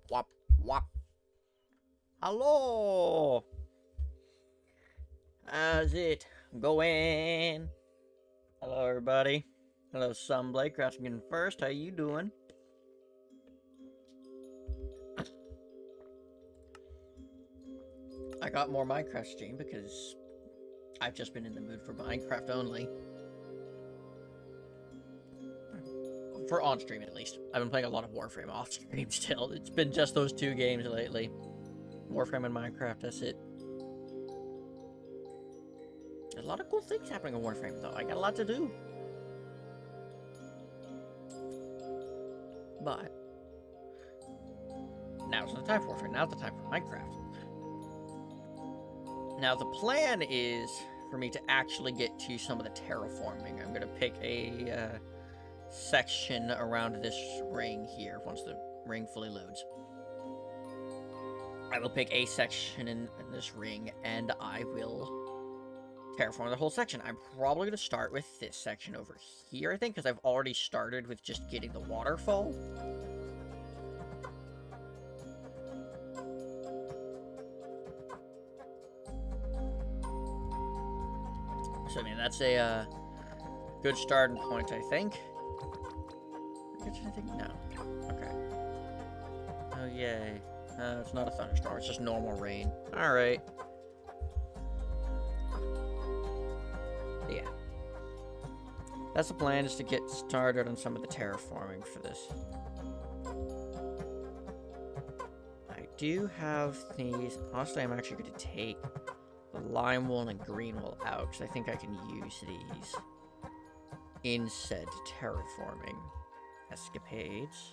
Wop, wop. Hello. How's it going? Hello, everybody. Hello, Sunblade. Crafting in first. How you doing? I got more Minecraft stream because I've just been in the mood for Minecraft only. For on stream, at least. I've been playing a lot of Warframe off stream still. It's been just those 2 games lately. Warframe and Minecraft, that's it. There's a lot of cool things happening in Warframe, though. I got a lot to do. But now's the time for Warframe. Now's the time for Minecraft. Now, the plan is for me to actually get to some of the terraforming. I'm going to pick a section around this ring here once the ring fully loads. I will pick a section in this ring, and I will terraform the whole section. I'm probably going to start with this section over here, I think, because I've already started with just getting the waterfall. So, I mean, that's a good starting point, I think. Did I get anything? No. Okay. Oh, yay. It's not a thunderstorm, it's just normal rain. Alright. Yeah. That's the plan, is to get started on some of the terraforming for this. I do have these. Honestly, I'm actually going to take the lime wool and green wool out, because I think I can use these in said terraforming escapades.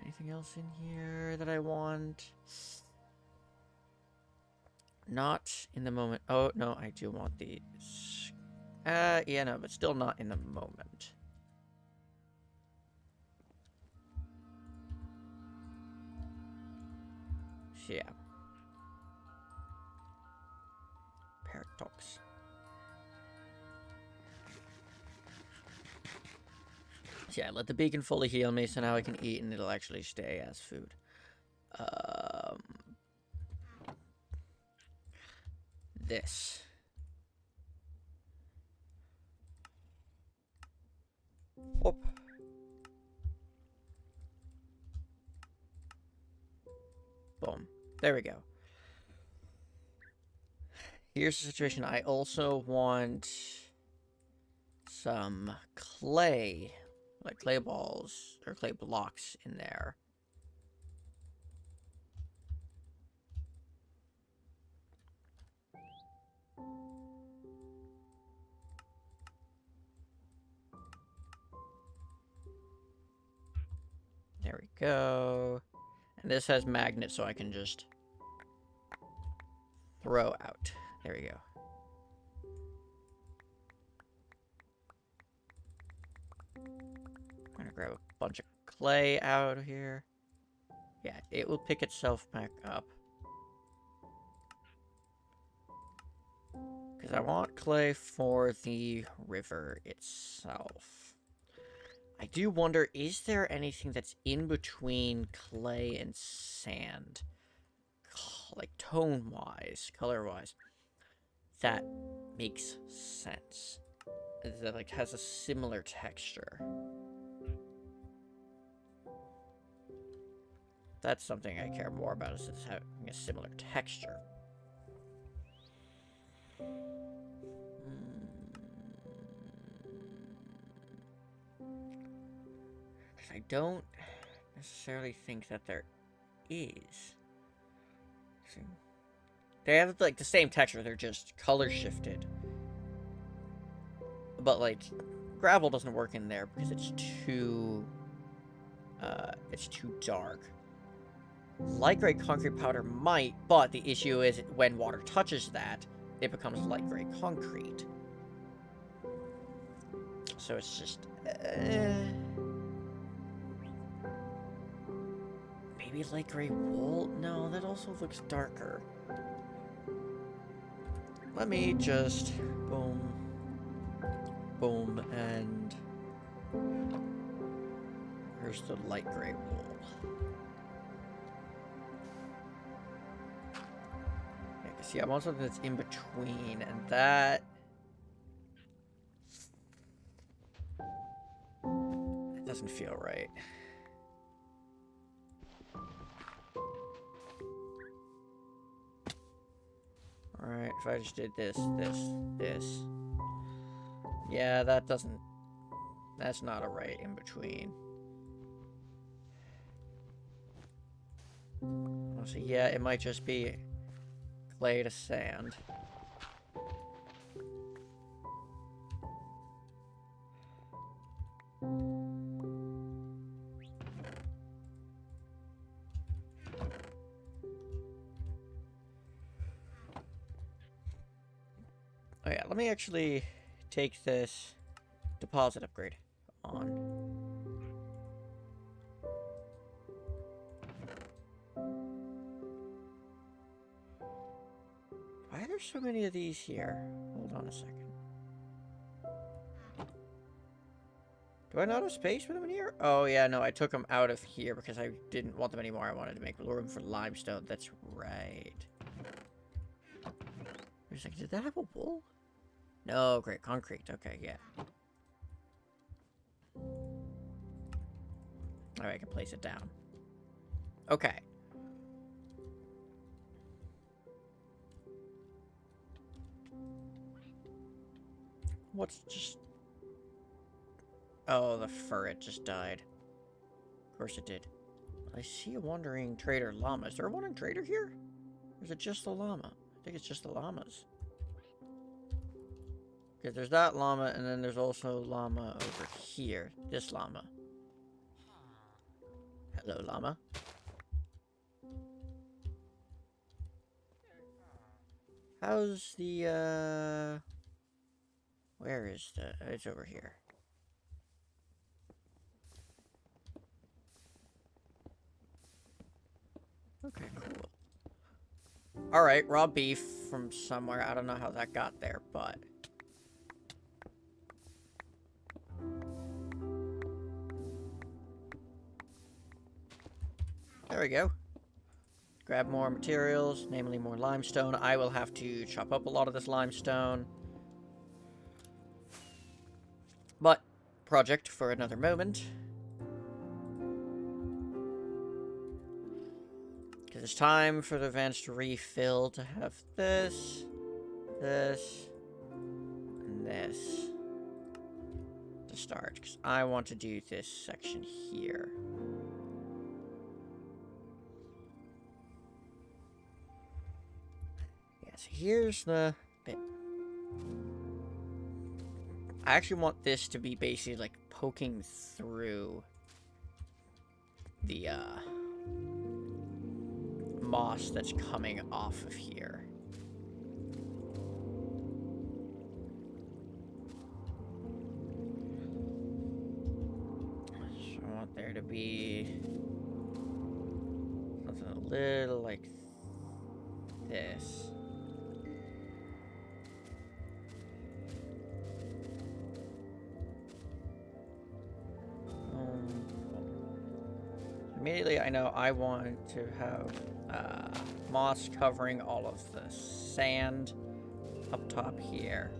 Anything else in here that I want? Not in the moment. Oh, no, I do want these. Yeah, no, but still not in the moment. So, yeah. Paradox. So yeah, let the beacon fully heal me, so now I can eat and it'll actually stay as food. This. Whoop. Boom. There we go. Here's the situation. I also want some clay, like clay balls or clay blocks in there. There we go. And this has magnets, so I can just throw out. There we go. I'm gonna grab a bunch of clay out of here. Yeah, it will pick itself back up. Because I want clay for the river itself. I do wonder, is there anything that's in between clay and sand? Like tone-wise, color-wise, that makes sense. That like has a similar texture. That's something I care more about, is it's having a similar texture. Because I don't necessarily think that there is. They have like the same texture, they're just color shifted. But like gravel doesn't work in there because it's too dark. Light gray concrete powder might, but the issue is when water touches that, it becomes light gray concrete. So it's just maybe light gray wool? No, that also looks darker. Let me just boom, boom, and here's the light gray wool. Yeah, see, I want something that's in between, and that doesn't feel right. Alright, if I just did this. Yeah, that doesn't... That's not a right in between. So yeah, it might just be clay to sand. Oh yeah, let me actually take this deposit upgrade on. Why are there so many of these here? Hold on a second. Do I not have space for them in here? Oh yeah, no, I took them out of here because I didn't want them anymore. I wanted to make room for limestone. That's right. Wait a second, did that have a wool? No, great, concrete. Okay, yeah. Alright, I can place it down. Okay. What's just... Oh, the ferret just died. Of course it did. I see a wandering trader llama. Is there a wandering trader here? Or is it just the llama? I think it's just the llamas. Because there's that llama, and then there's also llama over here. This llama. Hello, llama. How's the, Where is the... It's over here. Okay, cool. Alright, raw beef from somewhere. I don't know how that got there, but... There we go. Grab more materials, namely more limestone. I will have to chop up a lot of this limestone. But, project for another moment. Because it's time for the vents to refill to have this, this, and this to start. Because I want to do this section here. So here's the bit. I actually want this to be basically like poking through the moss that's coming off of here. So I want there to be something a little like this. Immediately, I know I want to have moss covering all of the sand up top here.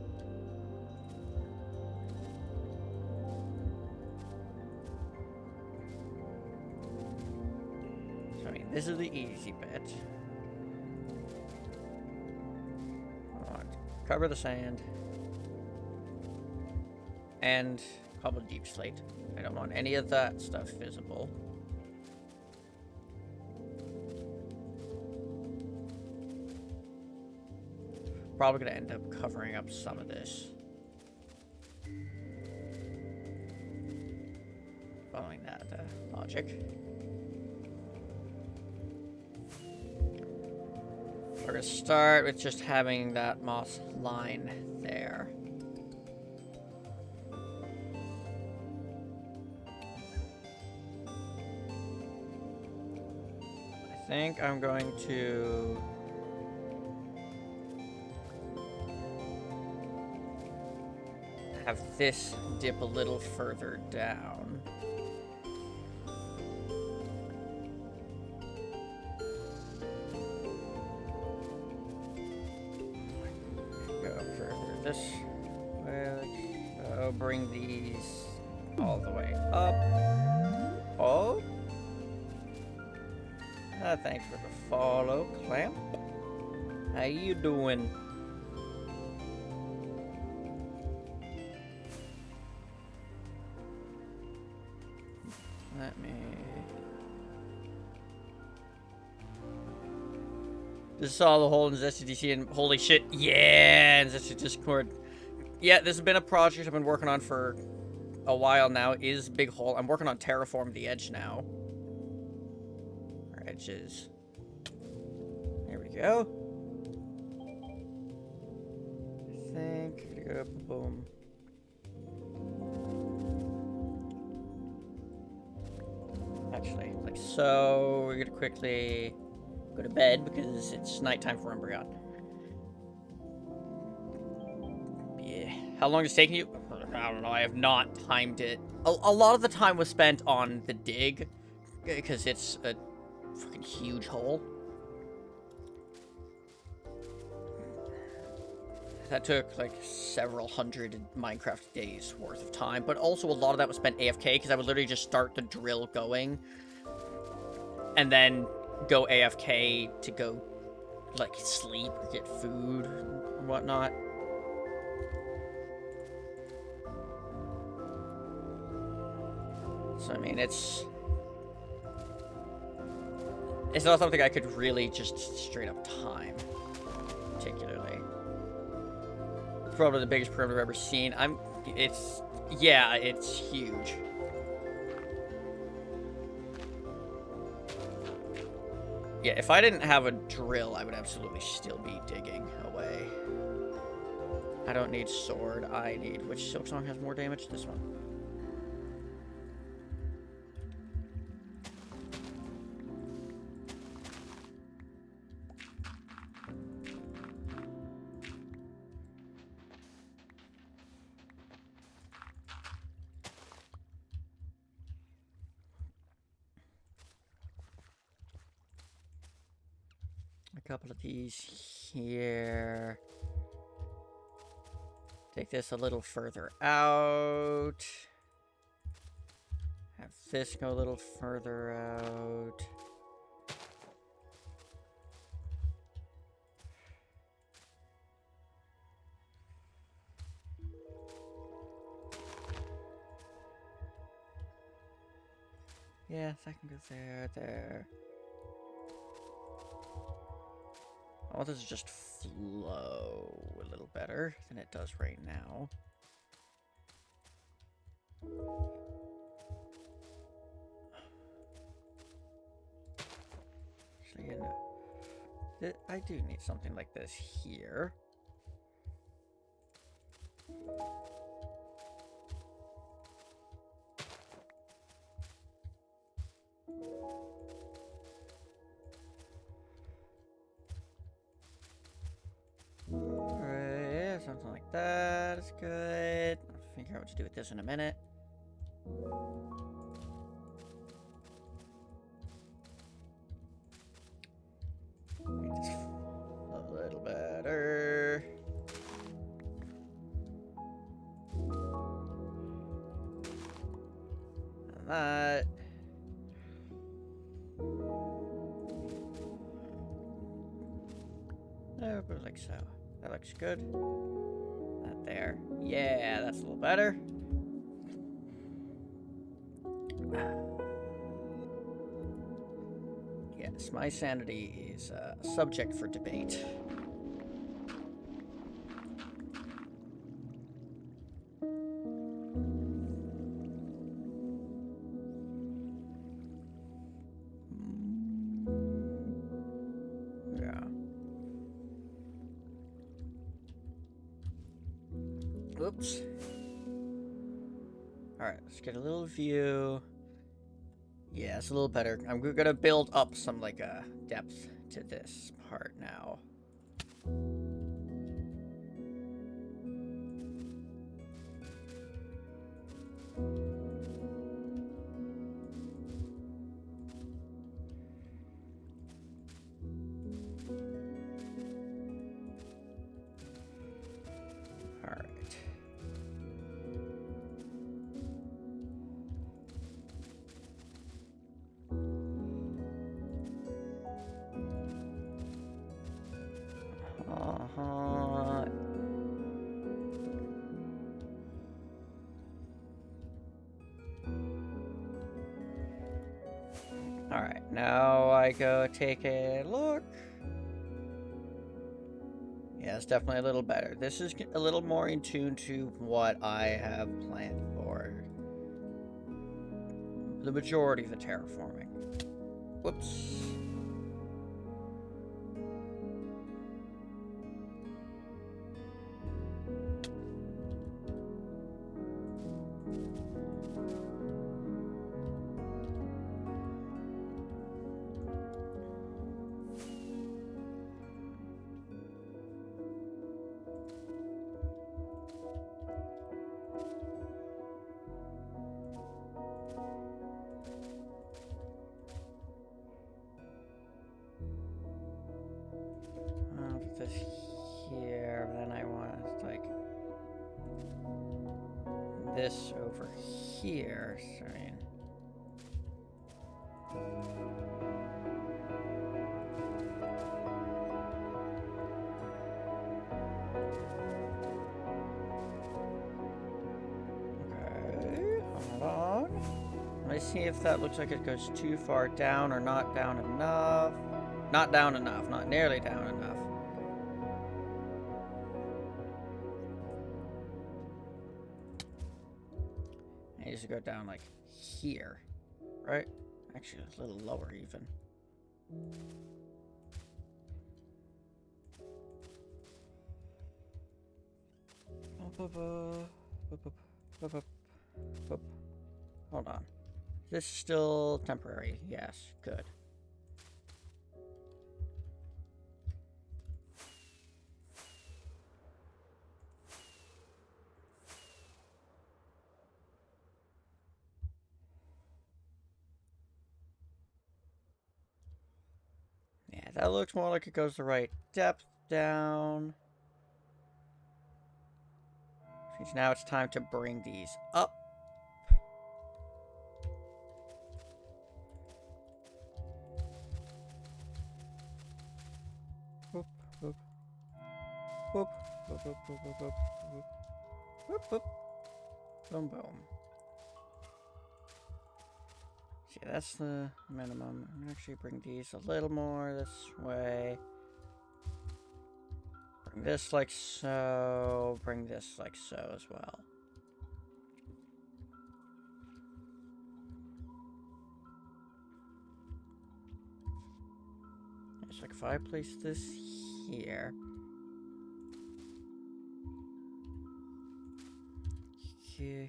So, I mean, this is the easy bit. I want to cover the sand and cobble deep slate. I don't want any of that stuff visible. Probably going to end up covering up some of this. Following that logic. We're going to start with just having that moss line there. I think I'm going to... have this dip a little further down. Go further this way. So bring these all the way up. Thanks for the follow, Clamp. How you doing? Let me... Just saw the hole in ZCDC and holy shit, yeah, in ZC Discord. Yeah, this has been a project I've been working on for a while now, is Big Hole. I'm working on Terraform the Edge now. Our edges. There we go. I think, boom. Actually, like so, we're gonna quickly go to bed because it's nighttime for Umbreon. Yeah. How long is it taking you? I don't know, I have not timed it. A lot of the time was spent on the dig because it's a fucking huge hole. That took like several hundred Minecraft days worth of time, but also a lot of that was spent AFK because I would literally just start the drill going and then go AFK to go like sleep or get food and whatnot. So I mean, it's not something I could really just straight up time, particularly. It's probably the biggest perimeter I've ever seen. Yeah, it's huge. Yeah, if I didn't have a drill, I would absolutely still be digging away. I don't need sword, I need... Which Silk Song has more damage? This one. A couple of these here. Take this a little further out. Have this go a little further out. Yeah, that can go there, there. I want this to just flow a little better than it does right now. Actually, you know, I do need something like this here. Alright, something like that is good. I'll figure out what to do with this in a minute. Make this a little better. And that. Oh, but like so. That looks good. That there. Yeah, that's a little better. Yes, my sanity is a subject for debate. Oops. Alright, let's get a little view. Yeah, it's a little better. I'm gonna build up some, like, depth to this part now. Alright, now I go take a look. Yeah, it's definitely a little better. This is a little more in tune to what I have planned for the majority of the terraforming. Whoops. This here, then I want like this over here. So, I mean, okay, hold on. Let me see if that looks like it goes too far down or not down enough. Not down enough, not nearly down enough. It needs to go down like here, right? Actually, a little lower even. Hold on. This is still temporary. Yes, good. Yeah, that looks more like it goes the right depth down. So now it's time to bring these up. Whoop, whoop. Whoop, whoop, whoop, whoop, whoop, whoop, whoop. Whoop, whoop. Boom, boom. See, that's the minimum. I'm gonna actually bring these a little more this way. Bring this like so. Bring this like so as well. It's like if I place this here. Here,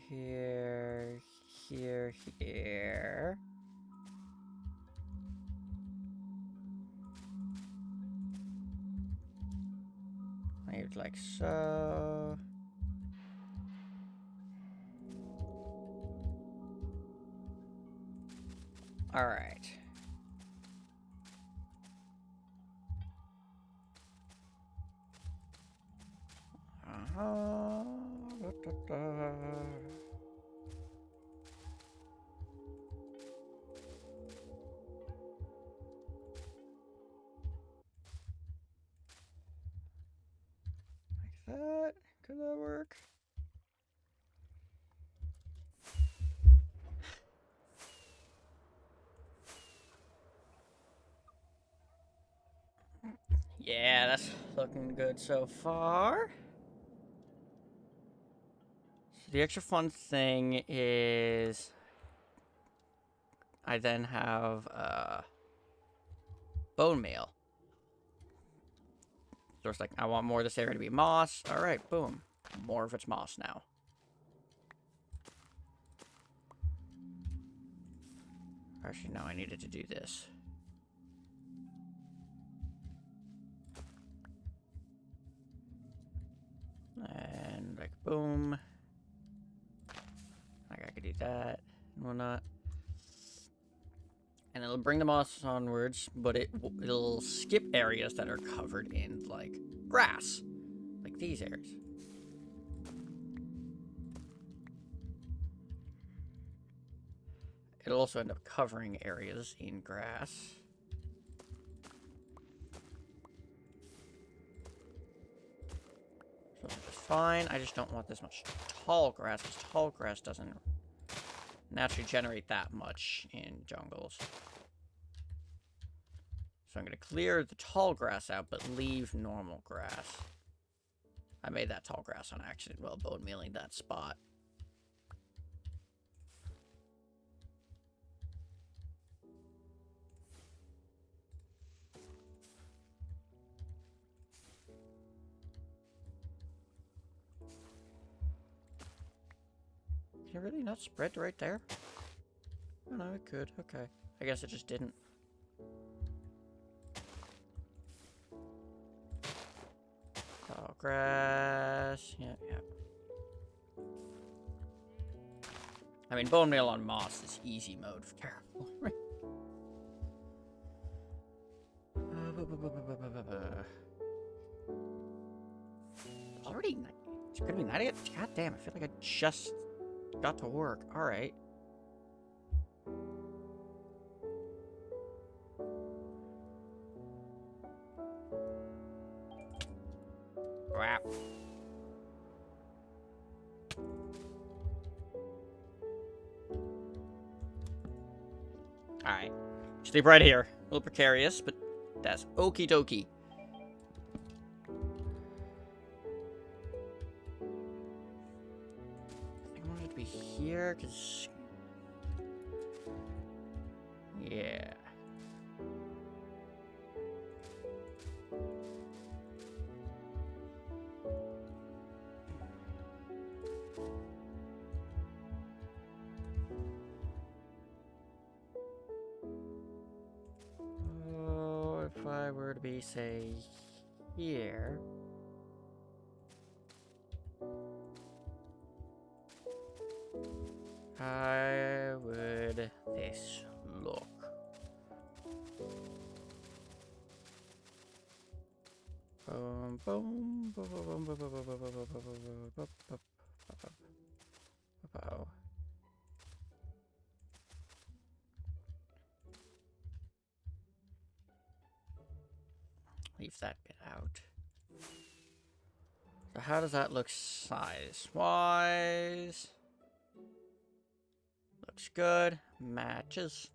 here. Maybe like so. All right. Like that. Could that work? Yeah, that's looking good so far. So the extra fun thing is I then have bone meal. So it's like, I want more of this area to be moss. All right, boom. More of it's moss now. Actually, no, I needed to do this. And like, boom. Like I could do that and whatnot. And it'll bring the moss onwards, but it'll skip areas that are covered in, like, grass. Like these areas. It'll also end up covering areas in grass. So that's fine. I just don't want this much tall grass, because tall grass doesn't naturally generate that much in jungles. So I'm going to clear the tall grass out, but leave normal grass. I made that tall grass on accident while bone mealing that spot. Can it really not spread right there? Oh no, it could. Okay. I guess it just didn't. Tall grass. Yep, yep. I mean, bone meal on moss is easy mode for terraforming. It's already night. It's gonna be night yet? God damn, I feel like I just got to work. Alright. Wow. Alright. Sleep right here. A little precarious, but that's okie dokie. I think I wanted to be here, because... Yeah. Oh, if I were to be, say, here... How would this look? Boom, boom, boom, boom, boom, boom, boom, boom, boom, boom, boom, boom, boom. Leave that bit out. So how does that look size-wise? Looks good. Matches.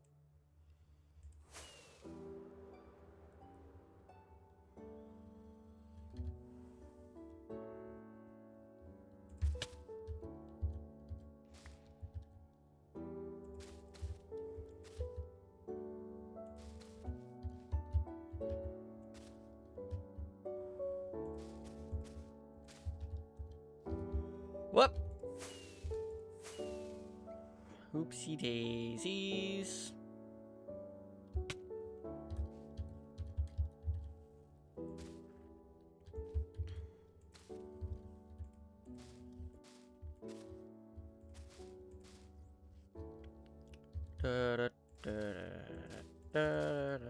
Whoop! Oopsie daisies. Da, da, da, da, da, da.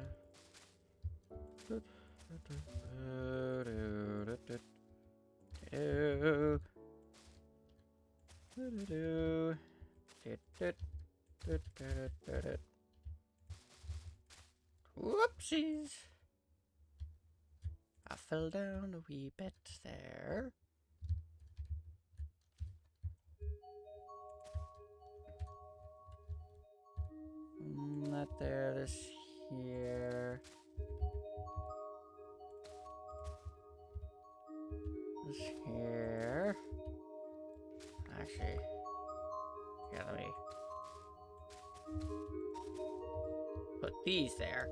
Whoopsies! I fell down a wee bit there. That there, this here. This here. Actually, yeah, let me put these there.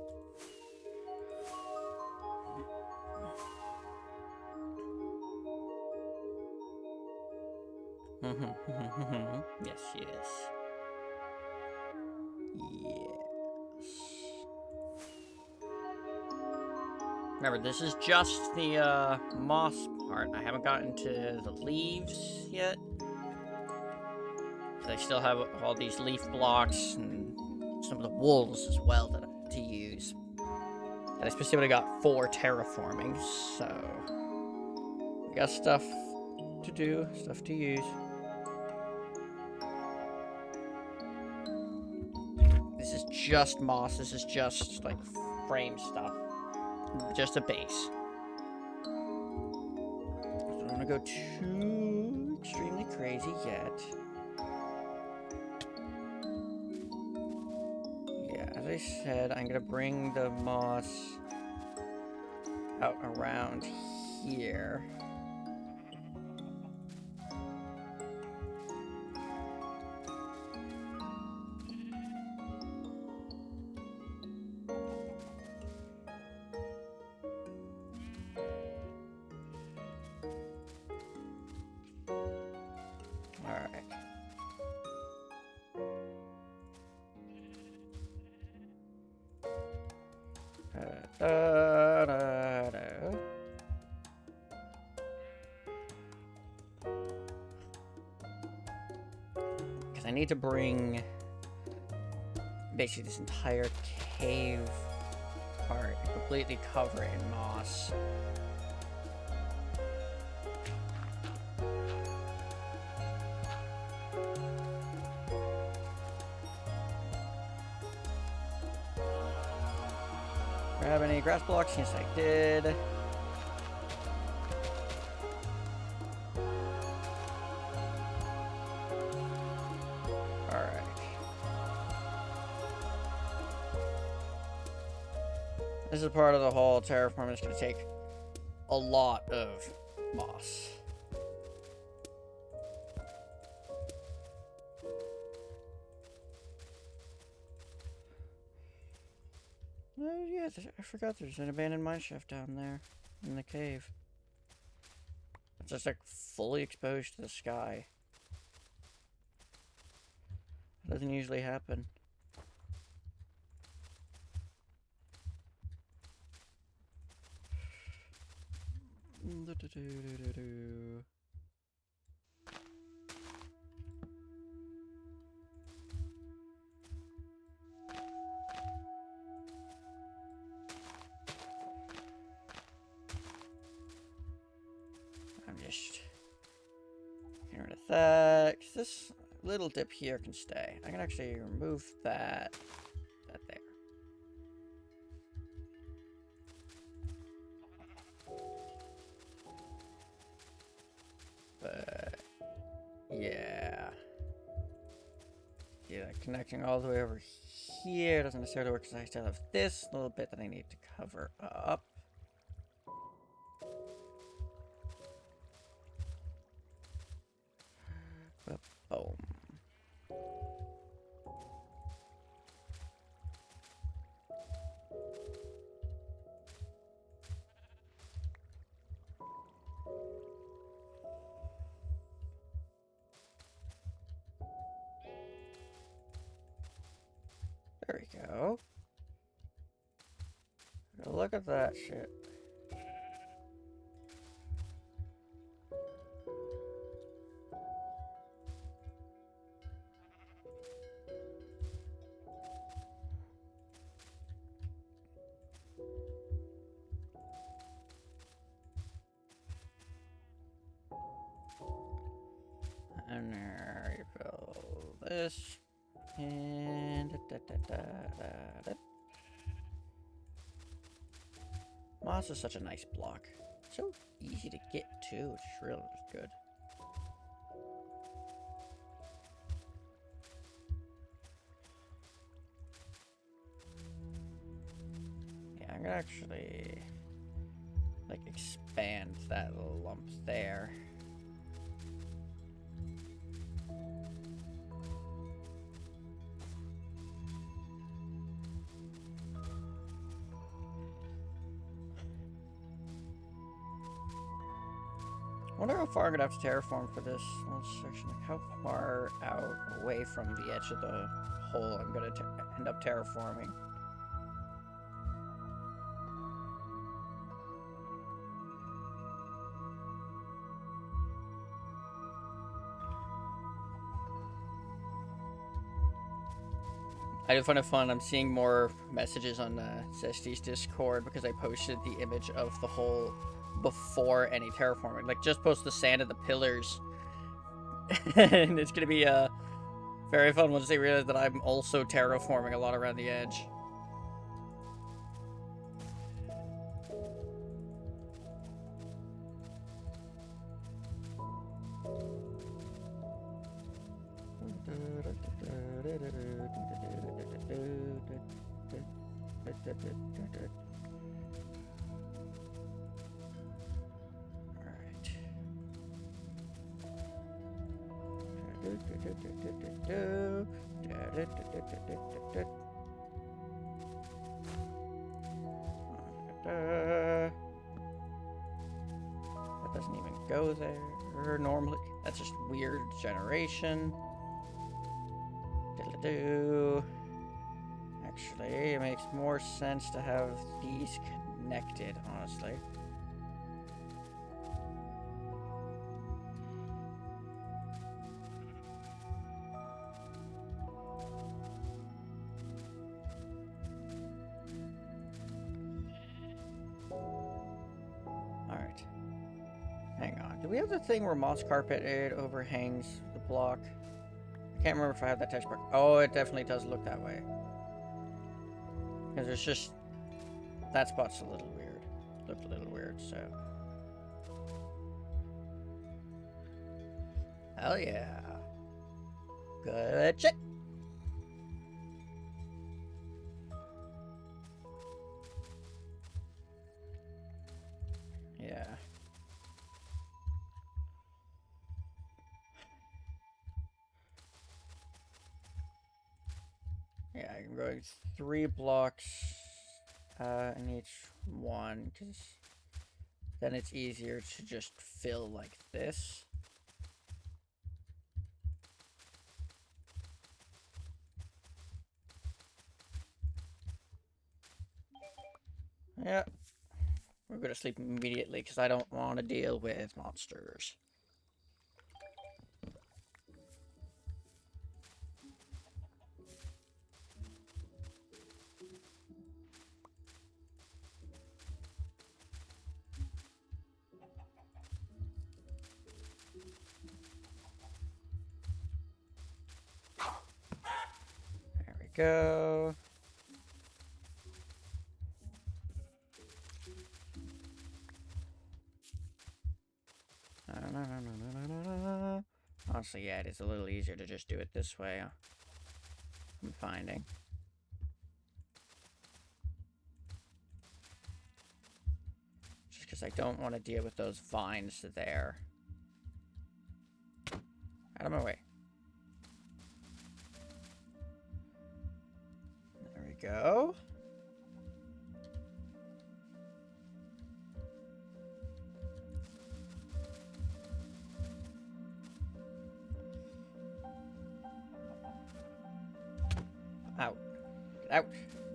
Yes, yes. Yes. Remember, this is just the moss part. I haven't gotten to the leaves yet. I still have all these leaf blocks and some of the wools as well to use. And I specifically got for terraforming, so we got stuff to do, stuff to use. This is just moss. This is just like frame stuff, just a base. I don't want to go too extremely crazy yet. As I said, I'm gonna bring the moss out around here. Alright. Because I need to bring basically this entire cave part and completely cover it in moss. Grab any grass blocks? Yes, I did. Alright. This is part of the whole terraform. It's going to take a lot of moss. Oh, yeah, I forgot there's an abandoned mineshaft down there in the cave. It's just like fully exposed to the sky. It doesn't usually happen. I'm just getting rid of that. 'Cause this little dip here can stay. I can actually remove that there. But yeah. Yeah, connecting all the way over here doesn't necessarily work because I still have this little bit that I need to cover up. Boom. There we go. Look at that shit. And there you fill this. And moss is such a nice block. So easy to get to. It's really good. Yeah, I'm gonna actually like expand that little lump there. I wonder how far I'm gonna have to terraform for this little section. Like how far out away from the edge of the hole I'm gonna end up terraforming. I do find it fun. I'm seeing more messages on Zesty's Discord because I posted the image of the hole before any terraforming. Like, just post the sand and the pillars. And it's going to be very fun once they realize that I'm also terraforming a lot around the edge. That doesn't even go there normally. That's just weird generation. Actually, it makes more sense to have these connected, honestly. Alright. Hang on. Do we have the thing where moss carpet it overhangs the block? I can't remember if I have that text bar. Oh, it definitely does look that way. Because it's just... that spot's a little weird. Looked a little weird, so... hell yeah. Good shit. Yeah. Yeah, I'm going 3 blocks in each one, because then it's easier to just fill like this. Yeah. We're gonna sleep immediately, because I don't want to deal with monsters. There we go. Honestly, yeah, it is a little easier to just do it this way, I'm finding. Just because I don't want to deal with those vines there. Out of my way. There we go. Out. Get out.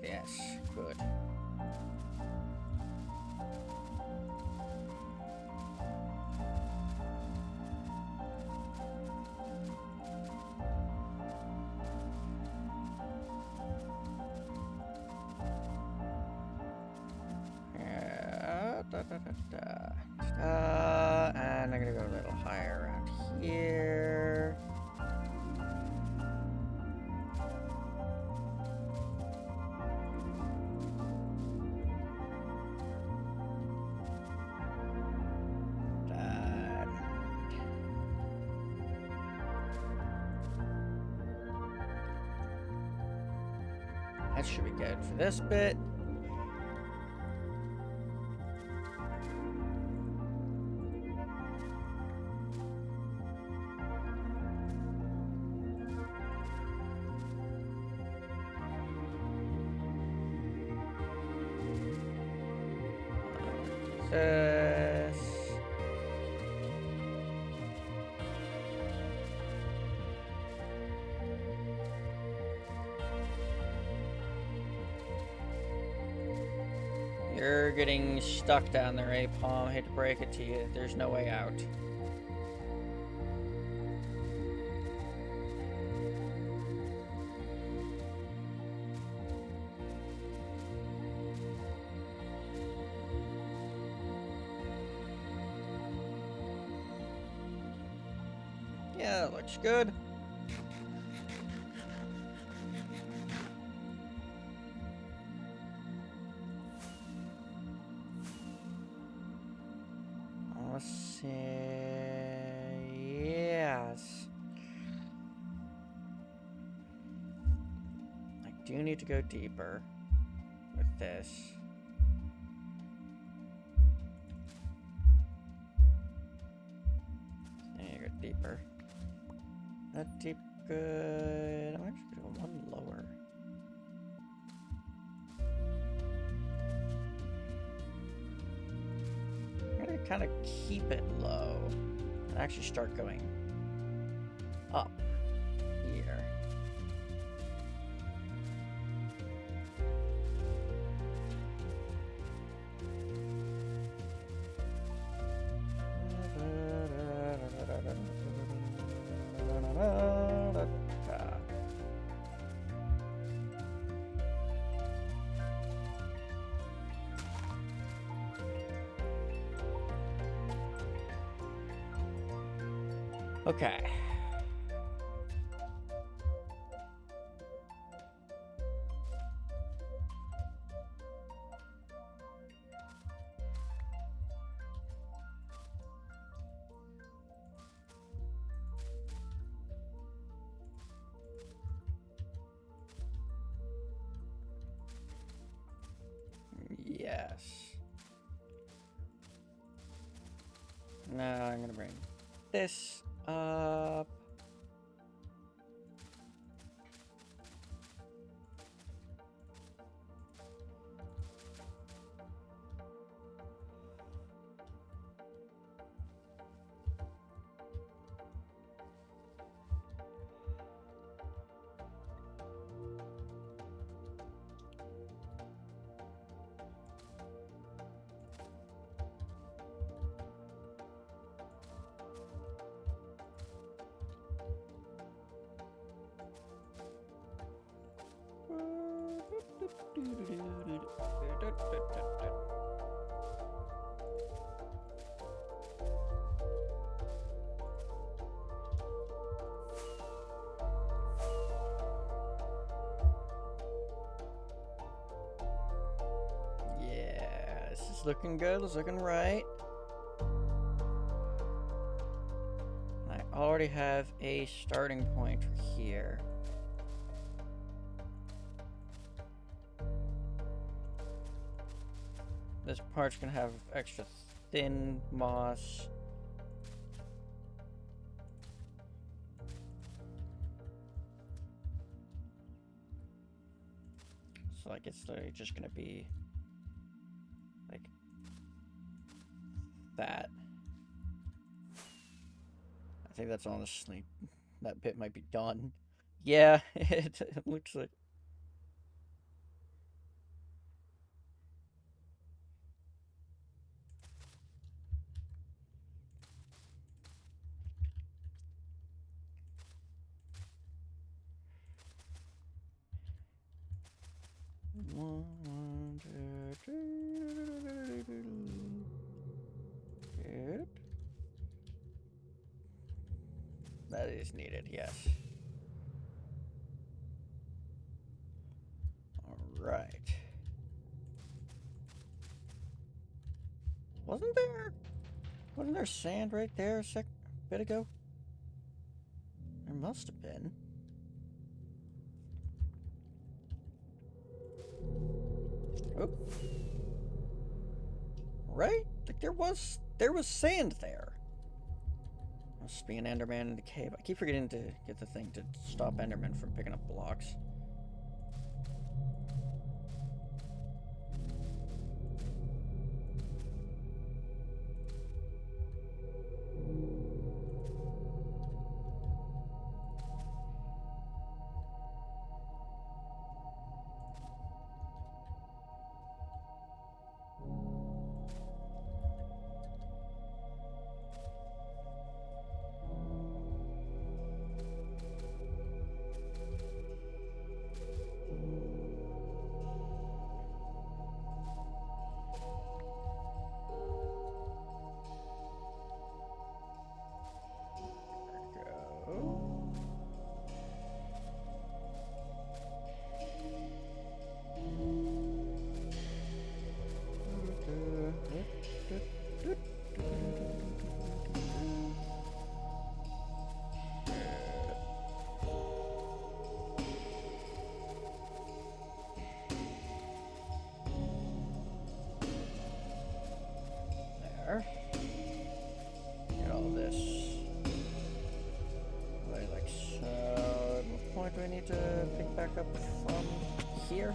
Yes, good. And I'm gonna go a little higher around here. That should be good for this bit. This. You're getting stuck down there, eh, Palm? I hate to break it to you. There's no way out. Yeah, that looks good. Let's see. Yes. I do need to go deeper with this. I need to go deeper. That deep, good. I'm actually gonna go one lower. I'm gonna kind of keep it low and actually start going up here. Okay. Yes. Now I'm gonna bring this up. Yeah, this is looking good. It's looking right. I already have a starting point for here. This part's gonna have extra thin moss. So like it's literally just gonna be like that. I think that's honestly, that bit might be done. Yeah, it looks like. One, two, three. Yep. That is needed, yes. Alright. Wasn't there sand right there a bit ago? There must have been. Oh. Right? Like there was sand there. Must be an Enderman in the cave. I keep forgetting to get the thing to stop Enderman from picking up blocks. here.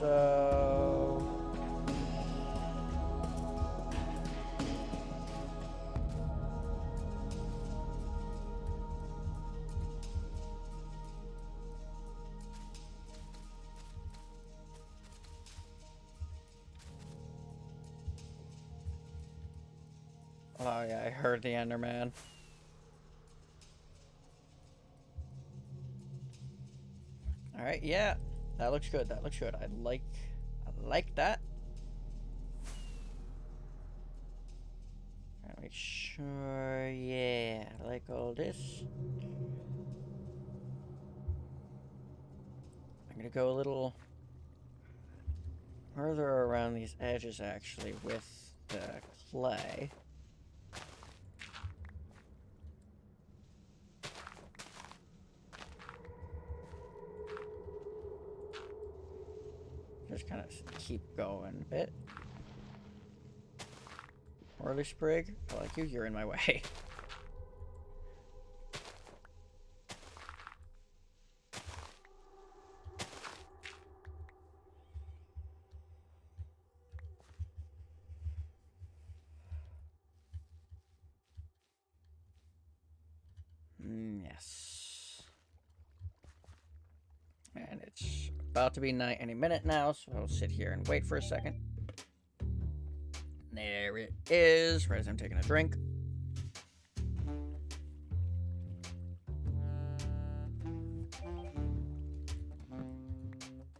So oh yeah, I heard the Enderman. All right, yeah, that looks good. That looks good. I like that. Gotta make sure, yeah, I like all this. I'm gonna go a little further around these edges actually with the clay. Just kind of keep going a bit. Orly Sprig, I like you, you're in my way. Yes. And it's about to be night any minute now, so I'll sit here and wait for a second. There it is, right as I'm taking a drink.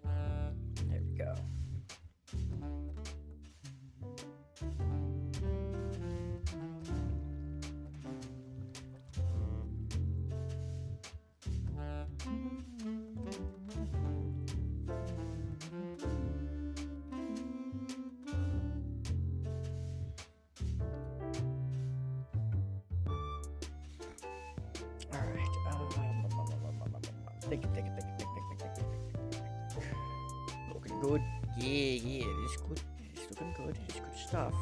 There we go. Think. Looking good. Yeah, it is good. It is looking good. It is good stuff.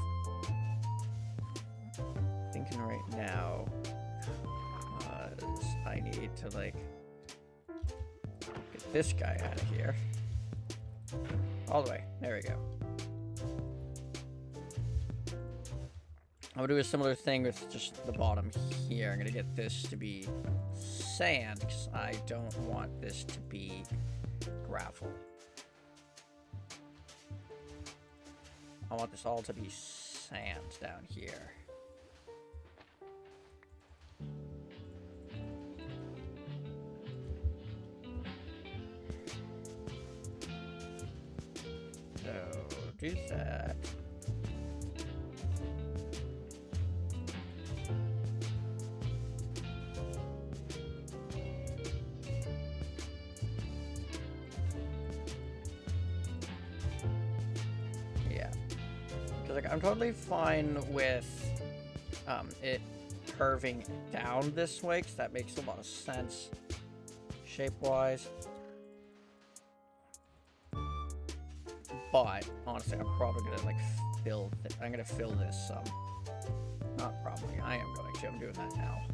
Thinking right now, I need to like get this guy out of here. All the way. There we go. I'm gonna do a similar thing with just the bottom here. I'm gonna get this to be sand because I don't want this to be gravel. I want this all to be sand down here. So do that. Like, I'm totally fine with it curving down this way, because that makes a lot of sense shape-wise. But honestly, I'm probably gonna like I'm gonna fill this not probably, I am going to. I'm doing that now.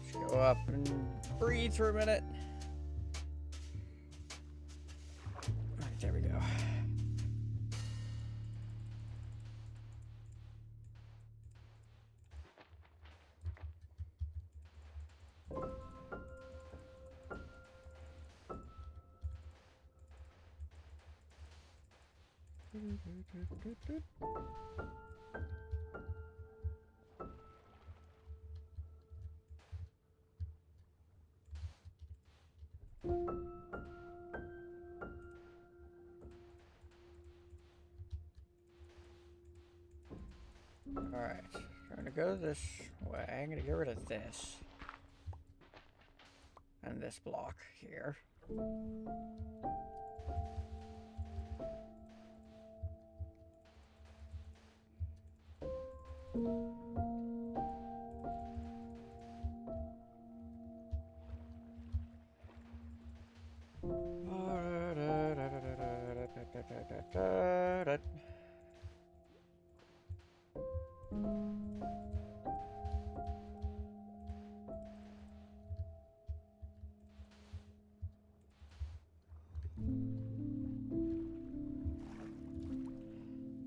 Let's go up and breathe for a minute. Alright, there we go. Alright, I'm gonna go this way. I'm gonna get rid of this. And this block here.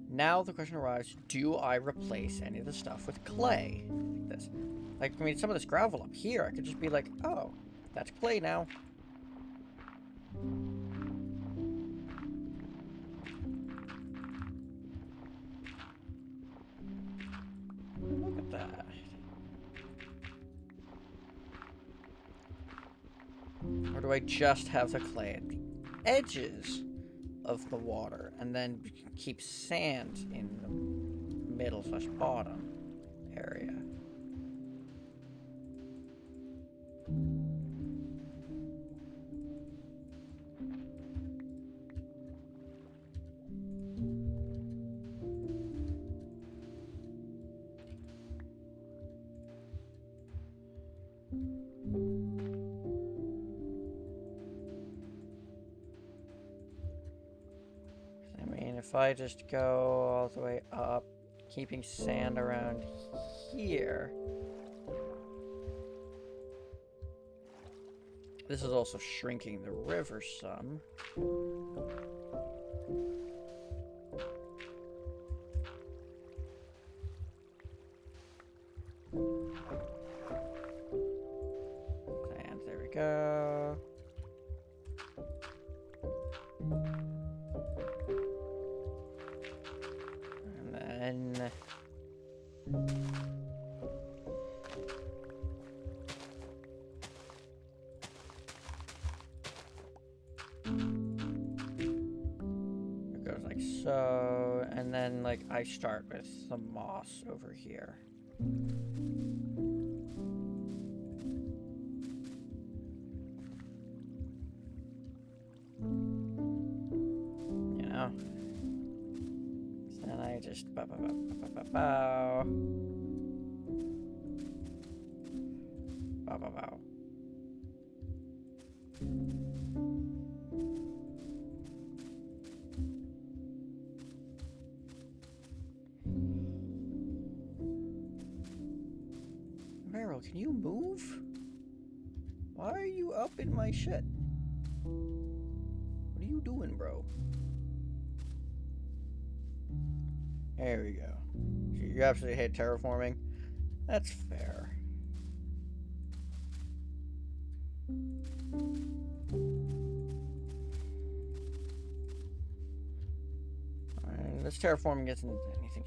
Now the question arises, do I replace any of the stuff with clay? This. Like, I mean, some of this gravel up here, I could just be like, oh, that's clay now. Look at that. Or do I just have the clay at the edges of the water and then keep sand in the middle/bottom area? If I just go all the way up, keeping sand around here. This is also shrinking the river some. And there we go. And then it goes like so, and then like I start with some moss over here. You know? So then I just bow, bow, bow, bow, bow, bow. Bow, bow, bow. Meryl, can you move? Why are you up in my shit? What are you doing, bro? There we go. So you absolutely hate terraforming? That's fair. And this terraforming isn't anything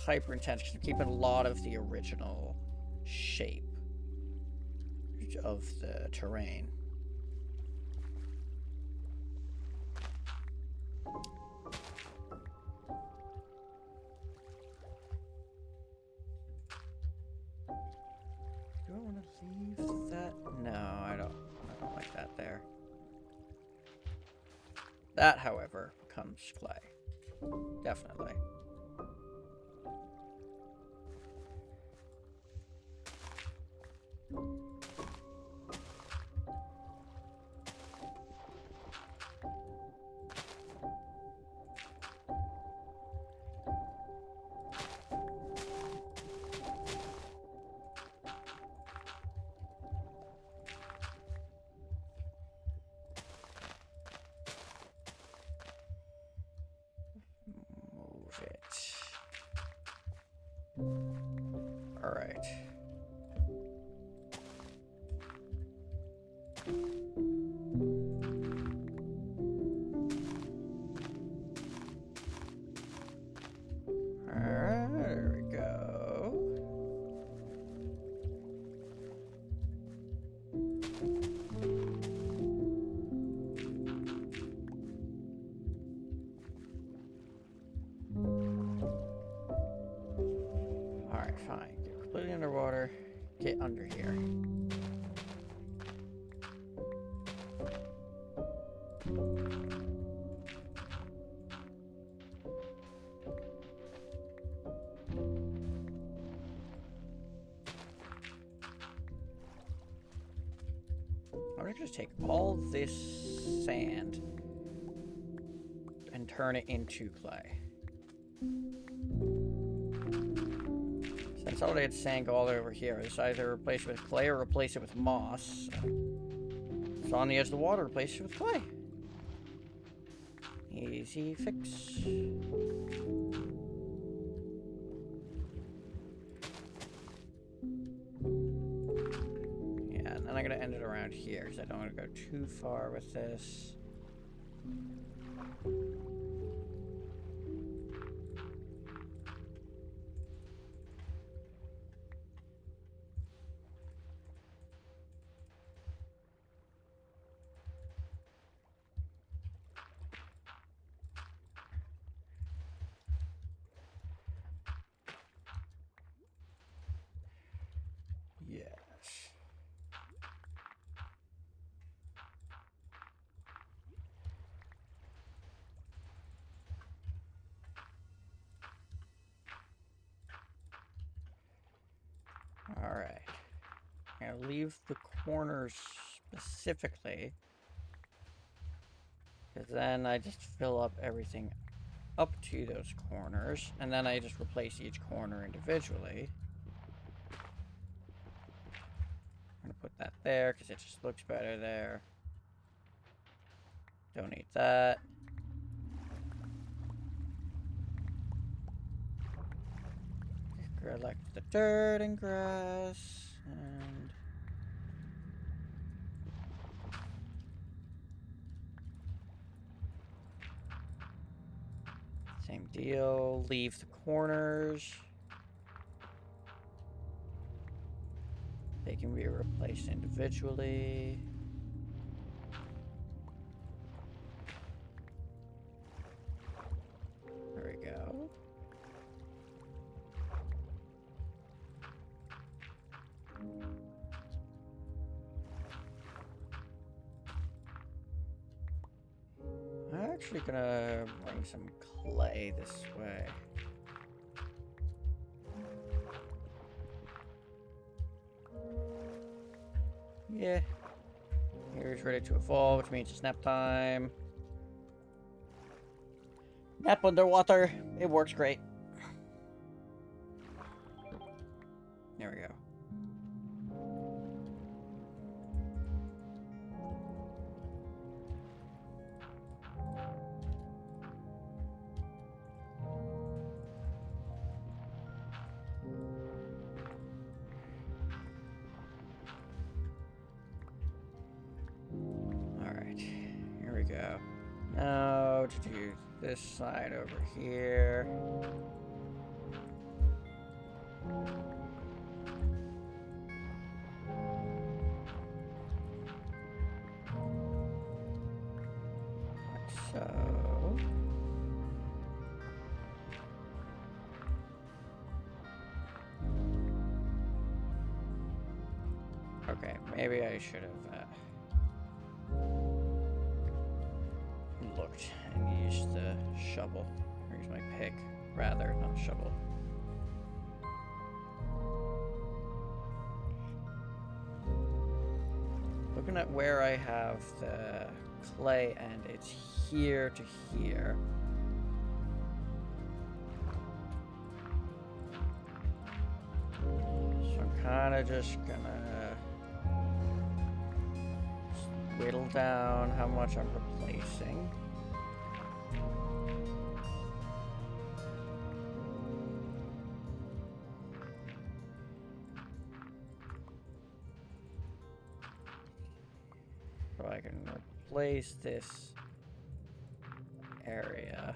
hyper intense because I'm keeping a lot of the original shape of the terrain. Do I want to leave that? No, I don't like that there. That, however, becomes clay. Definitely. Move it. All right. There we go. Fine. Get completely underwater. Get under here. I'm gonna just take all this sand and turn it into clay. Since I already had sand go all over here, I decided to replace it with clay or replace it with moss. So on the edge of the water, replace it with clay. Easy fix. Yeah, and then I'm gonna end it around here because I don't want to go too far with this. Yes. Alright. I'm gonna leave the corners specifically, because then I just fill up everything up to those corners, and then I just replace each corner individually. I'm gonna put that there because it just looks better there. Don't need that. Collect the dirt and grass, and same deal. Leave the corners. They can be replaced individually. There we go. I'm actually gonna bring some clay this way. Yeah. Here's ready to evolve, which means it's nap time. Nap underwater. It works great. There we go. Alright. Here we go. Now to do this side over here. Like so. Okay, maybe I should have looked and used the shovel. Or use my pick, rather, not shovel. Looking at where I have the clay and it's here to here. So I'm kind of just gonna whittle down how much I'm replacing. So I can replace this area.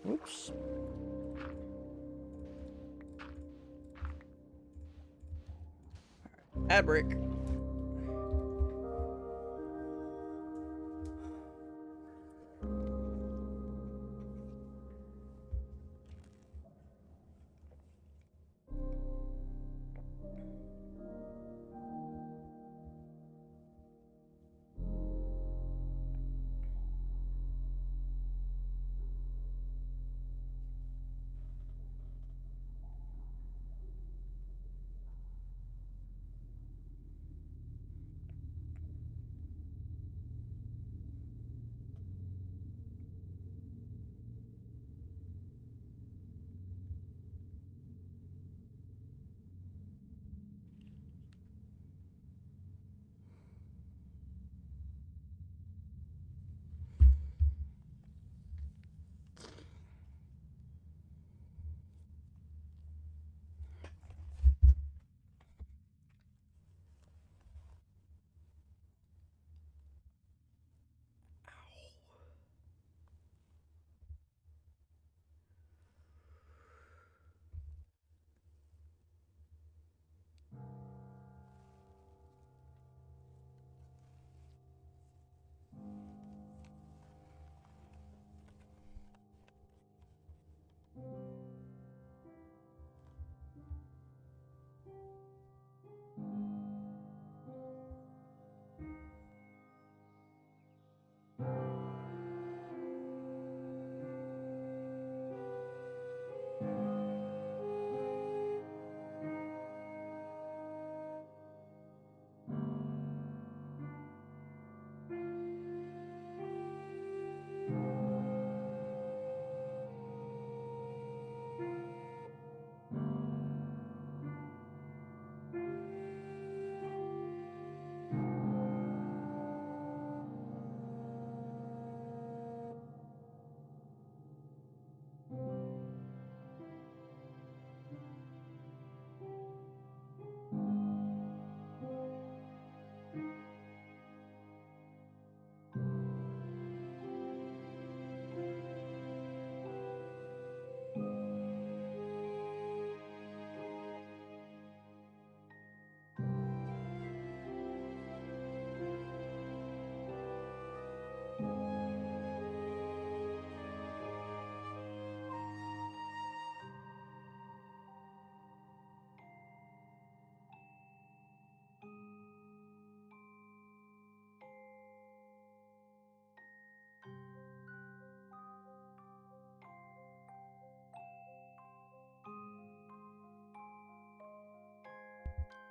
Oops. Ad break.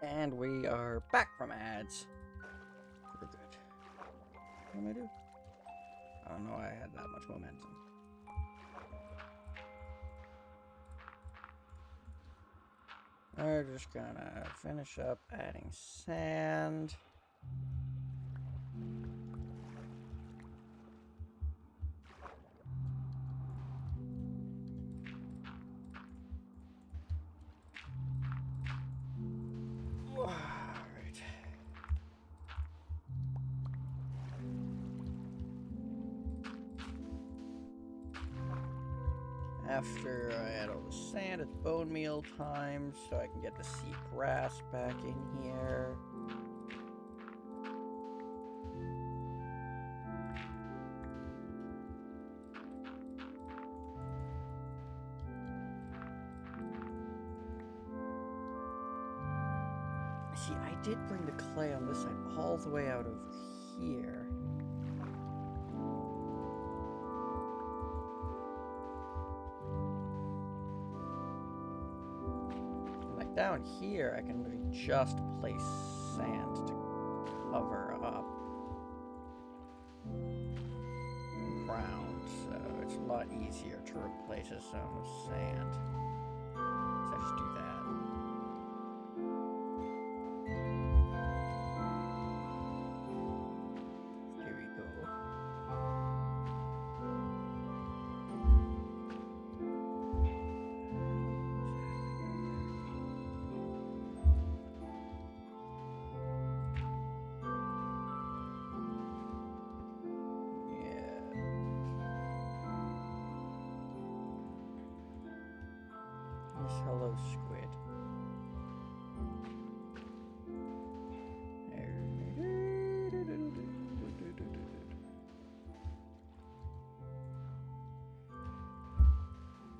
And we are back from ads. We're good. What am I do? Oh no, I had that much momentum. We're just gonna finish up adding sand. Alright. After I add all the sand, it's bone meal time, so I can get the sea grass back in here. See, I did bring the clay on this side all the way out of here. Like down here, I can literally just place sand to cover up ground, so it's a lot easier to replace a zone with sand. So I just do that. Here we go. Hello, squid.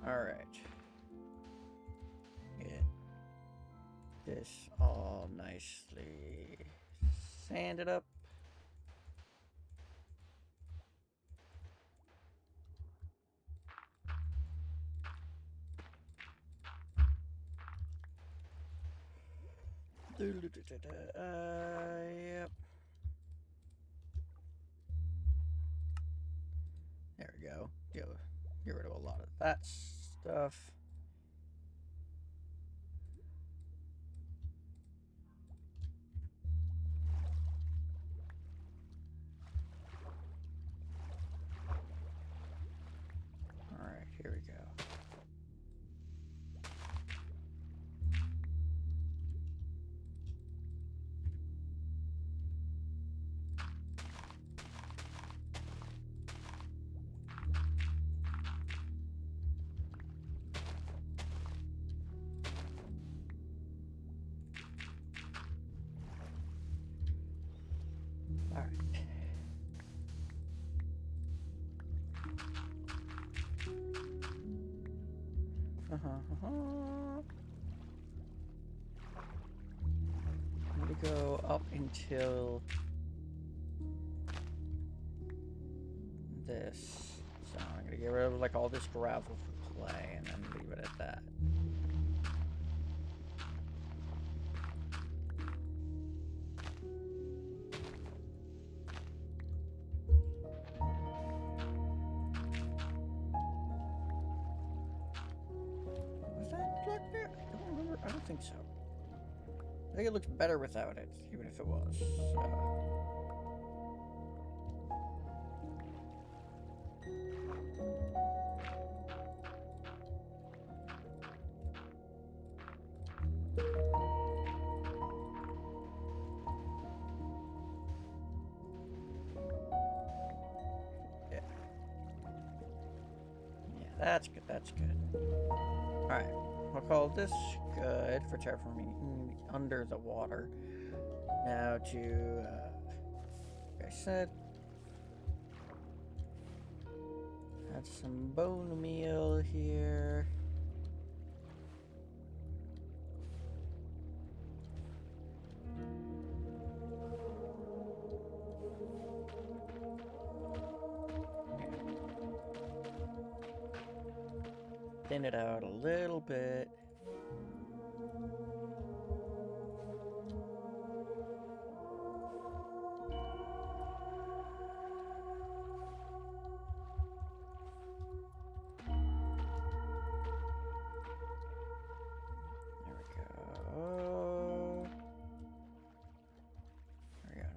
Alright. Get this all nicely sanded up. Yep. There we go. Get rid of a lot of that stuff. Alright, here we go. Alright. I'm gonna go up until this. So I'm gonna get rid of like all this gravel for clay and then leave it at that. Was that black there? I don't remember. I don't think so. I think it looks better without it, even if it was. Yeah. Yeah, that's good. That's good. Alright. We'll call this good for terraforming under the water. Now to, like I said, add some bone meal here. Thin it out a little bit.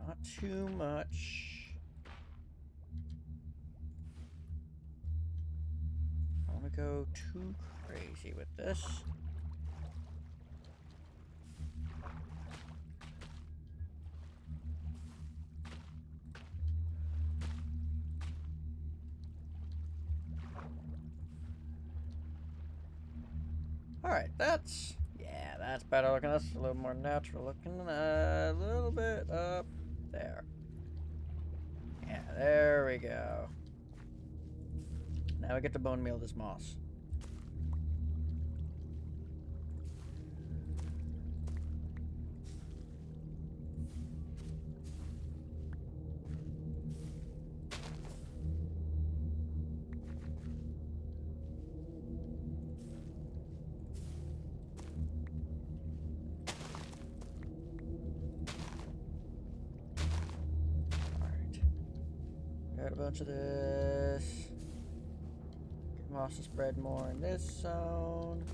Not too much. I don't want to go too crazy with this. Alright, that's better looking. That's a little more natural looking. A little bit up there. Yeah, there we go. Now we get to bone meal this moss. Got a bunch of this. Get moss to spread more in this zone.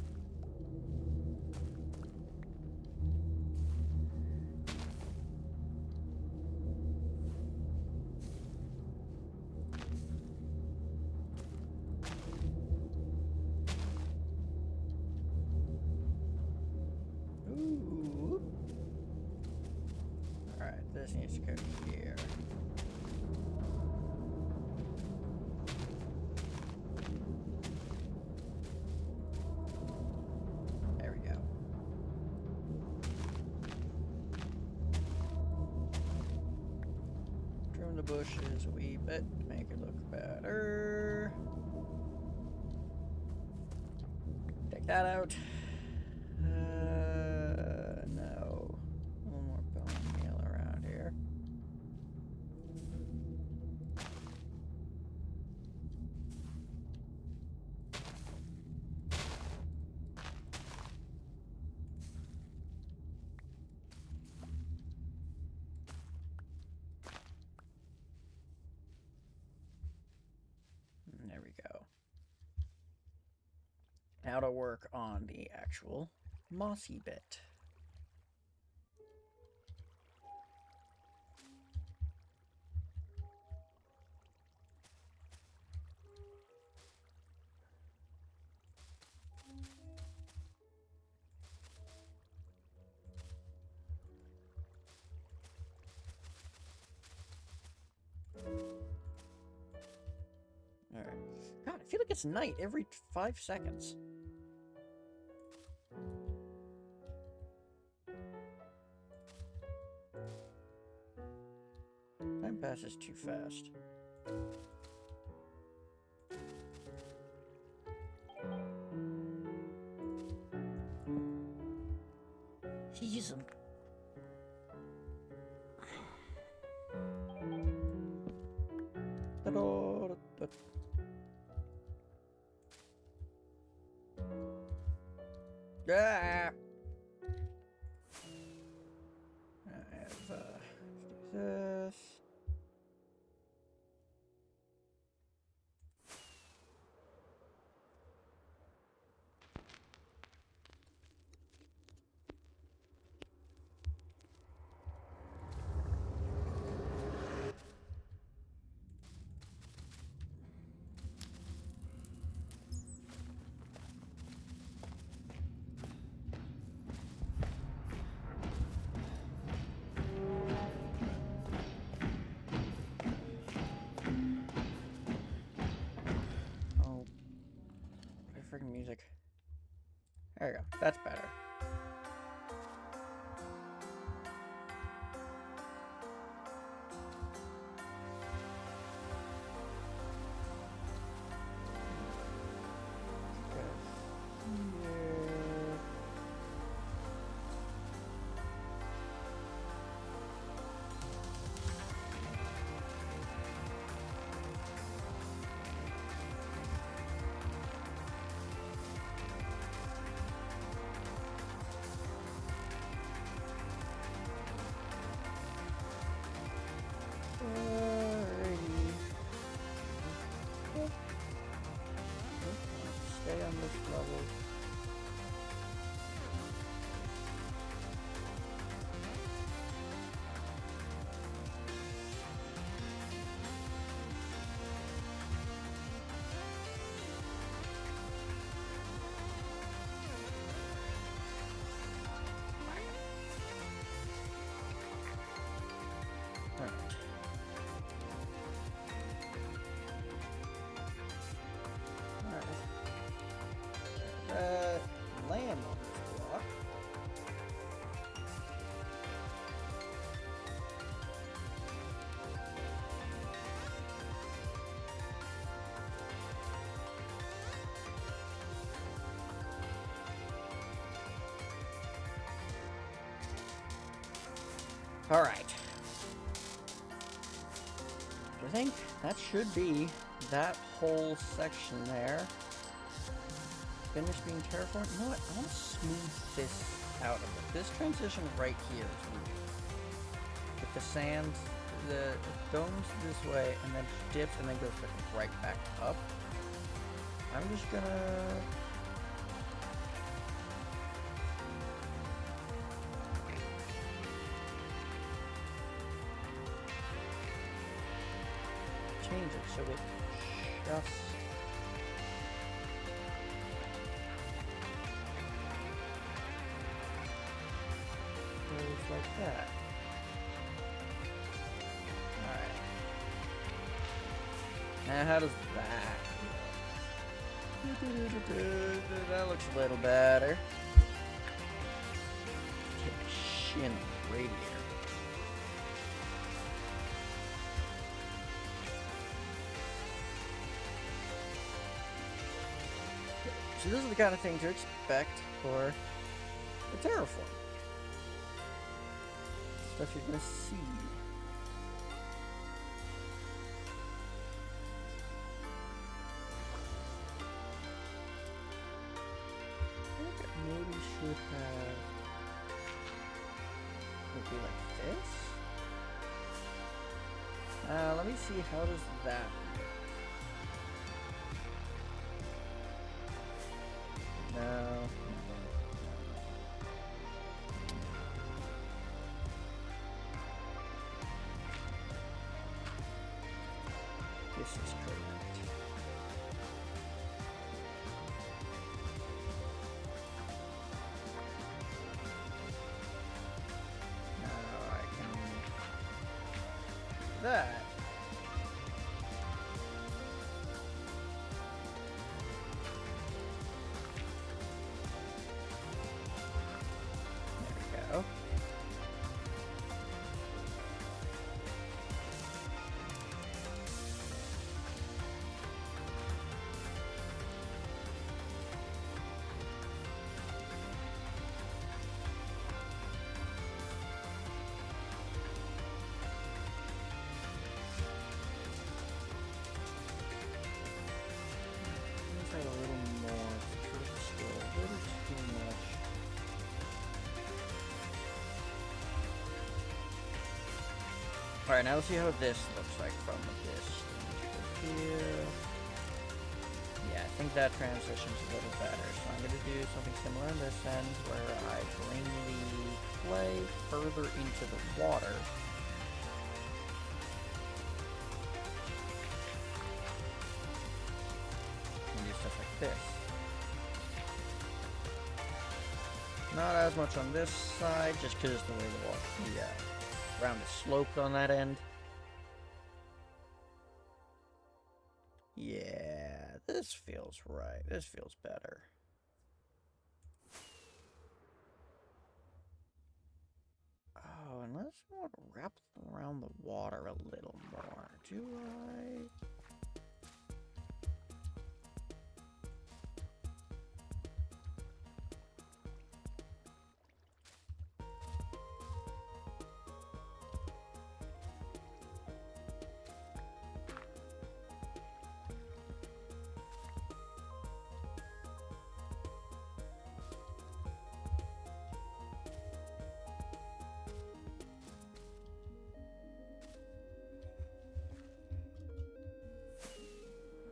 Ooh. Alright, this needs to go here. The bushes a wee bit to make it look better. that out. No. A little more bone meal around here. There we go. Now to work on the actual mossy bit. Alright. God, I feel like it's night every 5 seconds. Time passes too fast. Jeez. Ah! I have, do this. Oh, play freaking music. There you go. That's better. Stay on this level. Land on this block. All right. I think that should be that whole section there. Finish being terraformed. You know what? I want to smooth this out a bit. This transition right here is weird. With the sand, the domes this way, and then dips, and then goes right back up. I'm just gonna... change it so it just... like that. Alright. Now how does that look? That looks a little better. Take a shin on the radiator. So this is the kind of thing to expect for a terraform. Stuff you're gonna see. I think it maybe should have maybe like this. Let me see, how does that look? No. This is correct. Now I can do that. There we go. A little more. It's still a little too much. Alright, now let's see how this looks like from this here. Yeah, I think that transition's a little better. So I'm going to do something similar on this end where I bring the clay further into the water. Stuff like this. Not as much on this side, just because the way the ground is sloped on that end. Yeah, this feels right. This feels better. Oh, and let's wrap around the water a little more. Do I?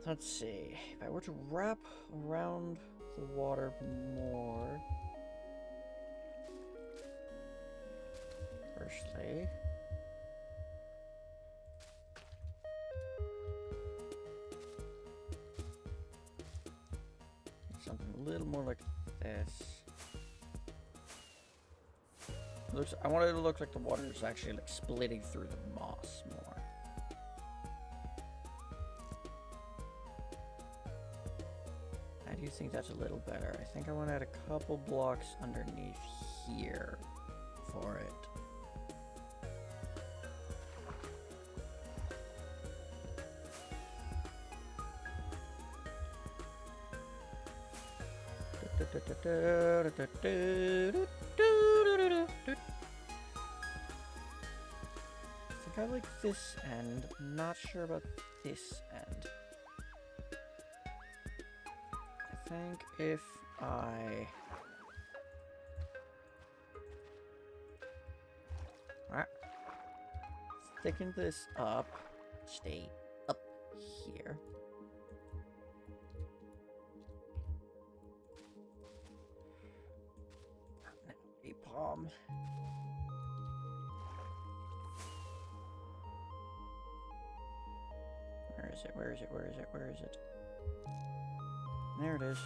Let's see. If I were to wrap around the water more. Firstly. Something a little more like this. I want it to look like the water is actually like splitting through the moss more. I do think that's a little better. I think I want to add a couple blocks underneath here for it. I think I like this end. I'm not sure about this end. I think if I... Alright. Thicken this up. Stay up here. A palm. Where is it? Where is it? Where is it? Where is it? There it is.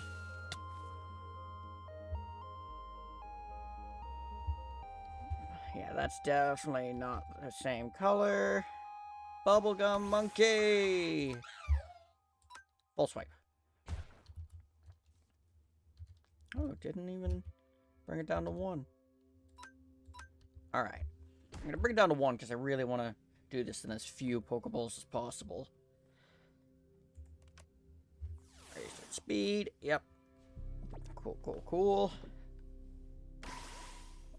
Yeah, that's definitely not the same color. Bubblegum monkey! Full swipe. Oh, it didn't even bring it down to 1. Alright. I'm going to bring it down to 1 because I really want to do this in as few Pokeballs as possible. Raise its speed. Yep. Cool, cool, cool.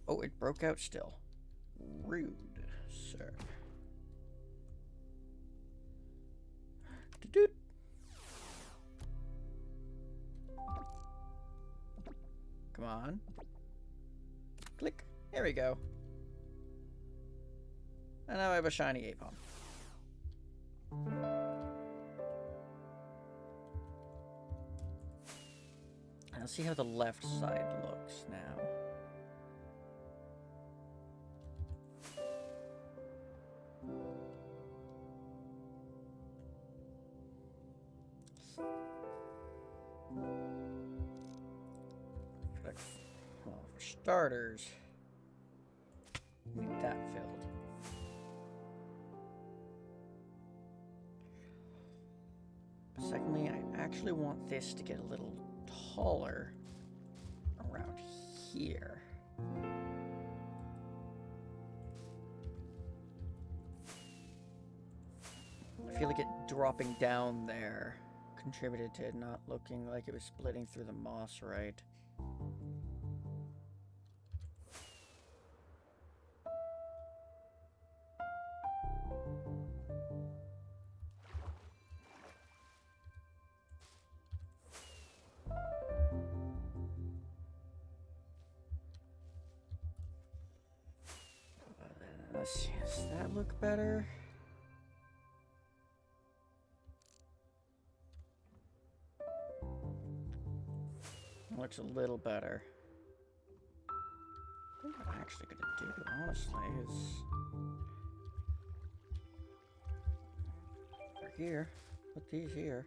Oh, it broke out still. Rude, sir. Doot. Come on. Click. There we go. And now I have a shiny Apom. Let's see how the left side looks now. Well, for starters, need that filled. But secondly, I actually want this to get a little taller around here. I feel like it dropping down there contributed to it not looking like it was splitting through the moss right. Let's see, does that look better? Looks a little better. I think what I'm actually gonna do, honestly, is over here, put these here,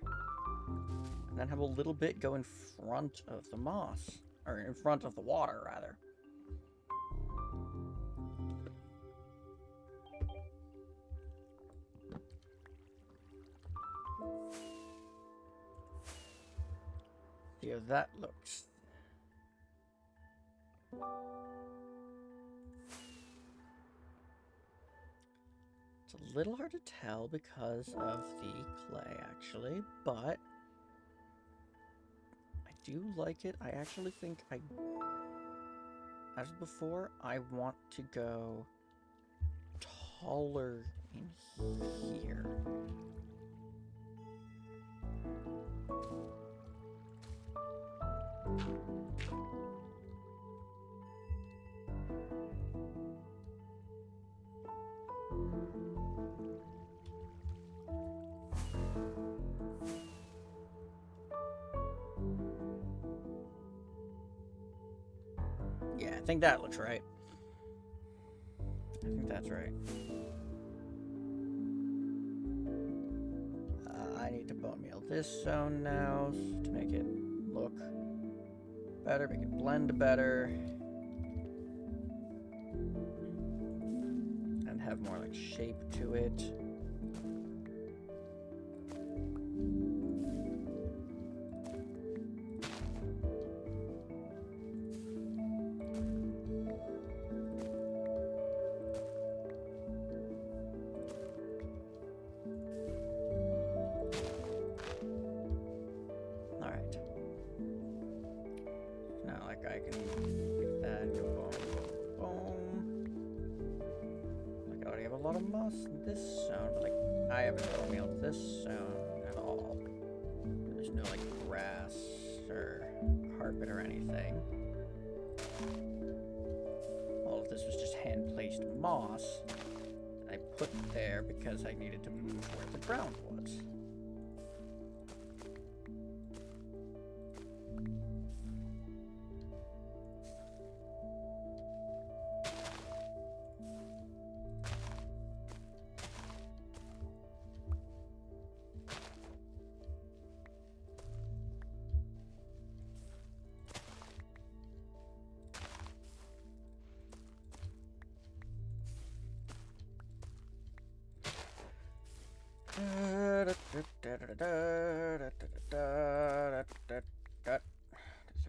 and then have a little bit go in front of the moss, or in front of the water, rather. See how that looks. It's a little hard to tell because of the clay, actually, but I do like it. I actually think as before, I want to go taller in here. Yeah, I think that looks right. I think that's right. I need to bone meal this zone now to make it look better, make it blend better, and have more like shape to it. Moss that I put there because I needed to move where the ground was.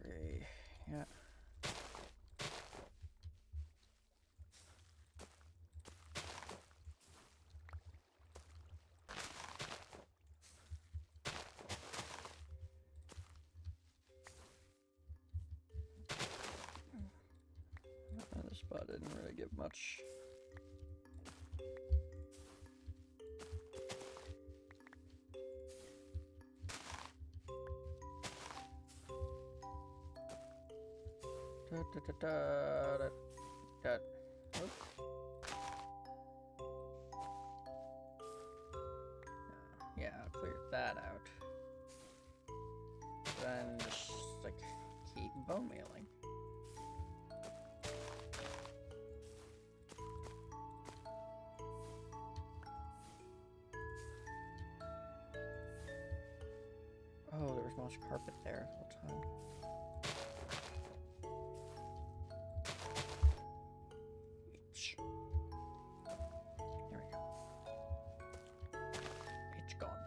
Three, yeah. but I didn't really get much. Yeah, clear that out. Then just like keep bone mailing. Oh, there was moss carpet there the whole time. Itch. There we go. Itch gone.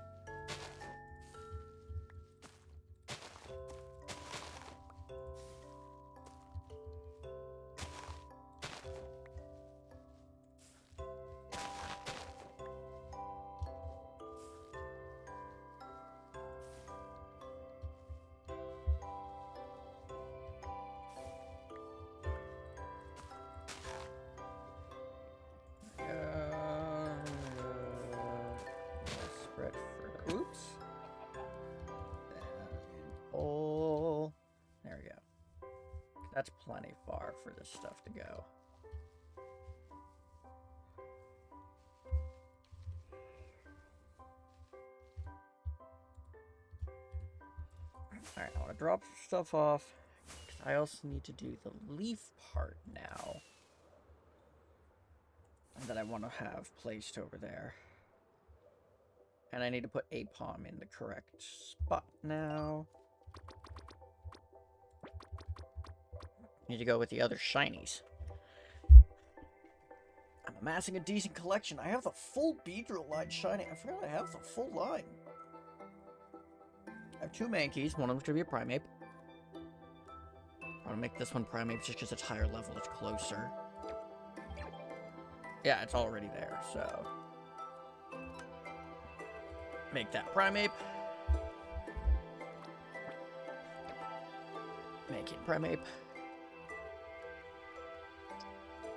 Spread further. Oops. Oh, there we go. That's plenty far for this stuff to go. Alright, I want to drop stuff off. I also need to do the leaf part now. That I want to have placed over there. And I need to put a palm in the correct spot now. Need to go with the other shinies. I'm amassing a decent collection. I have the full Beedrill line shiny. I forgot I have the full line. I have 2 Mankeys. One of them's going to be a Primeape. I want to make this one Primeape just because it's higher level. It's closer. Yeah, it's already there, so... Make that Primeape. Make it Primeape.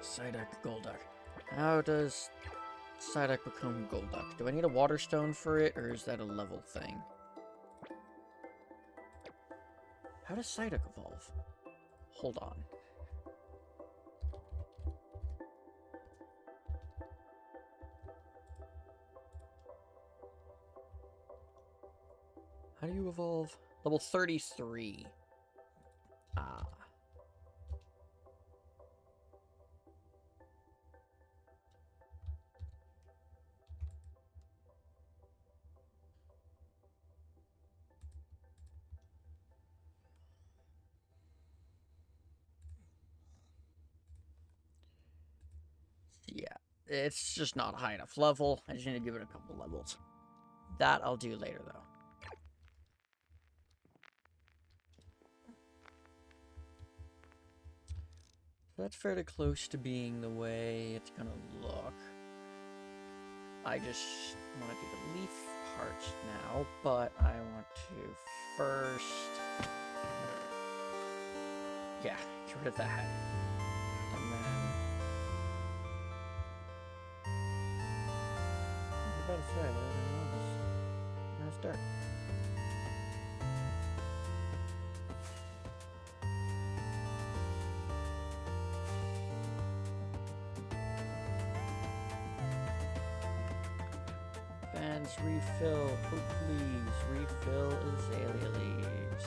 Psyduck, Golduck. How does Psyduck become Golduck? Do I need a Water Stone for it, or is that a level thing? How does Psyduck evolve? Hold on. How do you evolve? Level 33. Ah. Yeah, it's just not a high enough level. I just need to give it a couple levels. That I'll do later, though. So that's fairly close to being the way it's gonna look. I just want to do the leaf parts now, but I want to first... Yeah, get rid of that. And then... I was about to say, nice dirt. Fans, refill. Oh, please, refill azalea leaves.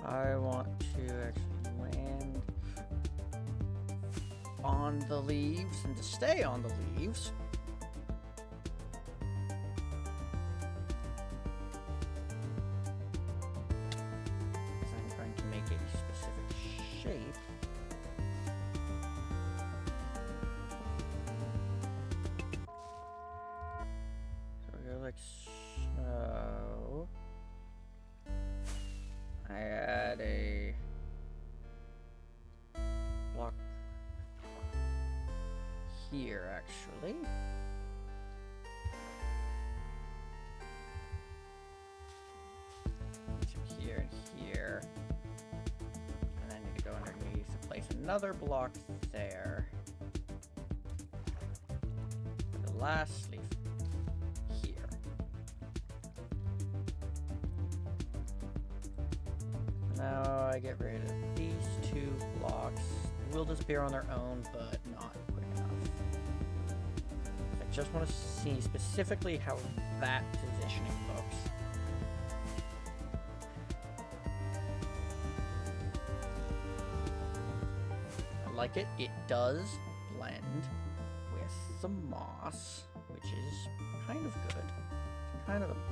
I want to actually land on the leaves and to stay on the leaves. Because I'm trying to make a specific shape. So we go like so. actually. To here and here. And I need to go underneath and place another block there. And lastly, here. Now I get rid of these two blocks. They will disappear on their own, but not quick enough. I just want to see specifically how that positioning looks. I like it. It does blend with the moss, which is kind of good. It's kind of the point.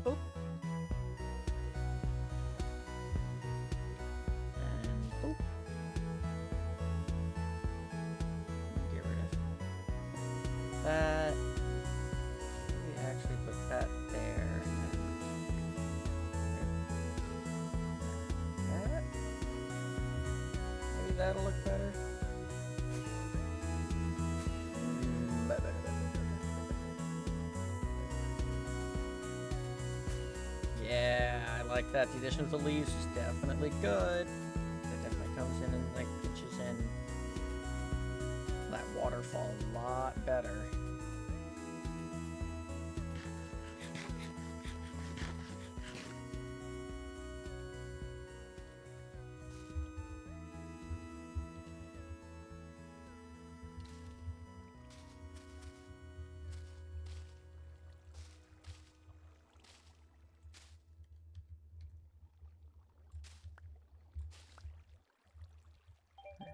Boop. And boop. Get rid of that. We actually put that there. That. Maybe that'll look better. Yeah, I like that. The addition of the leaves is definitely good. It definitely comes in and like pitches in that waterfall a lot better.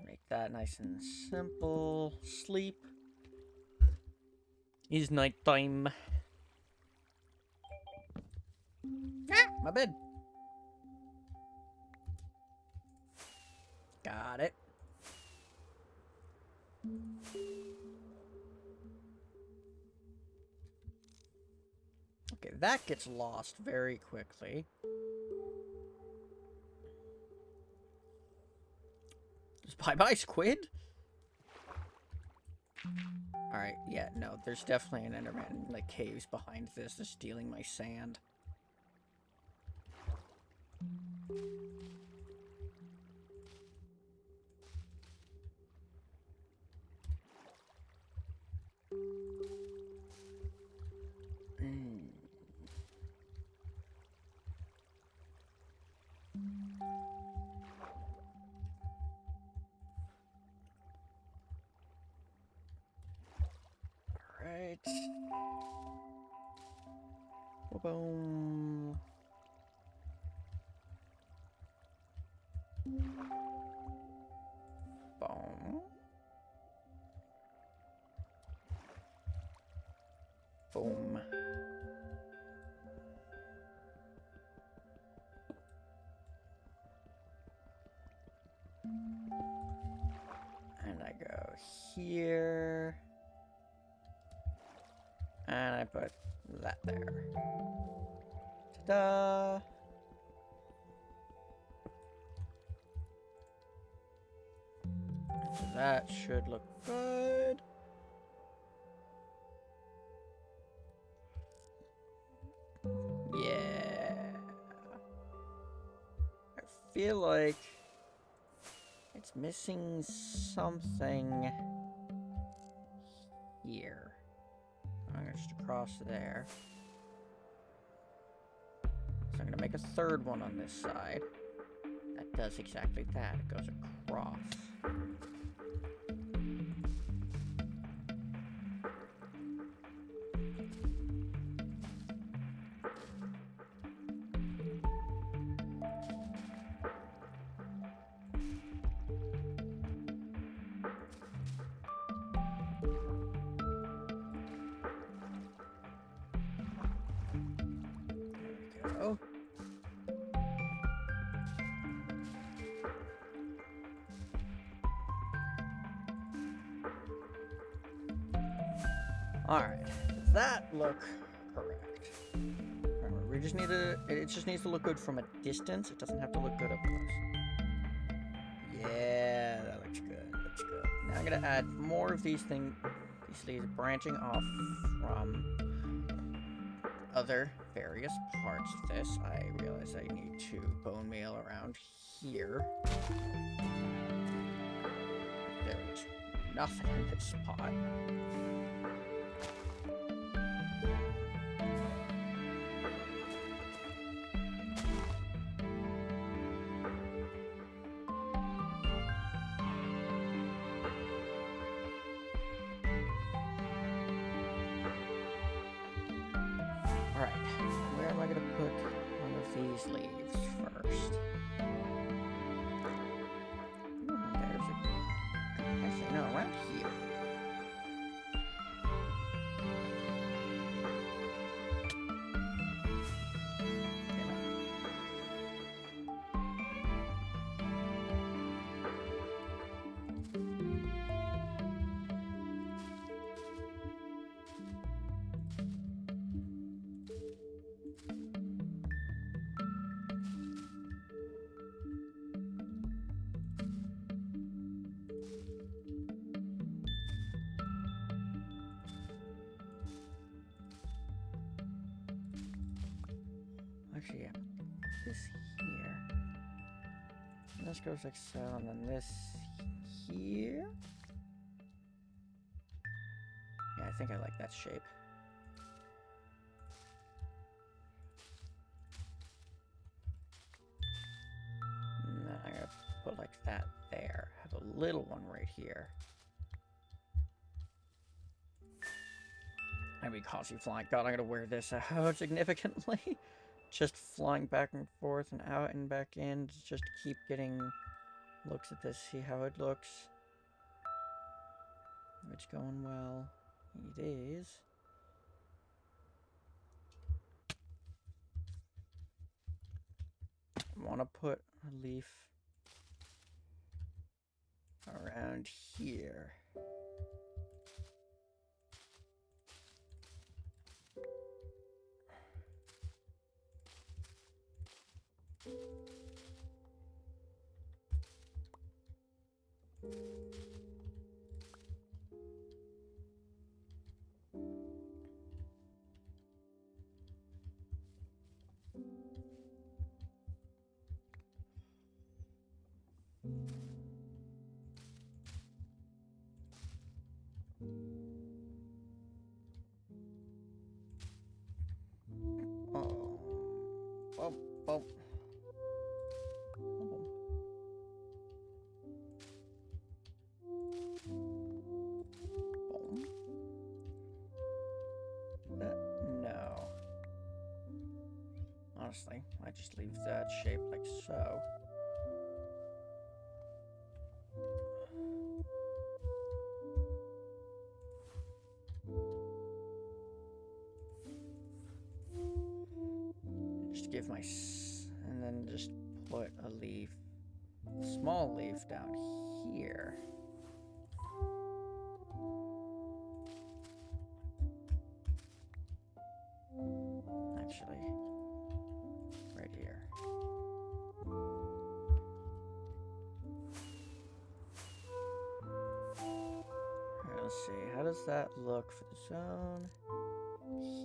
Make that nice and simple. Sleep is nighttime. Ah, my bed. Got it. Okay, that gets lost very quickly. Just bye-bye, squid? Alright, yeah, no, there's definitely an Enderman in, like, caves behind this that's stealing my sand. Alright. Boom. Boom. Boom. And I go here. And I put that there. Ta-da! So that should look good. Yeah. I feel like it's missing something here. I'm gonna just cross there. So I'm gonna make a third one on this side. That does exactly that. It goes across. Alright, does that look correct? Remember, we just need to, it just needs to look good from a distance. It doesn't have to look good up close. Yeah, that looks good, looks good. Now I'm gonna add more of these leaves branching off from other various parts of this. I realize I need to bone meal around here. There is nothing in this pot. Alright, where am I gonna put one of these leaves first? There's a... Actually, no, around here. Actually, yeah. This here. And this goes like so, and then this here. Yeah, I think I like that shape. And then I'm gonna put like that there. Have a little one right here. And we constantly flying. God, I'm gonna wear this out significantly. Just flying back and forth and out and back in. Just keep getting looks at this, see how it looks. It's going well. It is. I want to put a leaf around here. Oh, oh. No. Honestly, I just leave that shape like so. Just give my... and then just put a leaf, small leaf down here. Actually, right here. Alright, let's see. How does that look for the zone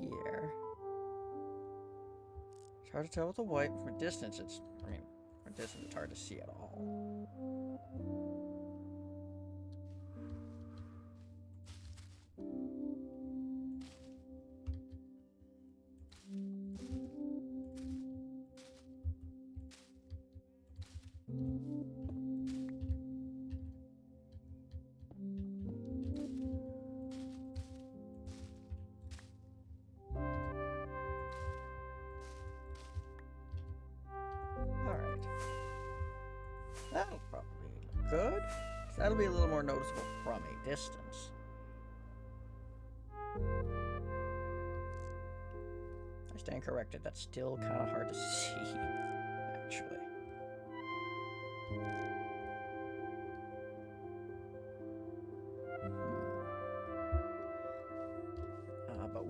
here? It's hard to tell with the white. From a distance, from a distance, it's hard to see at all. That'll probably look good. That'll be a little more noticeable from a distance. I stand corrected. That's still kind of hard to see, actually.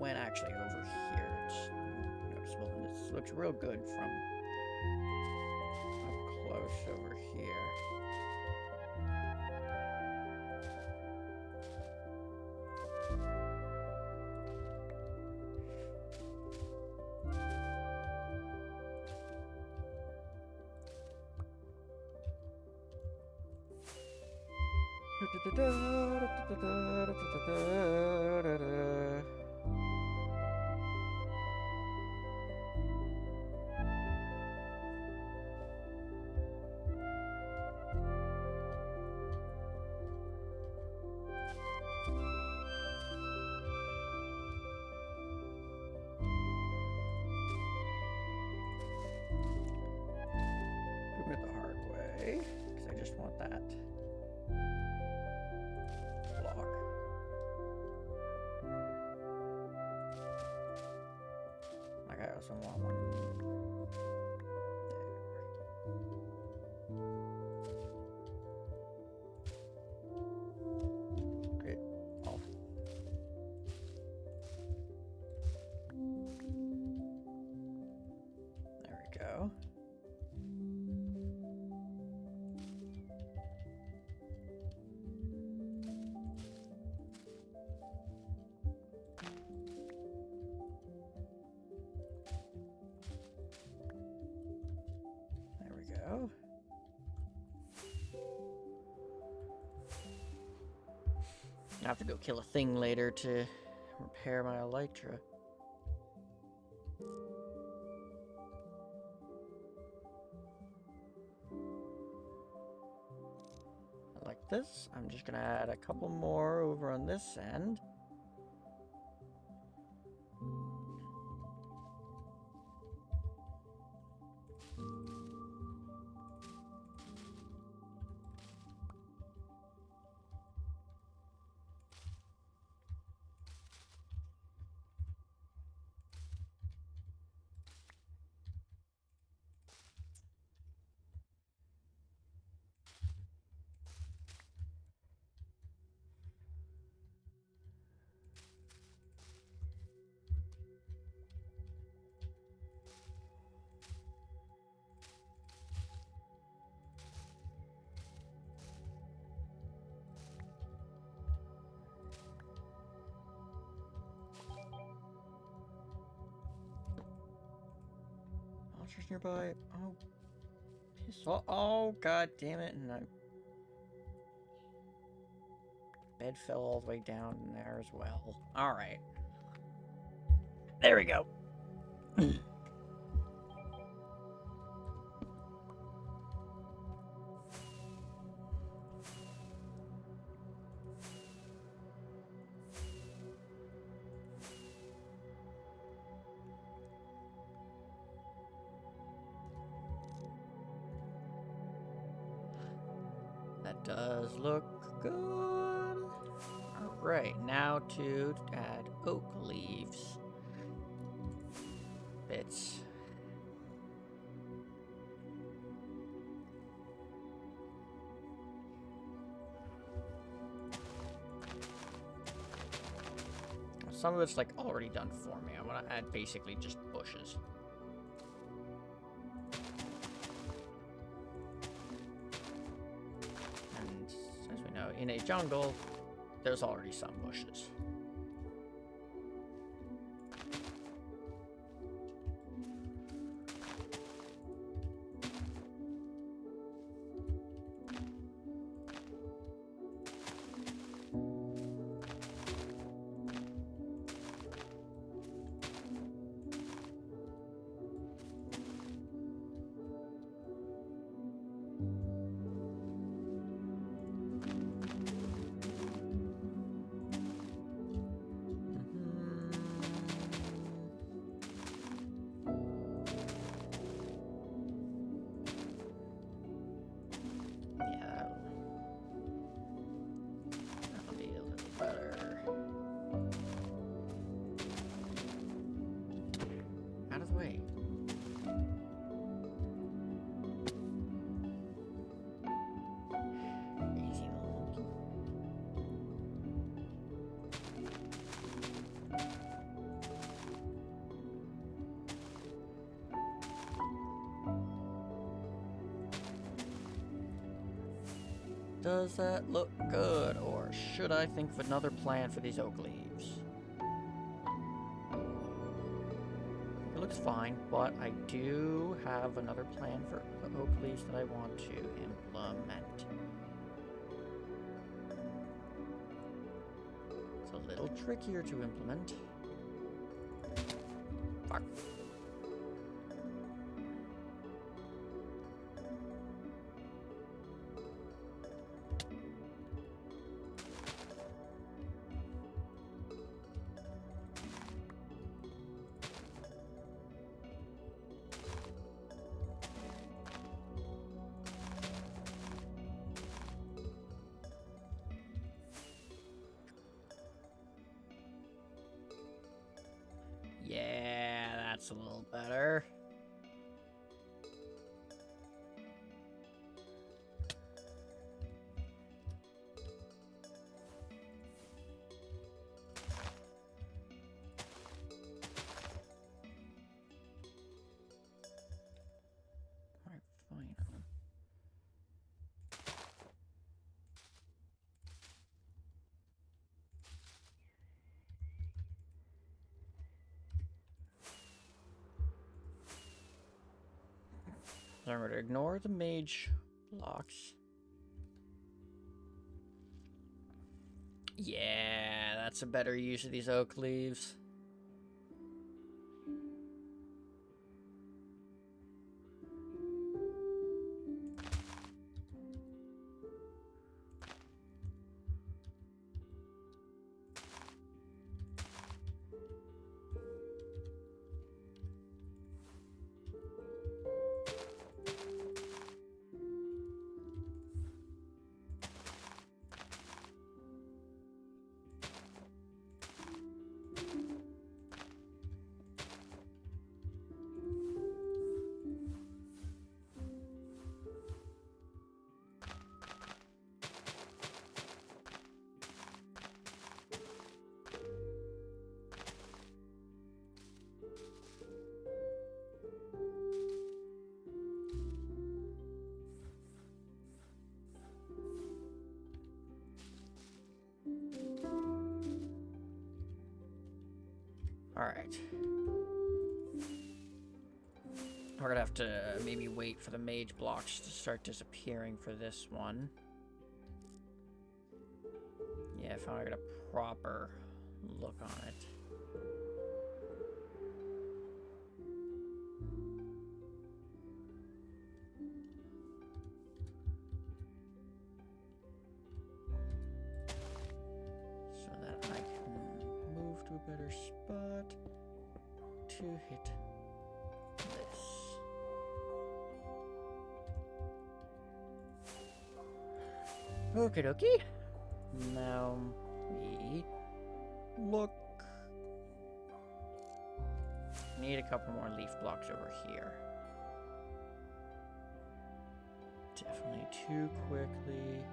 went actually over here, it's noticeable, and it looks real good from up close over here. Doing it the hard way, because I just want that block. Like I also want one there. Great. Oh. There we go. Go. I have to go kill a thing later to repair my elytra. Like this. I'm just gonna add a couple more over on this end. Monsters nearby. Oh, piss off. Oh, god damn it. And I... Bed fell all the way down in there as well. Alright. There we go. That does look good. Alright, now to add oak leaves. Bits. Some of it's like already done for me. I want to add basically just bushes. And as we know, in a jungle, there's already some bushes. Does that look good, or should I think of another plan for these oak leaves? It looks fine, but I do have another plan for oak leaves that I want to implement. It's a little trickier to implement. Fuck. Yeah, that's a little better. Alright, fine. I'm going to ignore the mage blocks. Yeah, that's a better use of these oak leaves. Alright. We're gonna have to maybe wait for the mage blocks to start disappearing for this one. Yeah, if I want to get a proper look on it. So that I can move to a better spot to hit this. Okie dokie. Now we look. Need a couple more leaf blocks over here. Definitely too quickly.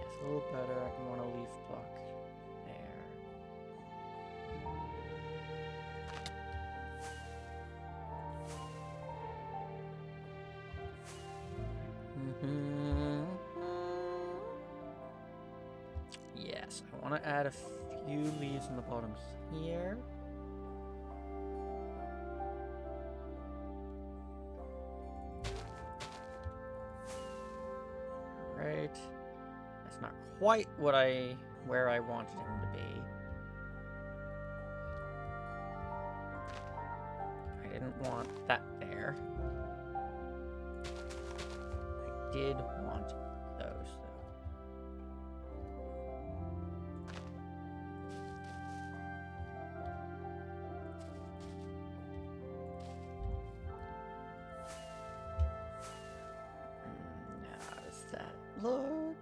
It's a little better. I want a leaf block there. Yes, I want to add a few leaves in the bottom here. Right. That's not quite where I wanted him to be. I didn't want that there. I did want those, though. How does that look?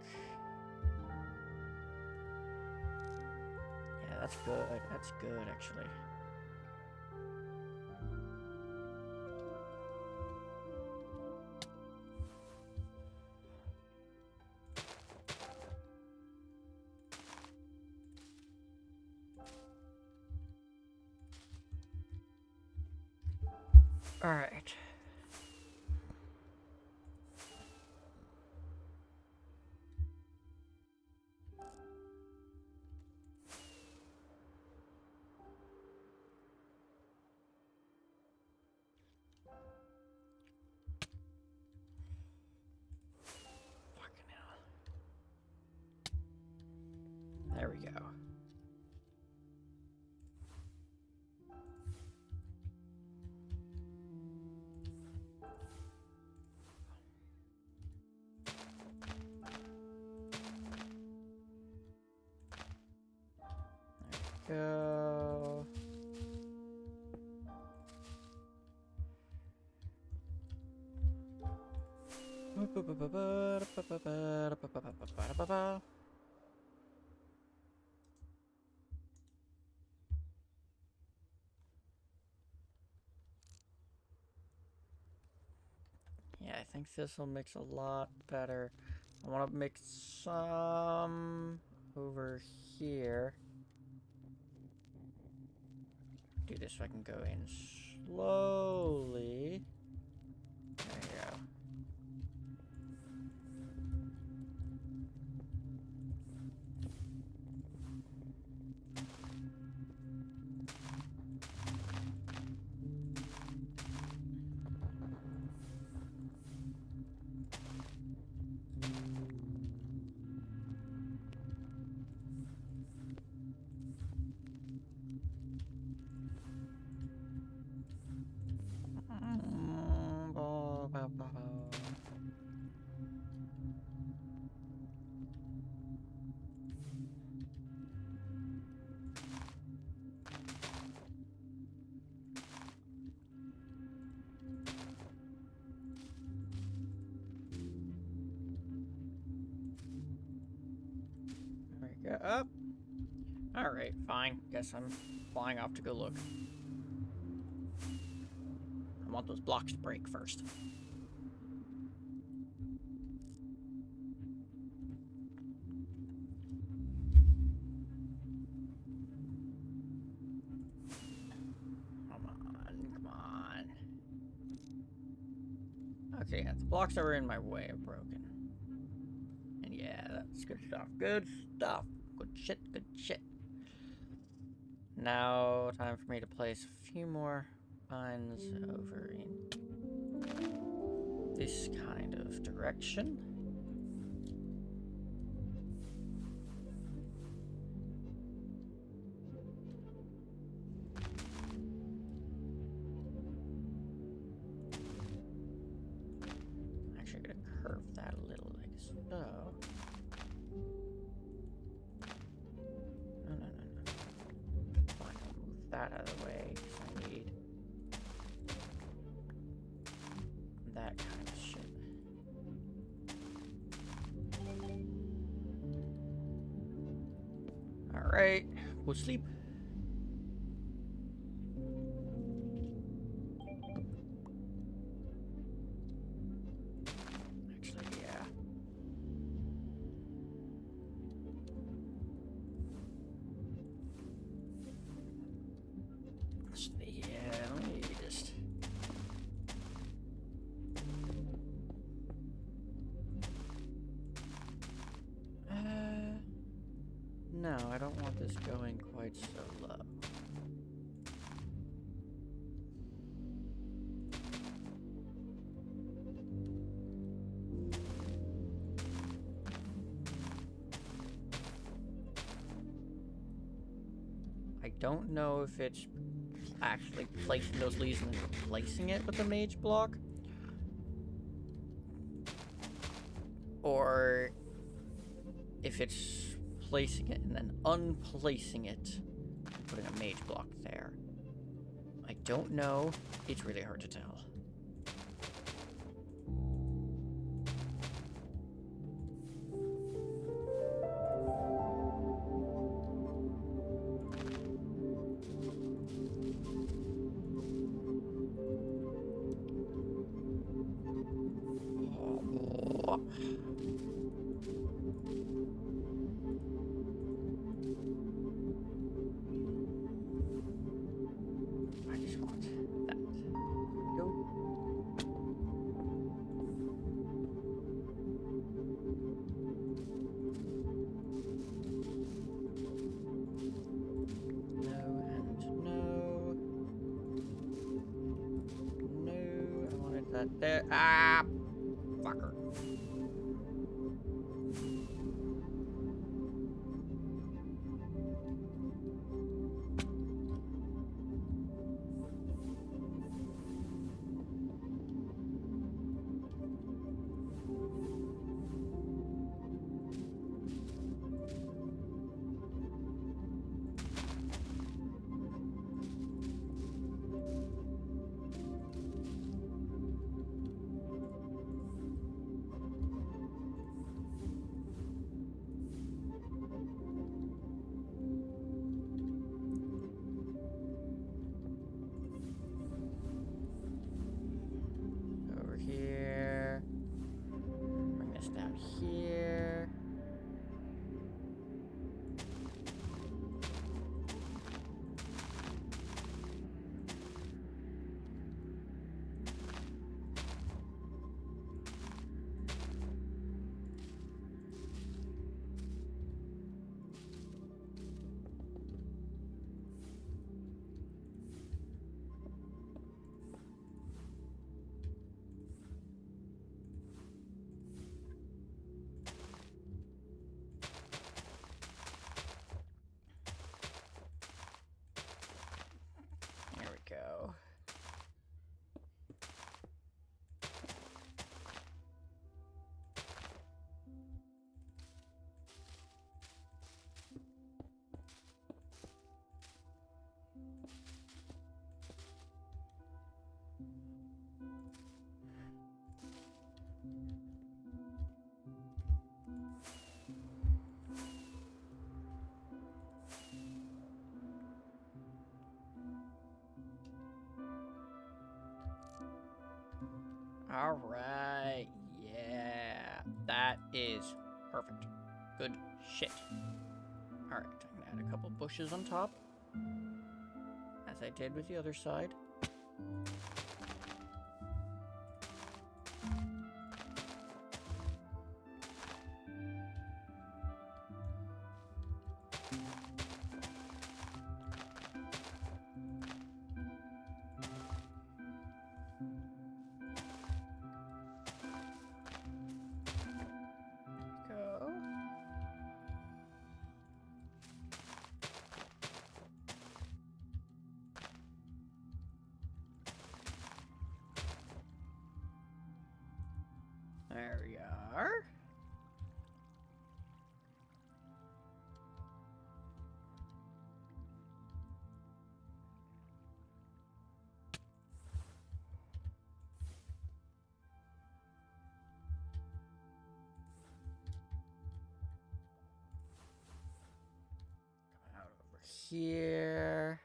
Yeah, that's good. That's good, actually. Alright. Fucking hell. There we go. Go. Yeah, I think this will mix a lot better. I want to mix some over here. Do this so I can go in slowly. There you go. There we go. Up. Alright, fine. Guess I'm flying off to go look. I want those blocks to break first. Come on. Okay, yeah, the blocks that were in my way are broken. And yeah, that's good stuff. Good stuff. Good shit. Now, time for me to place a few more lines over in this kind of direction. Actually, I'm gonna curve that a little like so. No. Fine, I'll move that out of the way because I need that kind of shit. Alright, go sleep. Actually, yeah. Yeah, let me just... No, I don't want this going quite so low. I don't know if it's actually placing those leaves and then replacing it with a mage block, or if it's placing it and then unplacing it and putting a mage block there. I don't know. It's really hard to tell. I just want that. Go. There. Ah, fucker. Over here. Bring this down here. There we go. All right. Yeah. That is perfect. Good shit. All right. I'm going to add a couple bushes on top, as I did with the other side. Go. There we are. Come out over here.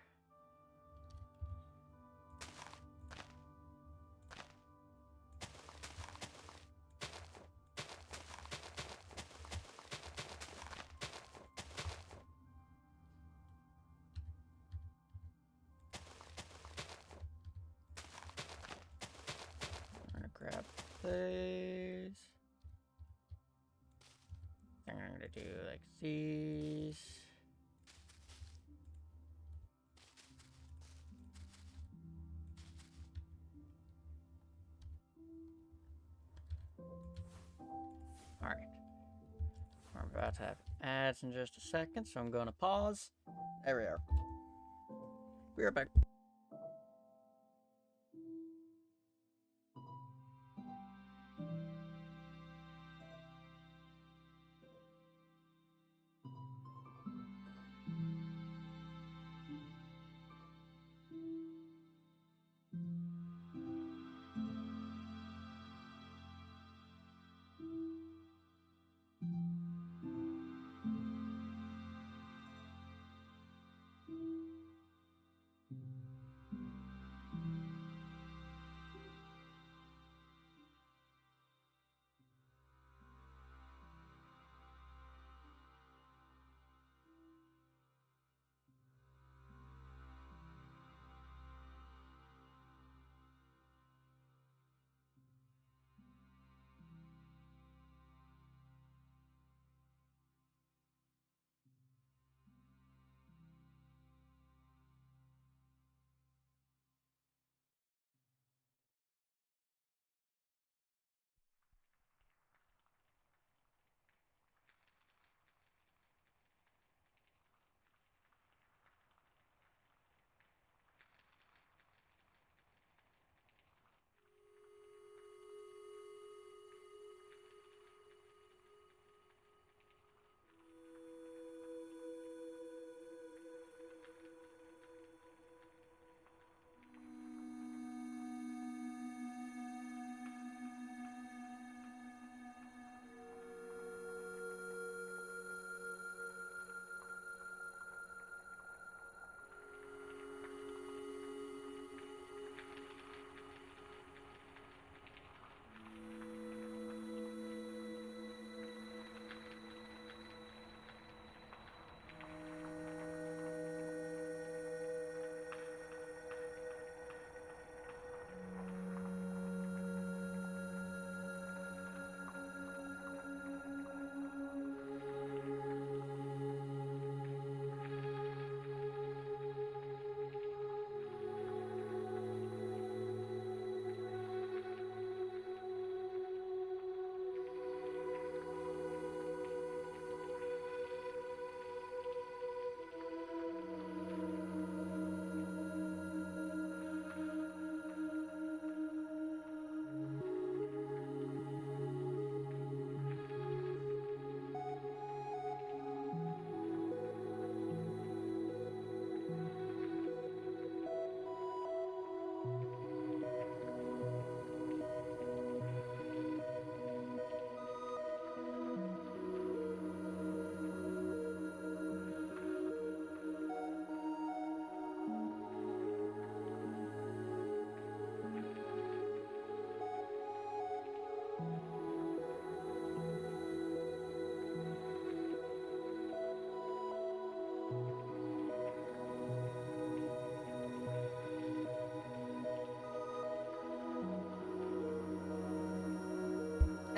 I'm gonna grab these. I'm gonna do like these. All right. We're about to have ads in just a second, so I'm gonna pause. There we are. We're back.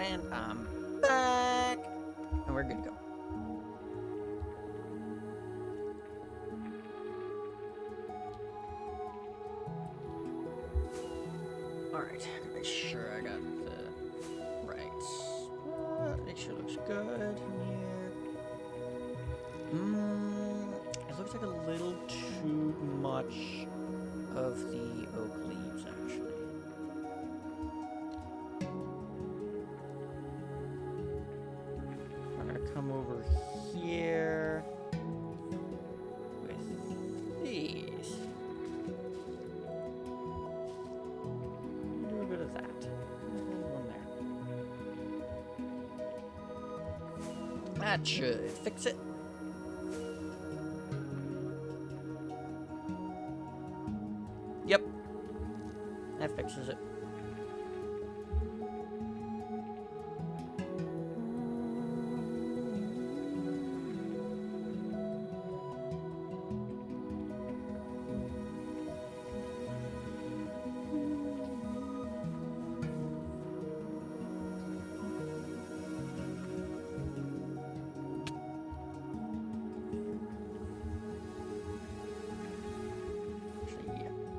And I'm back. And we're good to go. Alright, make sure I got the right spot. Make sure it looks good here. It looks like a little too much of the oak leaves, actually. I'm gonna come over here with these. Do a bit of that. One there. That should fix it. Yep. That fixes it.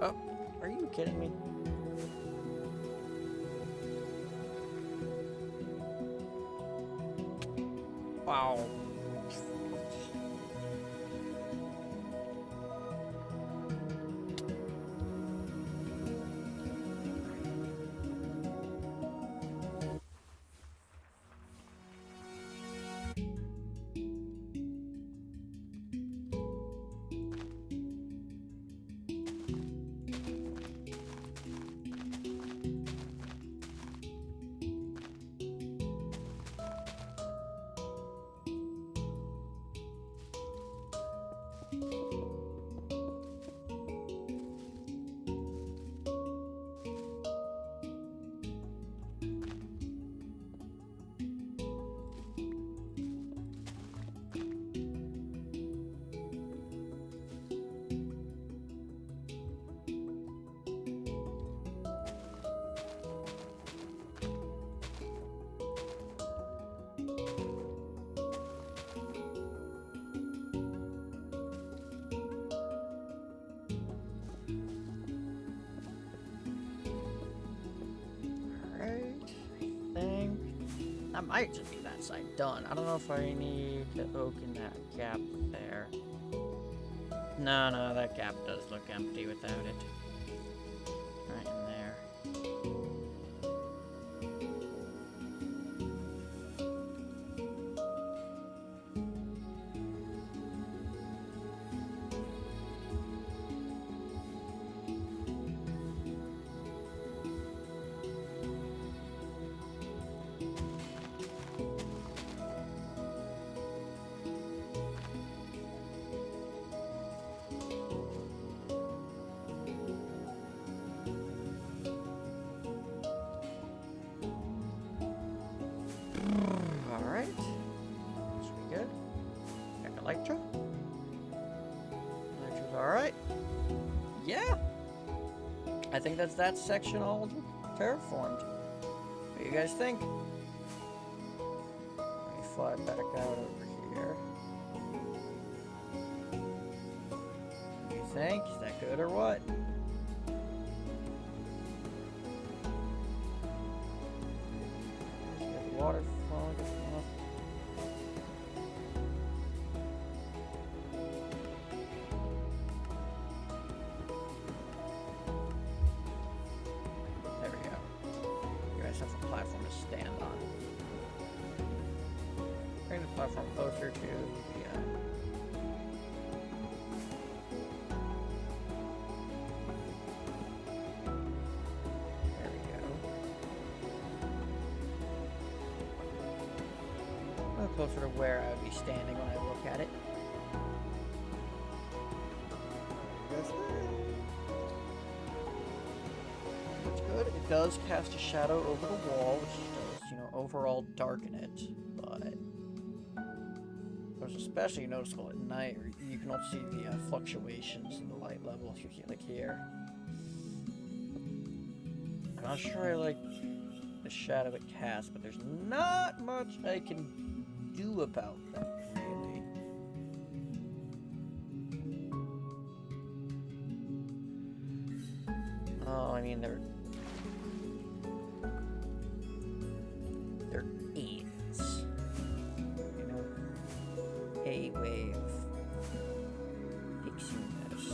Oh, are you kidding me? Wow. That might just be that side done. I don't know if I need the oak in that gap there. No, that gap does look empty without it. Right in there. Alright. Should be good. Got Electra. Electra's alright. Yeah. I think that's that section all terraformed. What do you guys think? Let me fly back out over here. What do you think? Is that good or what? Get the water flowing. There we go. You guys have a platform to stand on. Bring the platform closer to the there we go. A little closer to where I would be standing when I look at it. That's good. It does cast a shadow over the wall, which does, overall darken it, but it was especially noticeable at night, where you can also see the fluctuations in the light level, like here. I'm not sure I like the shadow it casts, but there's not much I can do about that, really. Oh, I mean, they're ants. You know, hay wave, pixiness.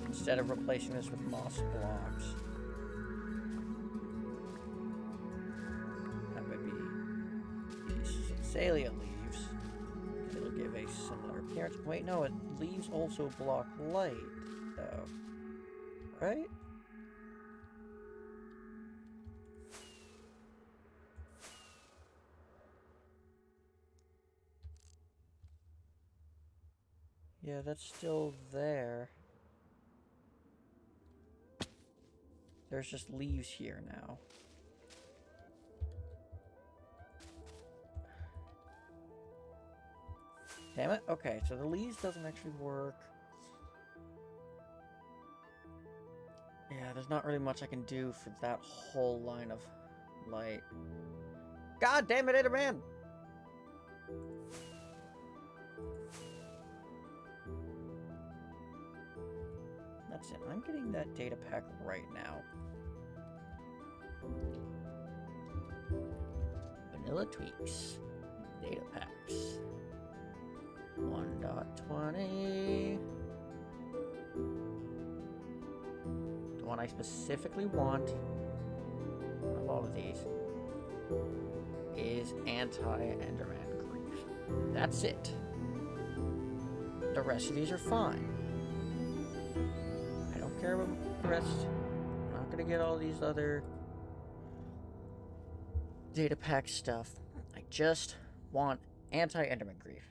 Instead of replacing this with moss blocks, that would be these Salia leaves. It'll give a similar appearance. Wait, no, leaves also block light, though. Right? Yeah, that's still there. There's just leaves here now. Damn it. Okay, so the leaves doesn't actually work. Yeah, there's not really much I can do for that whole line of light. God damn it, Enderman! That's it. I'm getting that data pack right now. Vanilla tweaks. Data packs. 1.20. The one I specifically want of all of these is anti-Enderman grief. That's it. The rest of these are fine. I don't care about the rest. I'm not gonna get all these other data pack stuff. I just want anti-Enderman grief.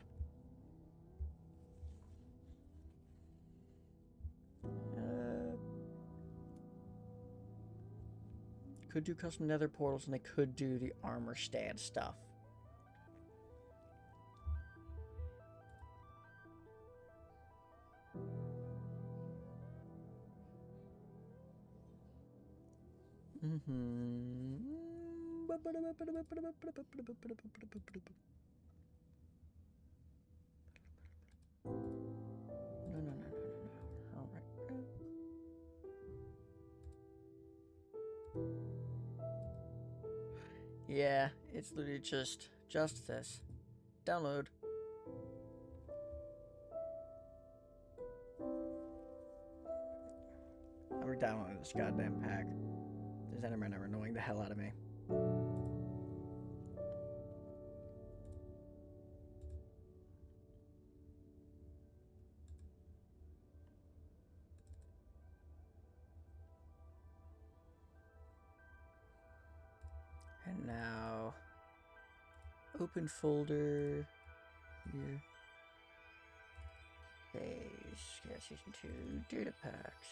Could do custom nether portals, and they could do the armor stand stuff. No. All right. Yeah, it's literally just this. Download. I'm downloading this goddamn pack. These Endermen are annoying the hell out of me. And now, open folder here. Okay, Season 2 data packs.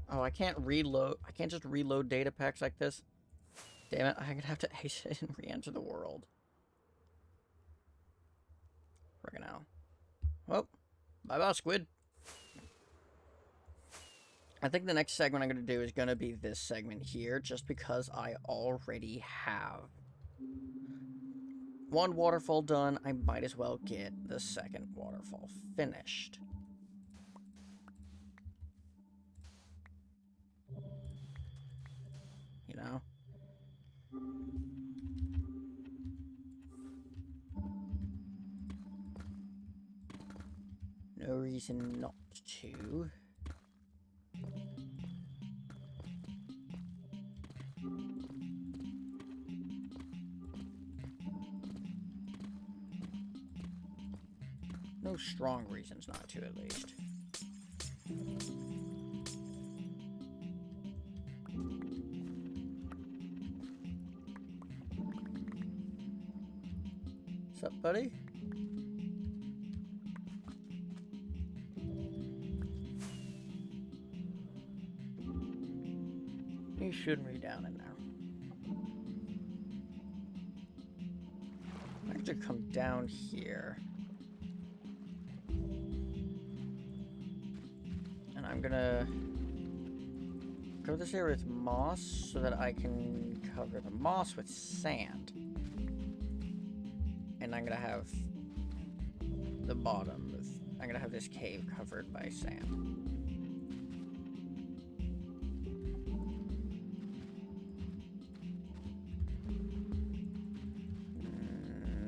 Oh, I can't reload. I can't just reload data packs like this. Damn it, I'm gonna have to exit and re-enter the world. Friggin' hell. Well, bye-bye, squid. I think the next segment I'm going to do is going to be this segment here, just because I already have one waterfall done. I might as well get the second waterfall finished. You know? No reason not to. No strong reasons not to, at least. What's up, buddy? shouldn't be down in there. I have to come down here. And I'm gonna cover this area with moss so that I can cover the moss with sand. And I'm gonna have the bottom with, I'm gonna have this cave covered by sand.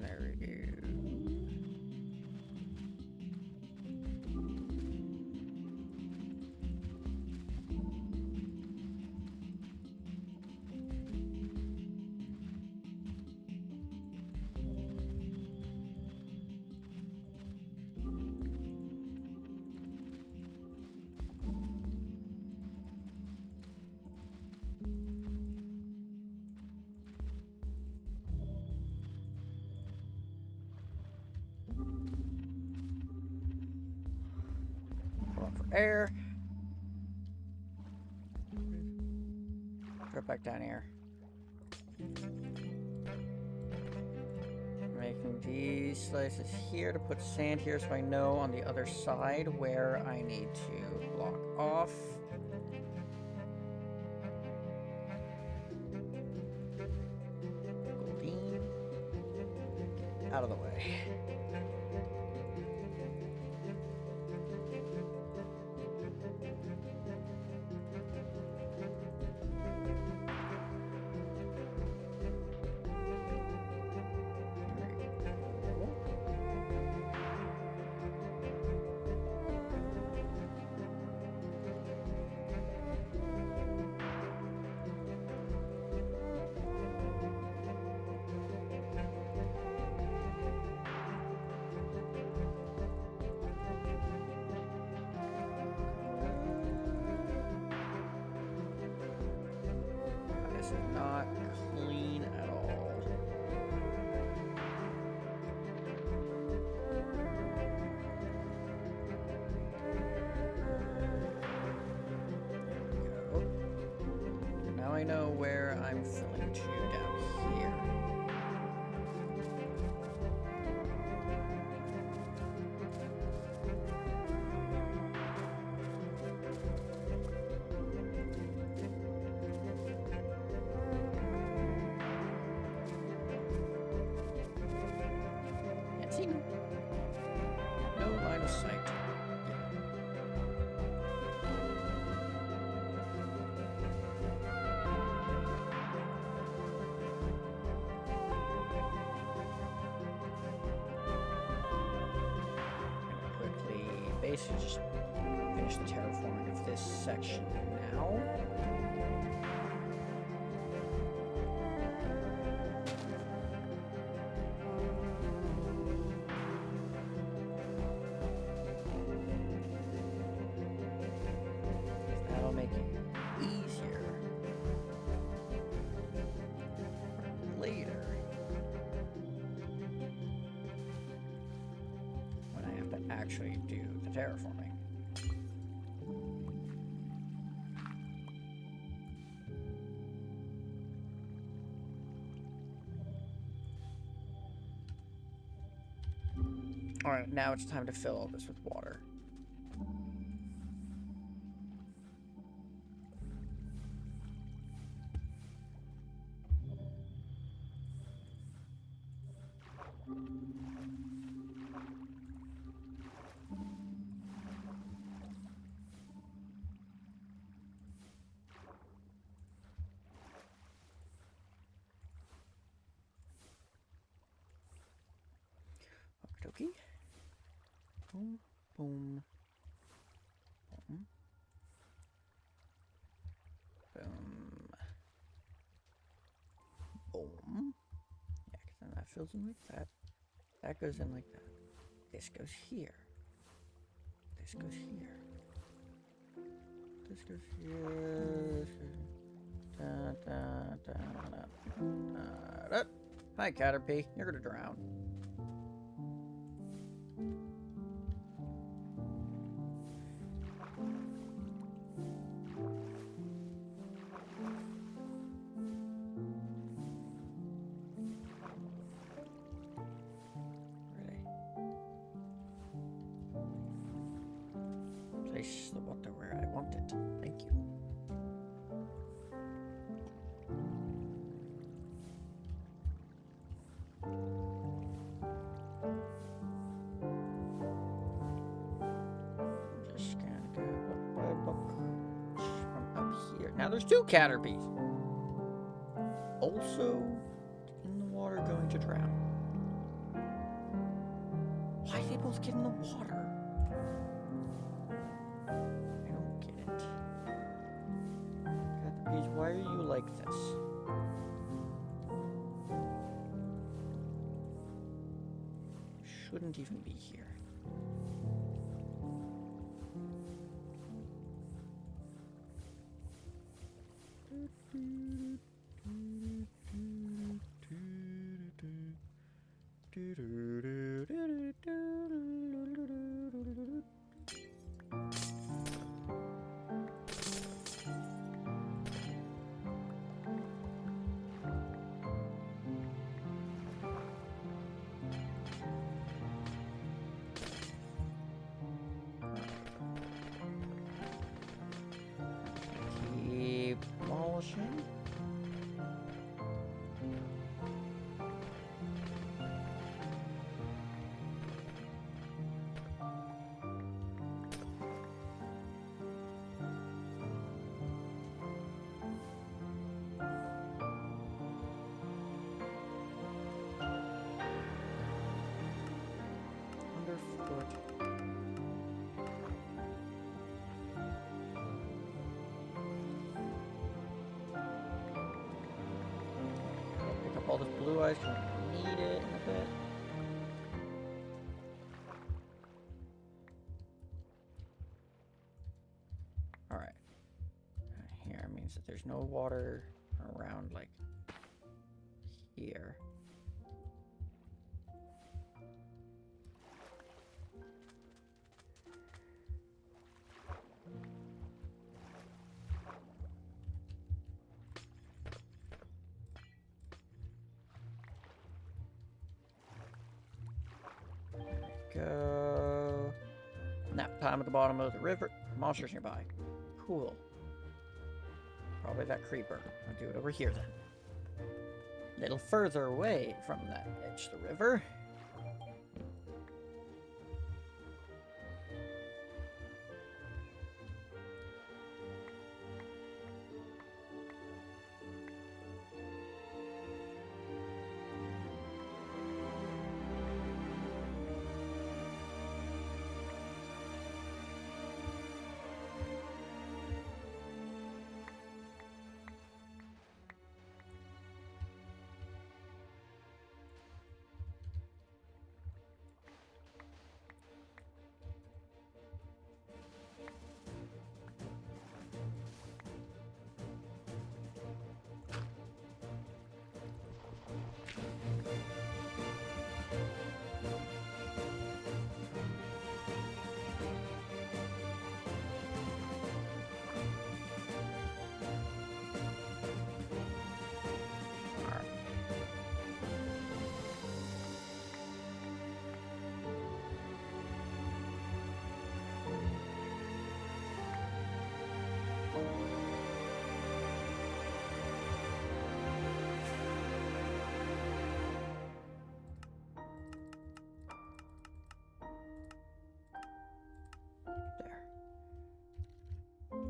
There we go. Air. Drop back down here. Making these slices here to put sand here so I know on the other side where I need to block off. Goldine. Out of the way. This is not clean at all. There we go. Now I know where I'm filling to down here. Can't see me. No line of sight. Quickly, basically just finish the terraforming of this section now. That'll make it easier for later when I have to actually do the terraforming. Alright, now it's time to fill all this with water. Okie dokie. Boom, boom, boom, boom, boom. Yeah, because then that fills in like that. That goes in like that. This goes here. This goes here. This goes here. This goes da, da, da, da, da, da. Hi, Caterpie. You're gonna drown. there's 2 caterpies. Also in the water going to drown. Why did they both get in the water? I don't get it. Caterpies, why are you like this? Shouldn't even be here. Keep demolishing. Underfoot. Pick up all this blue ice. We need it in a bit. Alright. Here means that there's no water around, like, here. Go. Nap time at the bottom of the river. Monsters nearby. Cool. Probably that creeper. I'll do it over here then. A little further away from that edge of the river.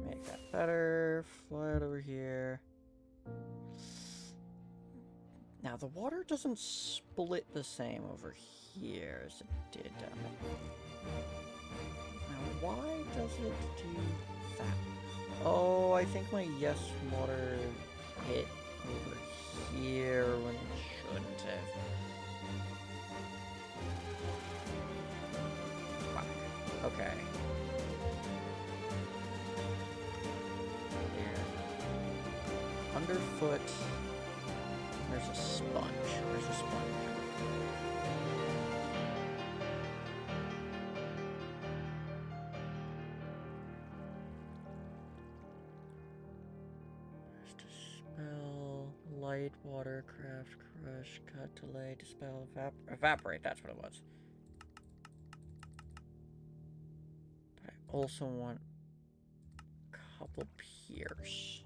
Make that better. Fly it over here. Now, the water doesn't split the same over here as it did down there. Now, why does it do that? Oh, I think my yes water hit over here when it shouldn't have. Wow. Okay. Underfoot. There's a sponge. There's a sponge. Dispel, light, water, craft, crush, cut, delay, dispel, evaporate. That's what it was. But I also want a couple pierce.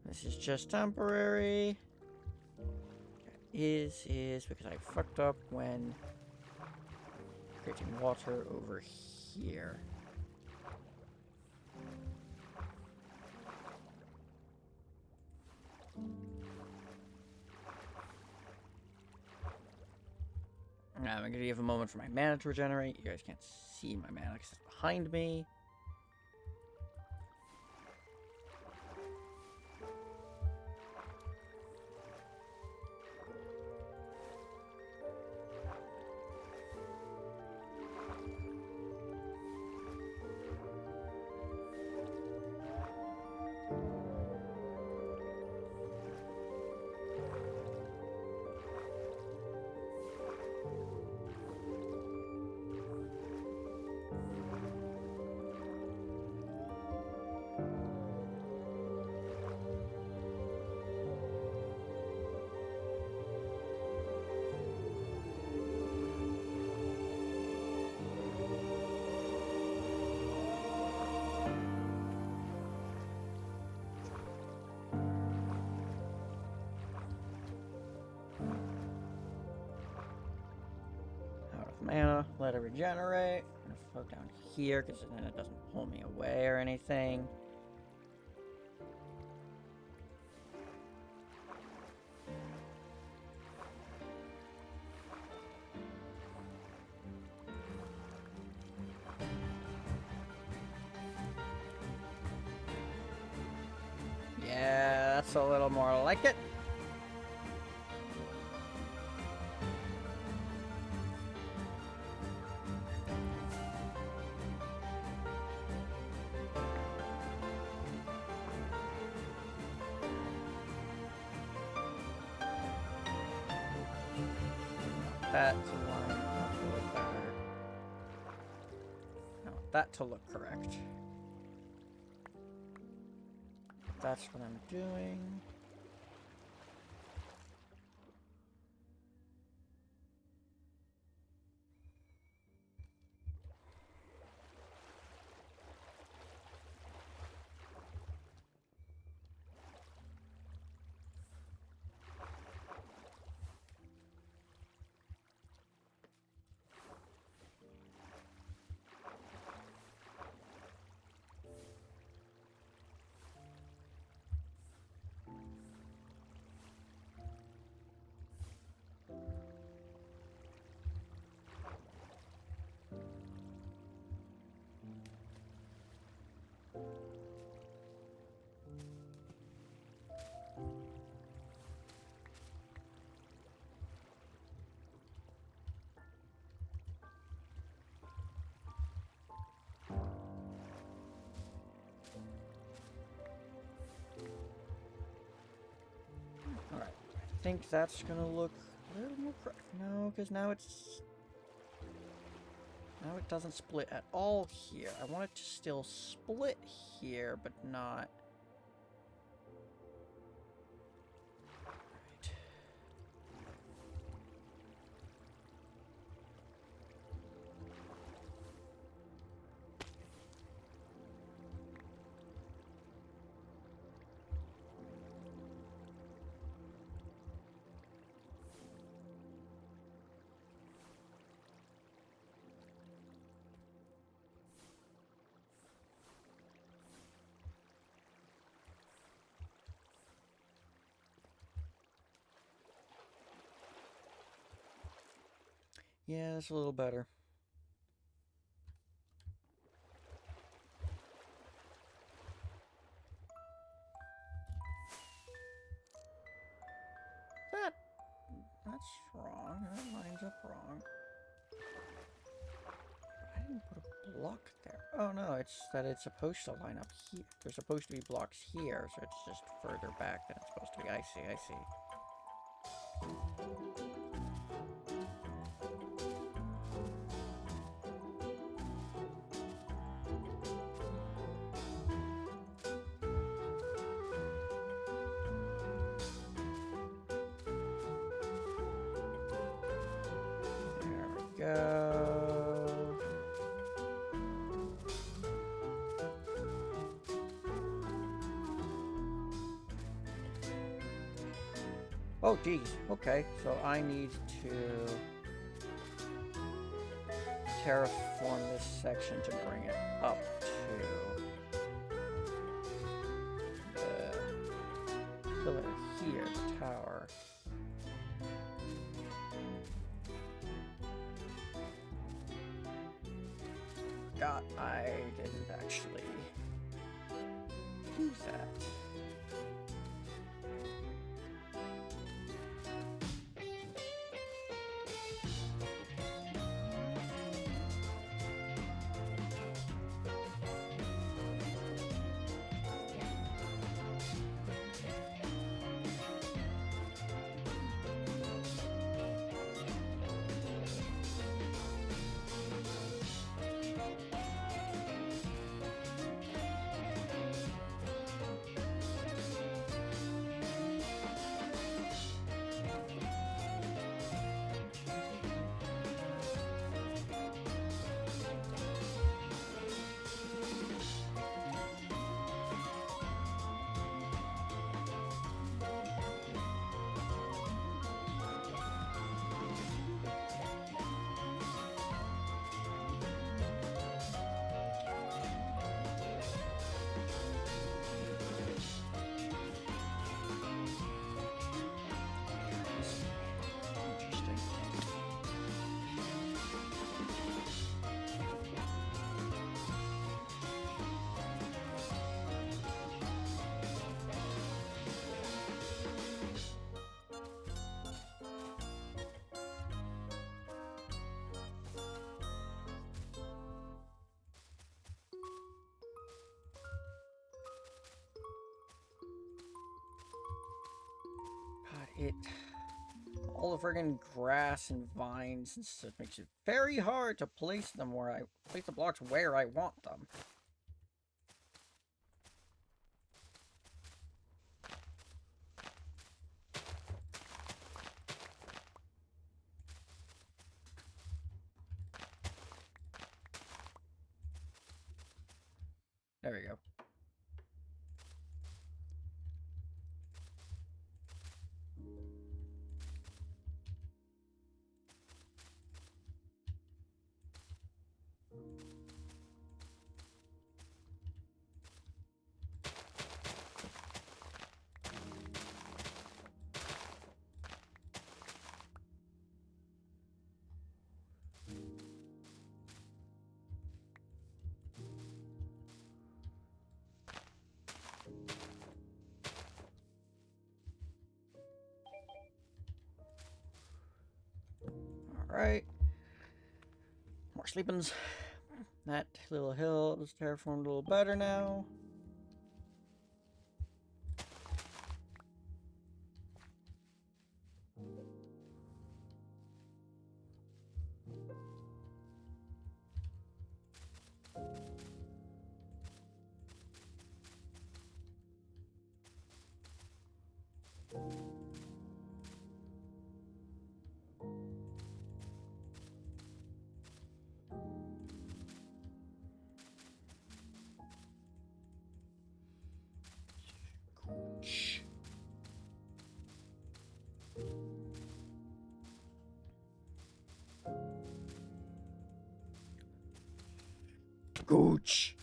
This is just temporary. Is because I fucked up when creating water over here. I'm gonna give a moment for my mana to regenerate. You guys can't see my mana because it's behind me. Mana, let it regenerate. I'm gonna float down here because then it doesn't pull me away or anything. Yeah, that's a little more like it. That to line up a little better. I want that to look correct. That's what I'm doing. Alright, I think that's gonna look a little more correct. No, because now it's... Now it doesn't split at all here. I want it to still split here, but not... Right. Yeah, that's a little better. That's wrong. That lines up wrong. I didn't put a block there. Oh no, it's that it's supposed to line up here. There's supposed to be blocks here, so it's just further back than it's supposed to be. I see, I see. There we go. Oh, geez. Okay, so I need to terraform this section to bring it up to the pillar here, the tower. forgot I didn't actually do that. Interesting. God, all the friggin' grass and vines and stuff makes it very hard to place them where I place the blocks where I want them. There we go. Alright. More sleepins. That little hill is terraformed a little better now. Shh. Gooch.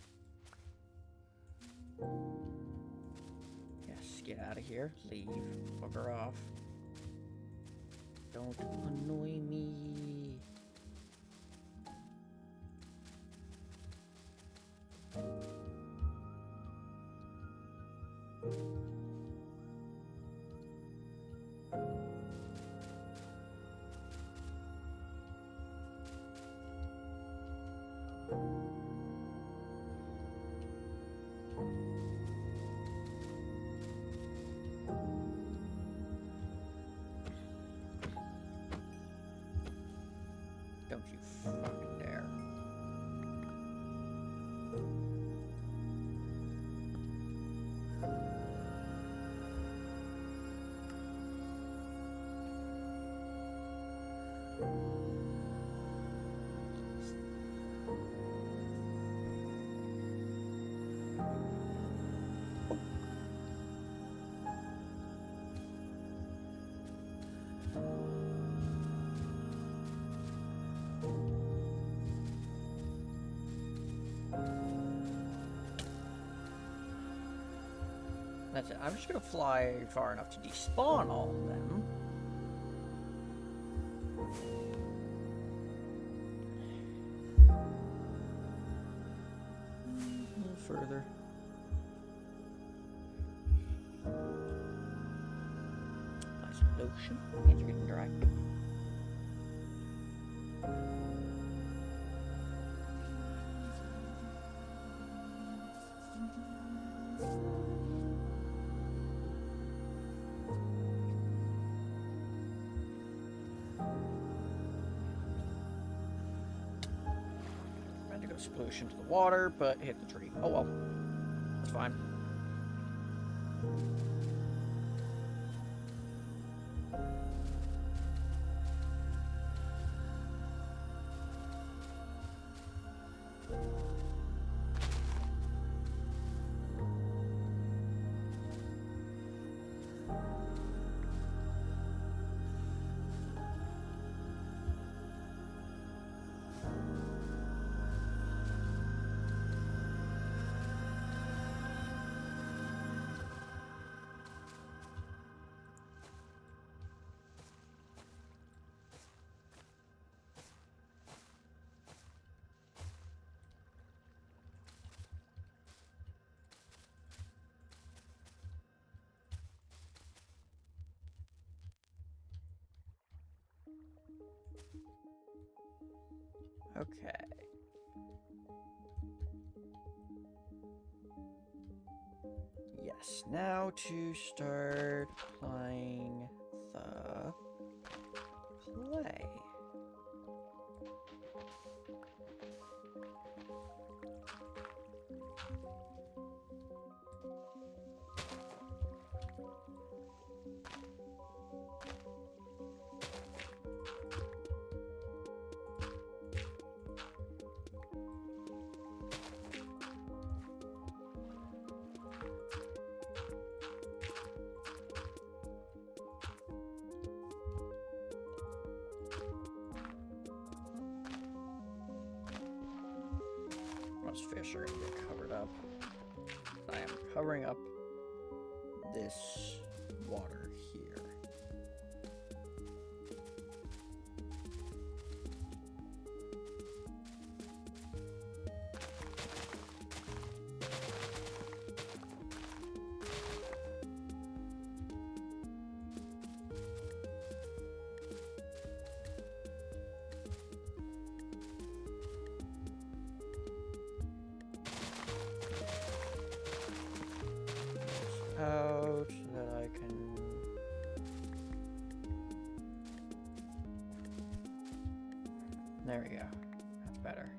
Yes, get out of here. Leave. Bugger off. Don't annoy me. Don't you fucking dare. That's it. I'm just gonna fly far enough to despawn all of them. further. Nice lotion. Hands are getting dry. Tried to go solution to the water, but hit the tree. Oh well. That's fine. Okay. Yes, now to start applying the clay. Most fish are gonna get covered up. I am covering up this water here. Out so that I can. There we go. That's better.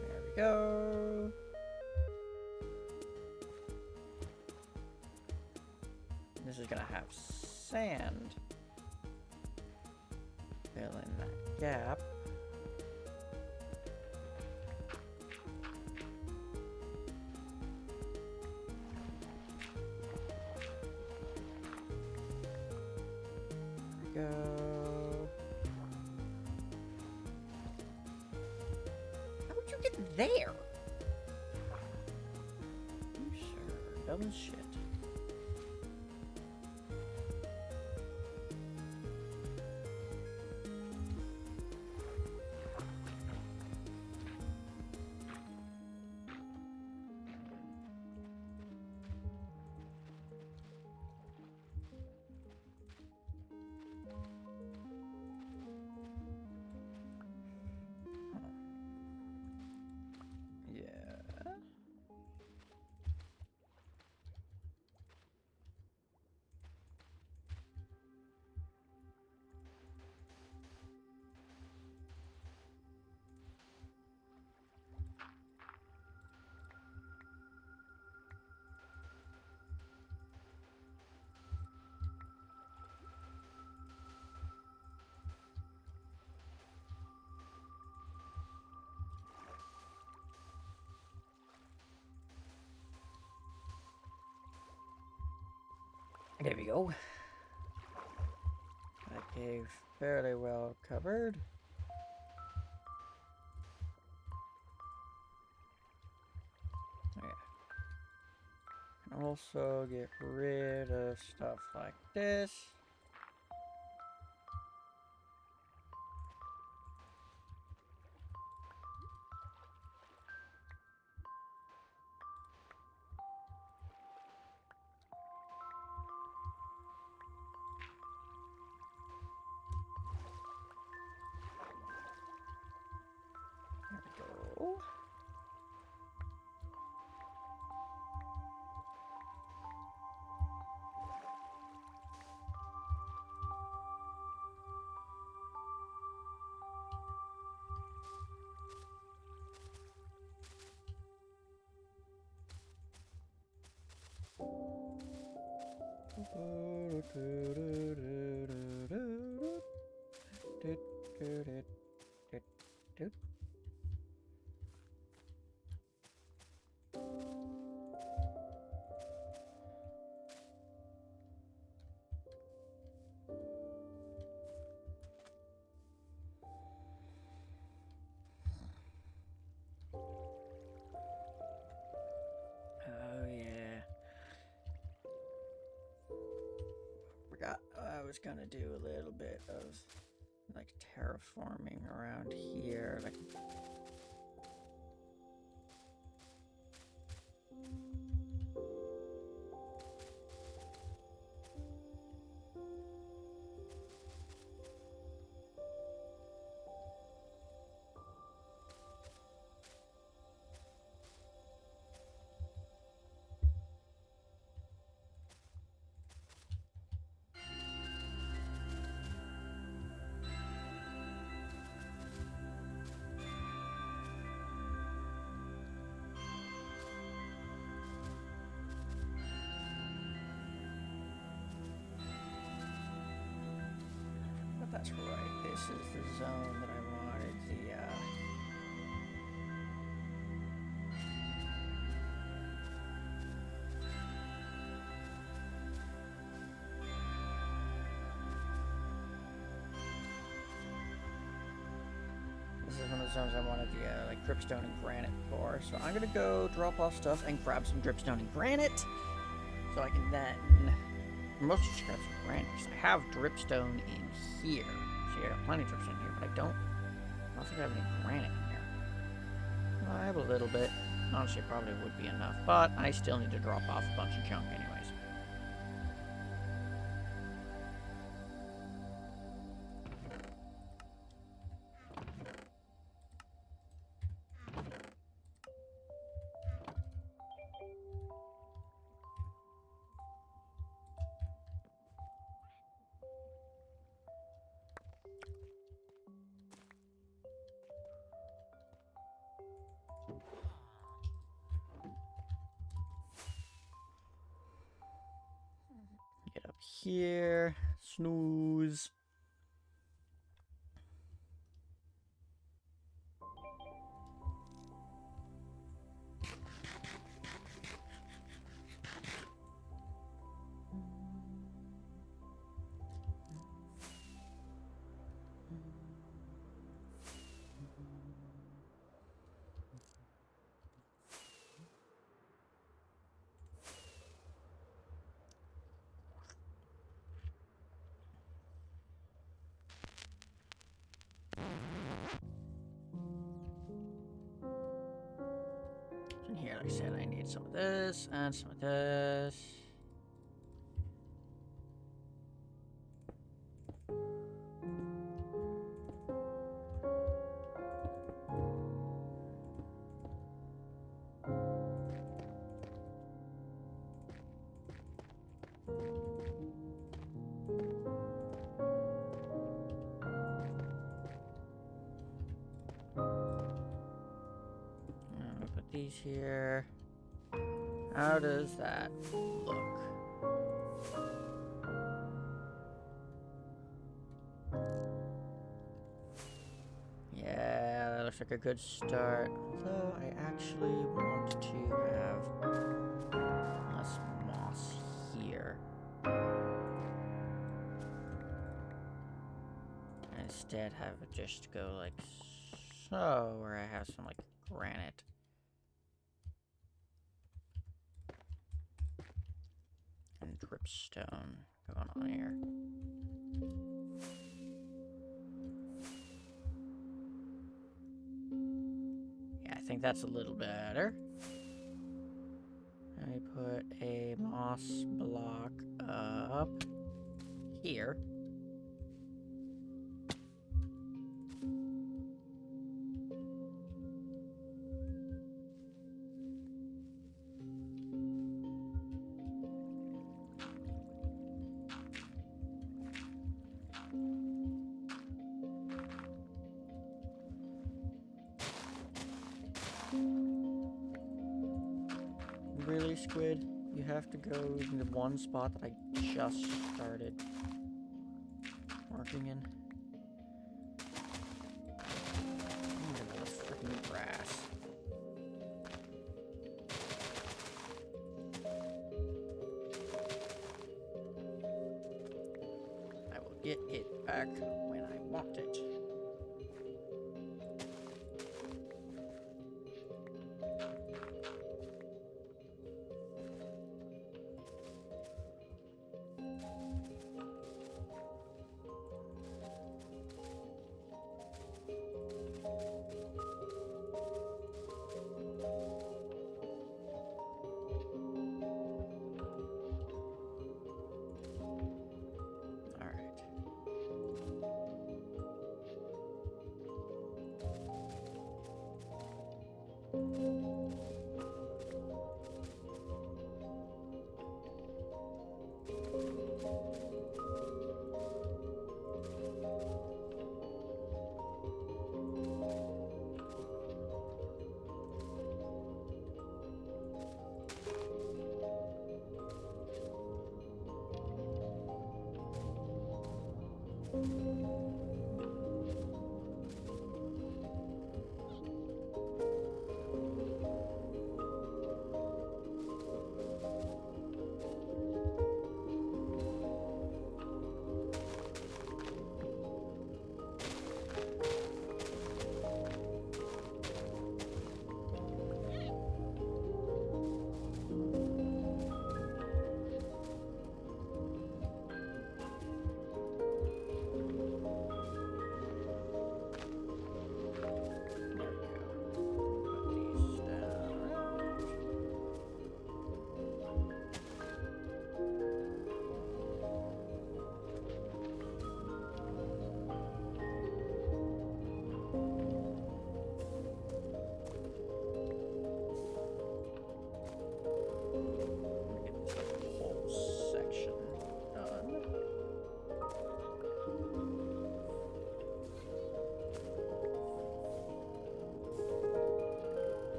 There we go. This is gonna have sand. Fill in that gap. There we go. How would you get there? You sir, dumb as shit. Yeah. There we go. That cave fairly well covered. Yeah. Can also get rid of stuff like this. There we go. Oh yeah. Forgot I was gonna do a little bit of like terraforming around here, like but that's right. This is the zone that I wanted the this is one of the zones I wanted the like dripstone and granite for. So I'm gonna go drop off stuff and grab some dripstone and granite, so I can then mostly just grab some granite because I have dripstone in here. See, I got plenty of dripstone here, but I don't think I have any granite in here. Well, I have a little bit. Honestly, it probably would be enough, but I still need to drop off a bunch of junk anyways. Get up here, snooze. And here, like I said, I need some of this and some of this. Put these here. How does that look? Yeah, that looks like a good start. Although I actually want to have less moss here. instead have it just go like so, where I have some like granite. And dripstone going on here. Yeah, I think that's a little better. Let me put a moss block up here. Really, Squid? You have to go in the one spot that I just started marking in. Oh, freaking grass. I will get it back when I want it.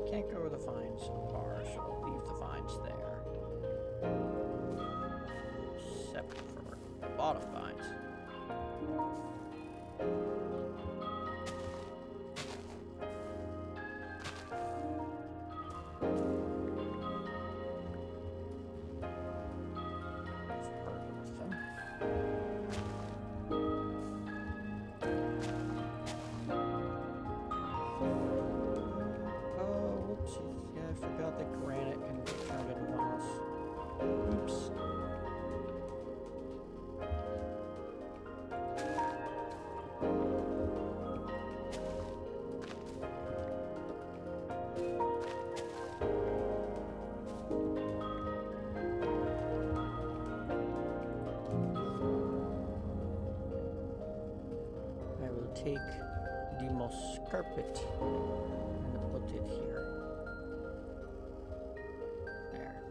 Can't go where the vines are, so I'll leave the vines there. Except for the bottom vines. Take the moss carpet and put it here. There.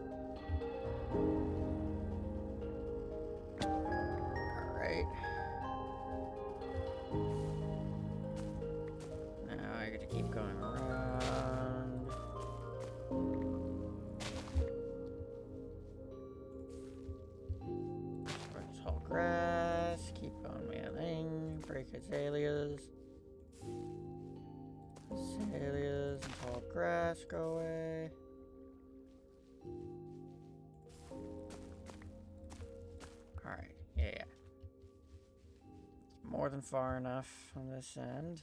Alright. Now I gotta keep going around. Spread tall grass, keep on wheeling, break azaleas. Azaleas and tall grass go away. Alright, yeah. more than far enough on this end.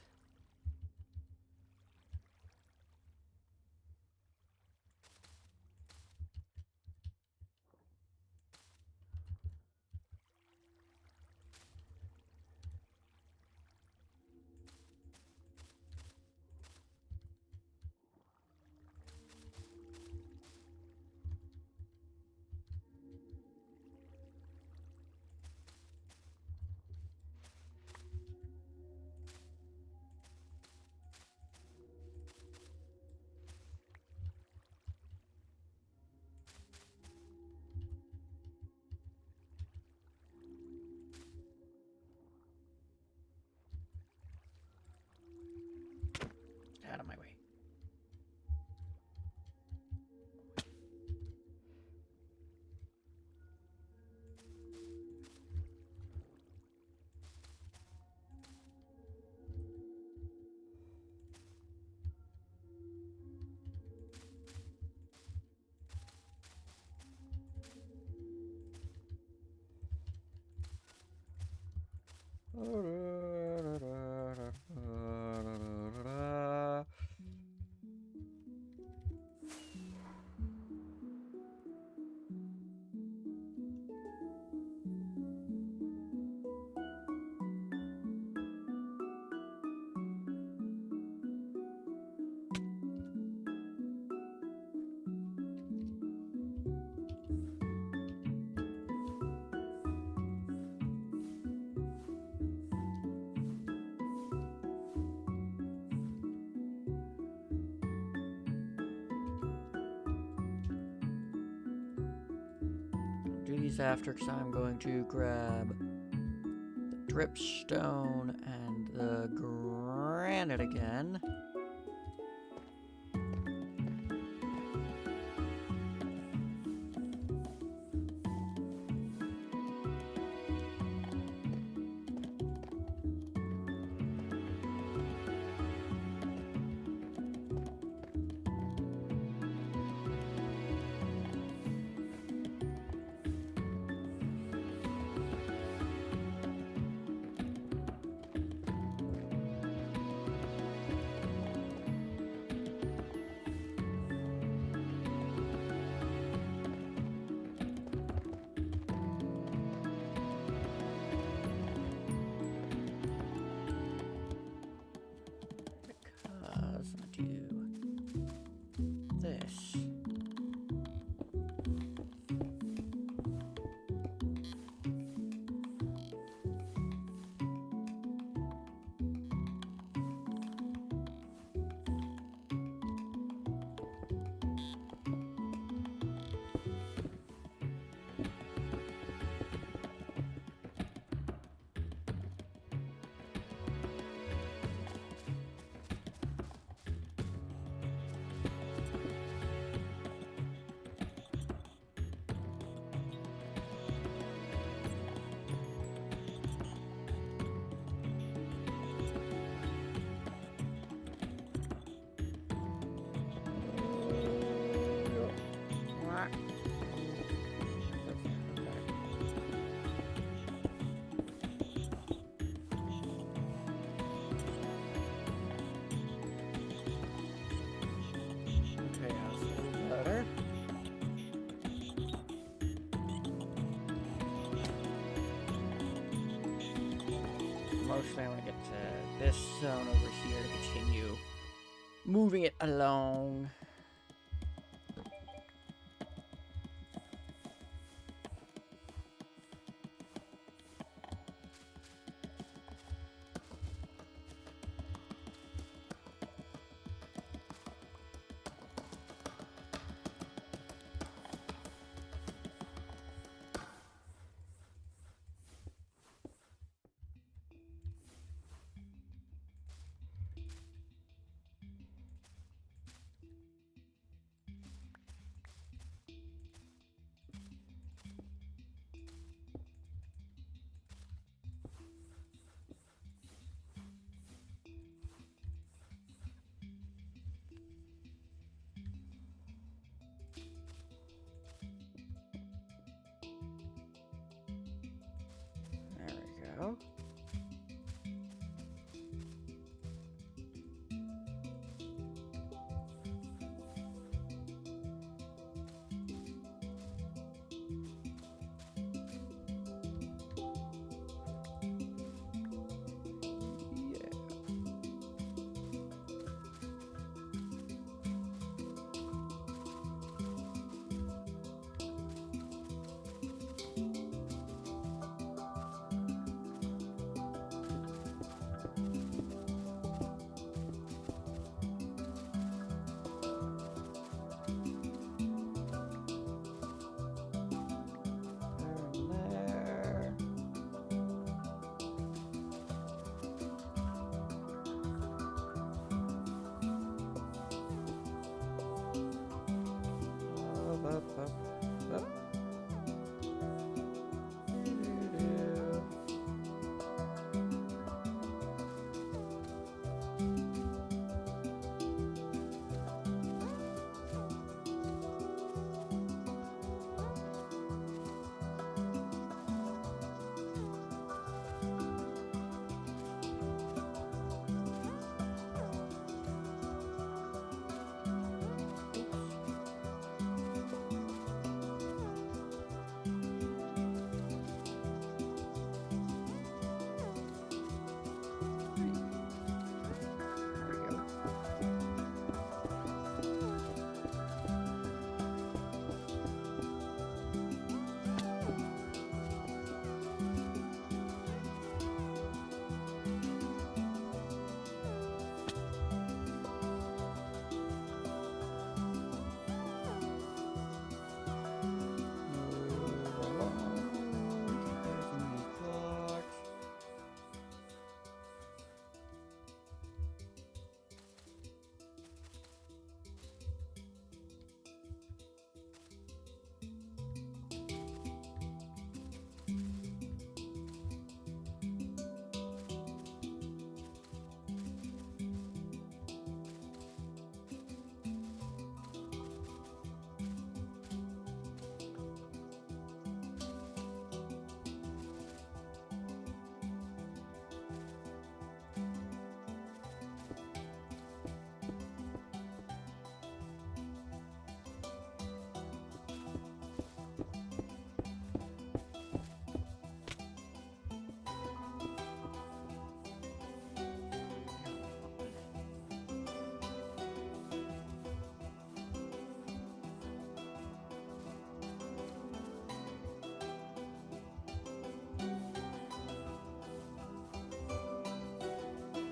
Out of my way. Do these after, because I'm going to grab the dripstone and the granite again. Because I'm gonna do this. Okay, that's a little better. Mostly I want to get to this zone over here to continue moving it along. There we go.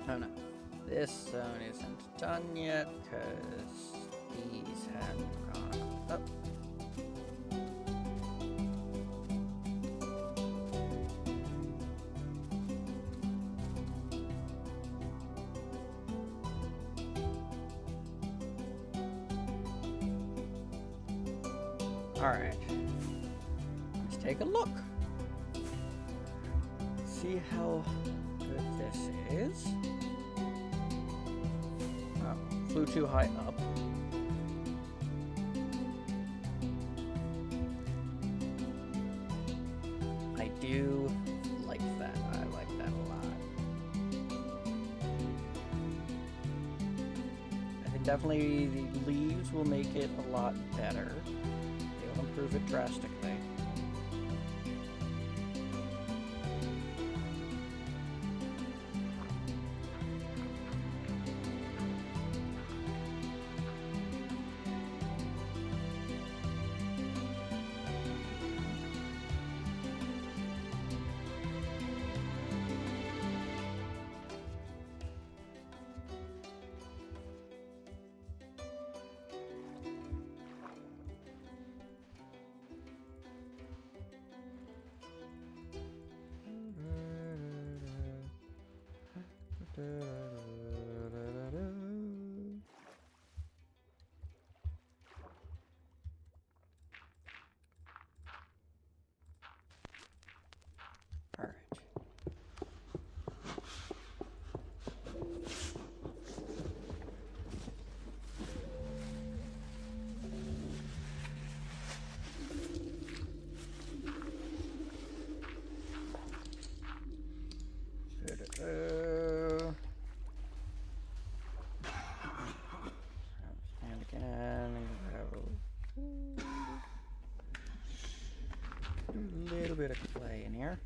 Oh no. This zone isn't done yet because these haven't gone up. Alright. Let's take a look. See how good this is. Oh, flew too high up. I do like that. I like that a lot. I think definitely the leaves will make it a lot better. They'll improve it drastically. Alright. And again, a little bit of clay in here.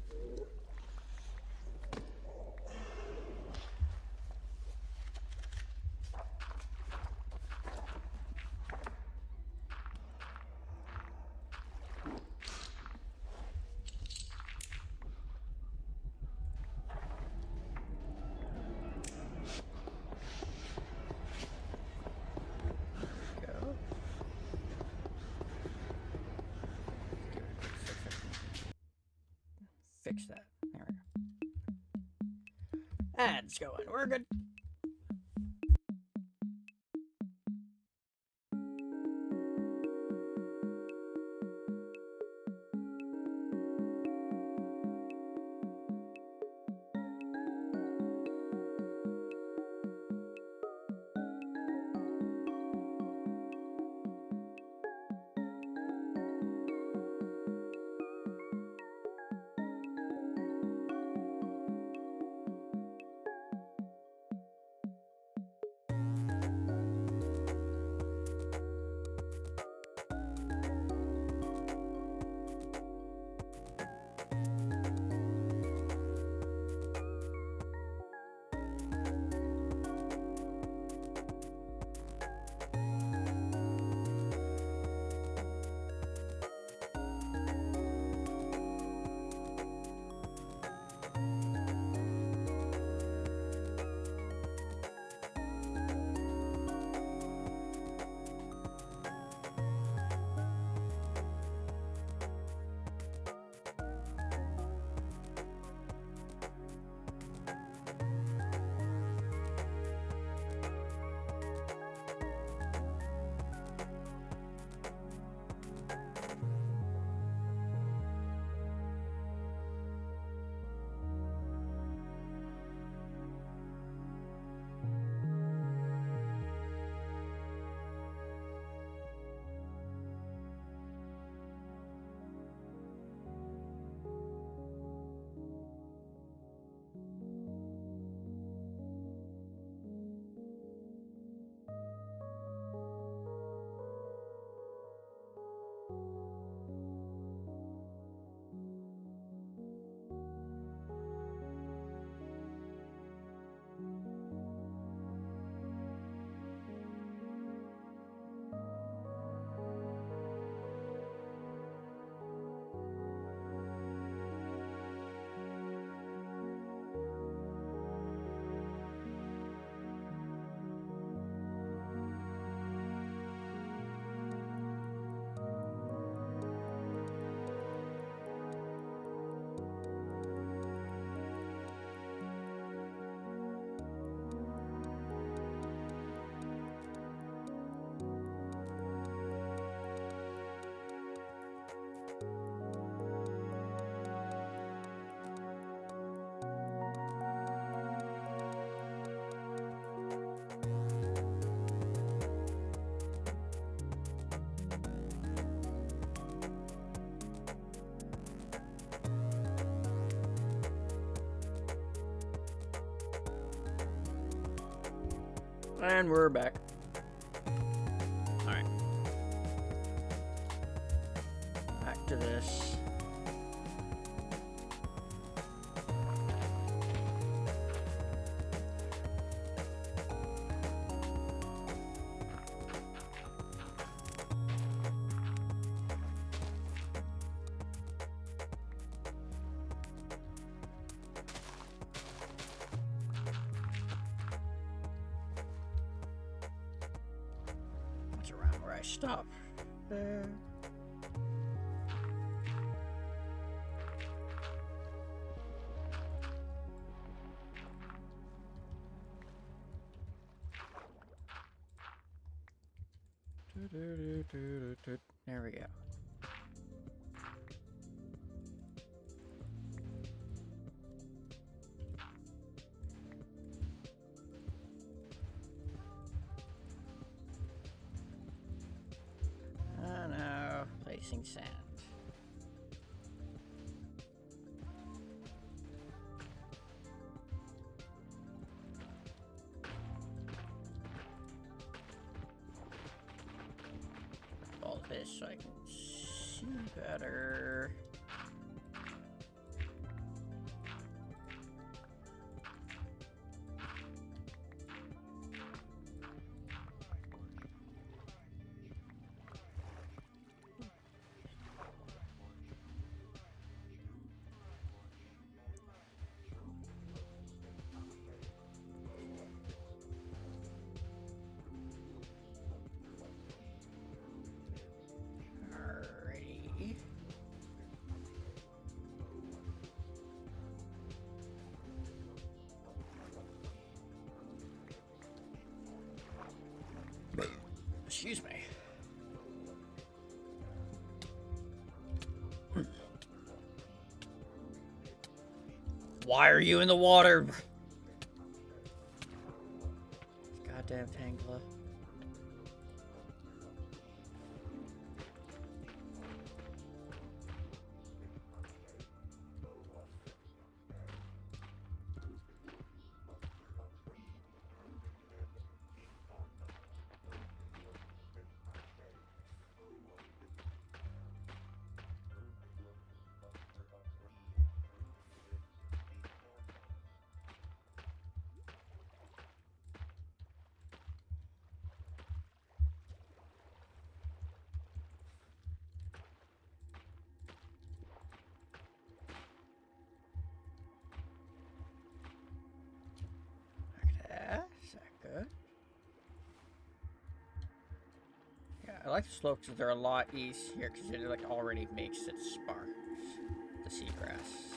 Go. Fix that. There we go. Ads going. We're good. And we're back. Alright. Back to this. That's around where I stop. There. There we go. Oh no, placing sand. All this so I can see better. Alrighty. Excuse me. Why are you in the water? Goddamn Tangela. Is that good? Yeah, I like the slopes because they're a lot easier because it like already makes it sparse. The seagrass.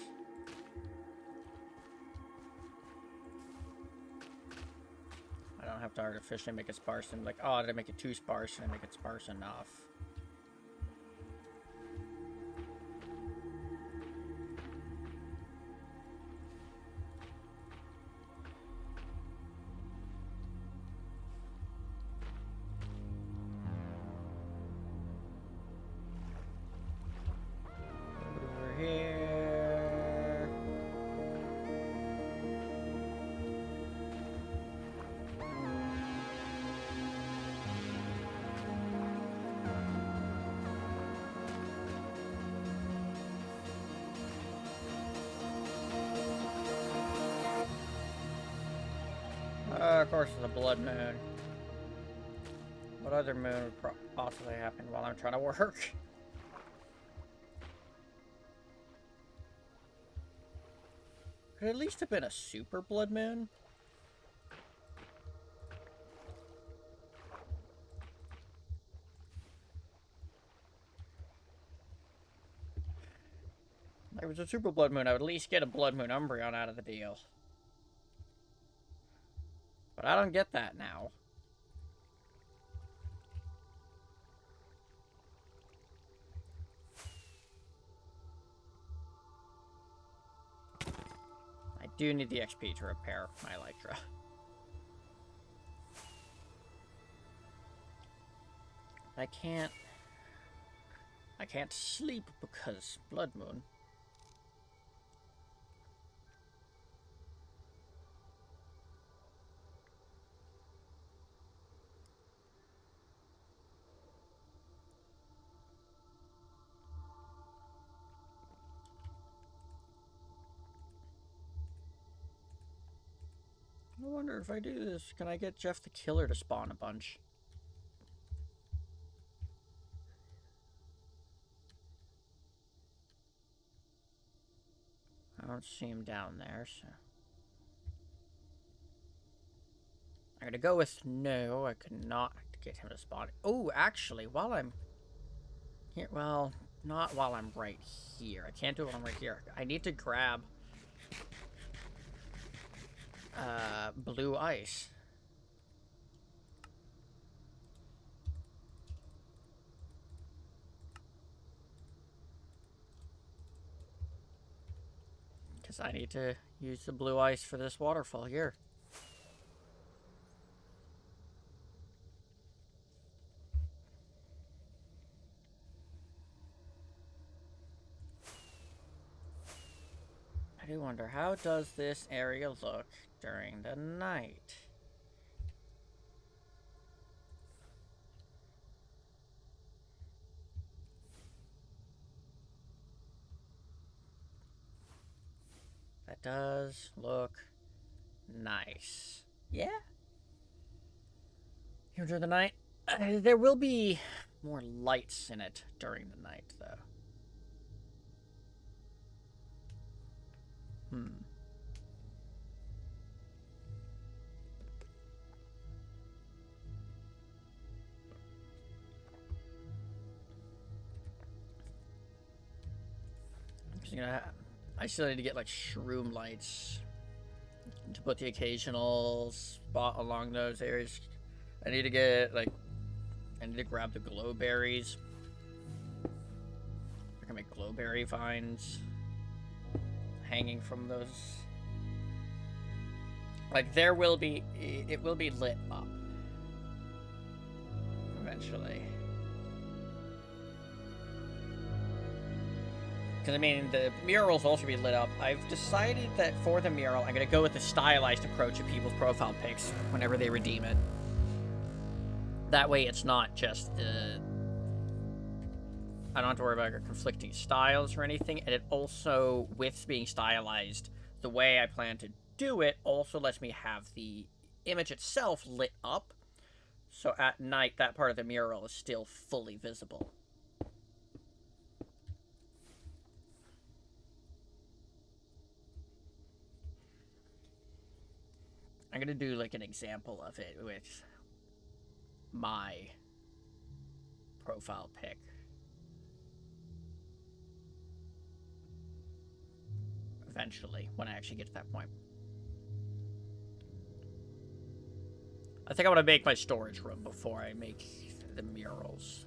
I don't have to artificially make it sparse and like, oh, did I make it too sparse? Did I make it sparse enough? Over here. Of course, it's a blood moon. What other moon would possibly happen while I'm trying to work? Could at least have been a super blood moon. If it was a super blood moon, I would at least get a blood moon Umbreon out of the deal. But I don't get that now. I do need the XP to repair my Elytra. I can't sleep because blood moon. I wonder if I do this, can I get Jeff the Killer to spawn a bunch? I don't see him down there, so... I'm gonna go with no. I could not get him to spawn. Oh, actually, while I'm here, well, not while I'm right here. I can't do it while I'm right here. I need to grab blue ice. Because I need to use the blue ice for this waterfall here. I do wonder, how does this area look during the night? That does look nice. Yeah? Here during the night? There will be more lights in it during the night, though. Hmm. You know, I still need to get like shroom lights to put the occasional spot along those areas. I need to get like, I need to grab the glow berries. I can make glowberry vines hanging from those. Like there will be, it will be lit up eventually. Because, I mean, the murals also be lit up. I've decided that for the mural, I'm going to go with the stylized approach of people's profile pics whenever they redeem it. That way it's not just the... I don't have to worry about conflicting styles or anything, and it also, with being stylized, the way I plan to do it also lets me have the image itself lit up, so at night that part of the mural is still fully visible. I'm gonna do like an example of it with my profile pic. Eventually, when I actually get to that point. I think I want to make my storage room before I make the murals.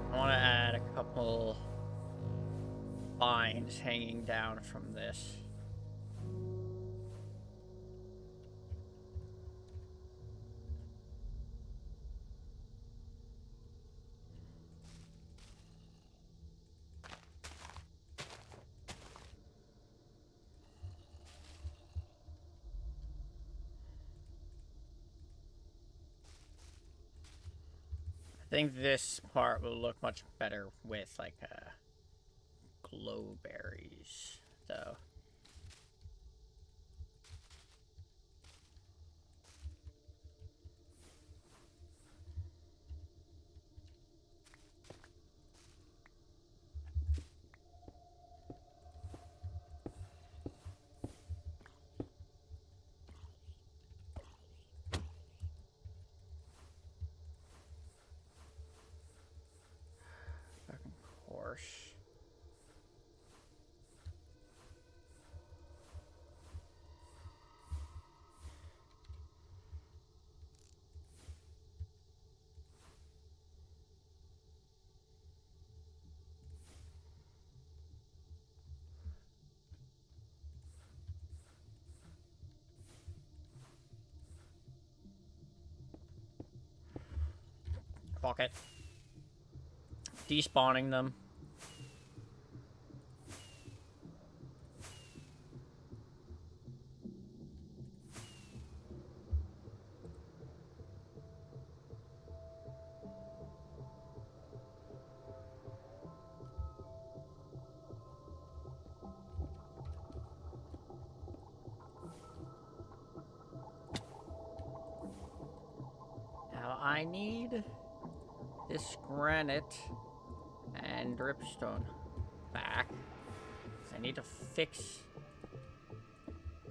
I want to add a couple vines hanging down from this. I think this part will look much better with like glow berries, though. Of course. Fuck it. Despawning them. Now I need this granite and dripstone back. I need to fix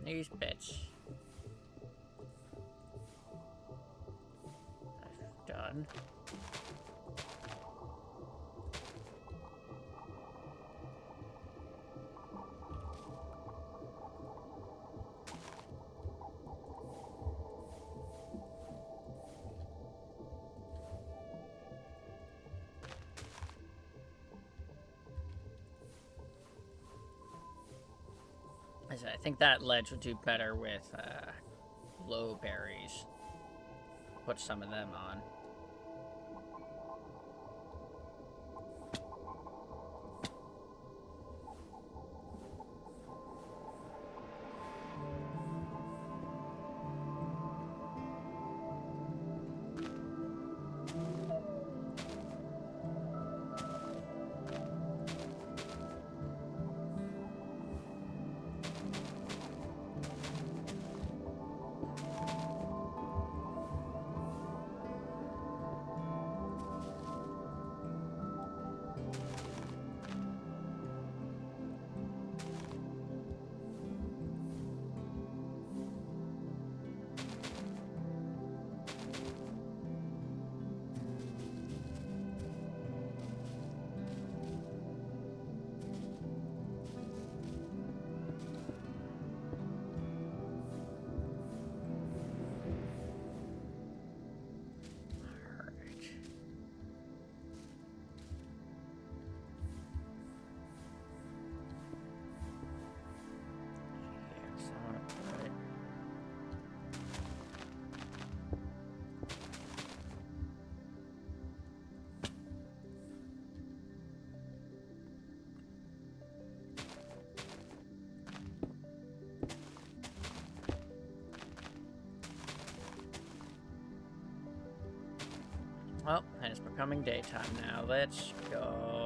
these bits. I've done. I think that ledge would do better with low berries. Put some of them on. Well, and it's becoming daytime now. Let's go.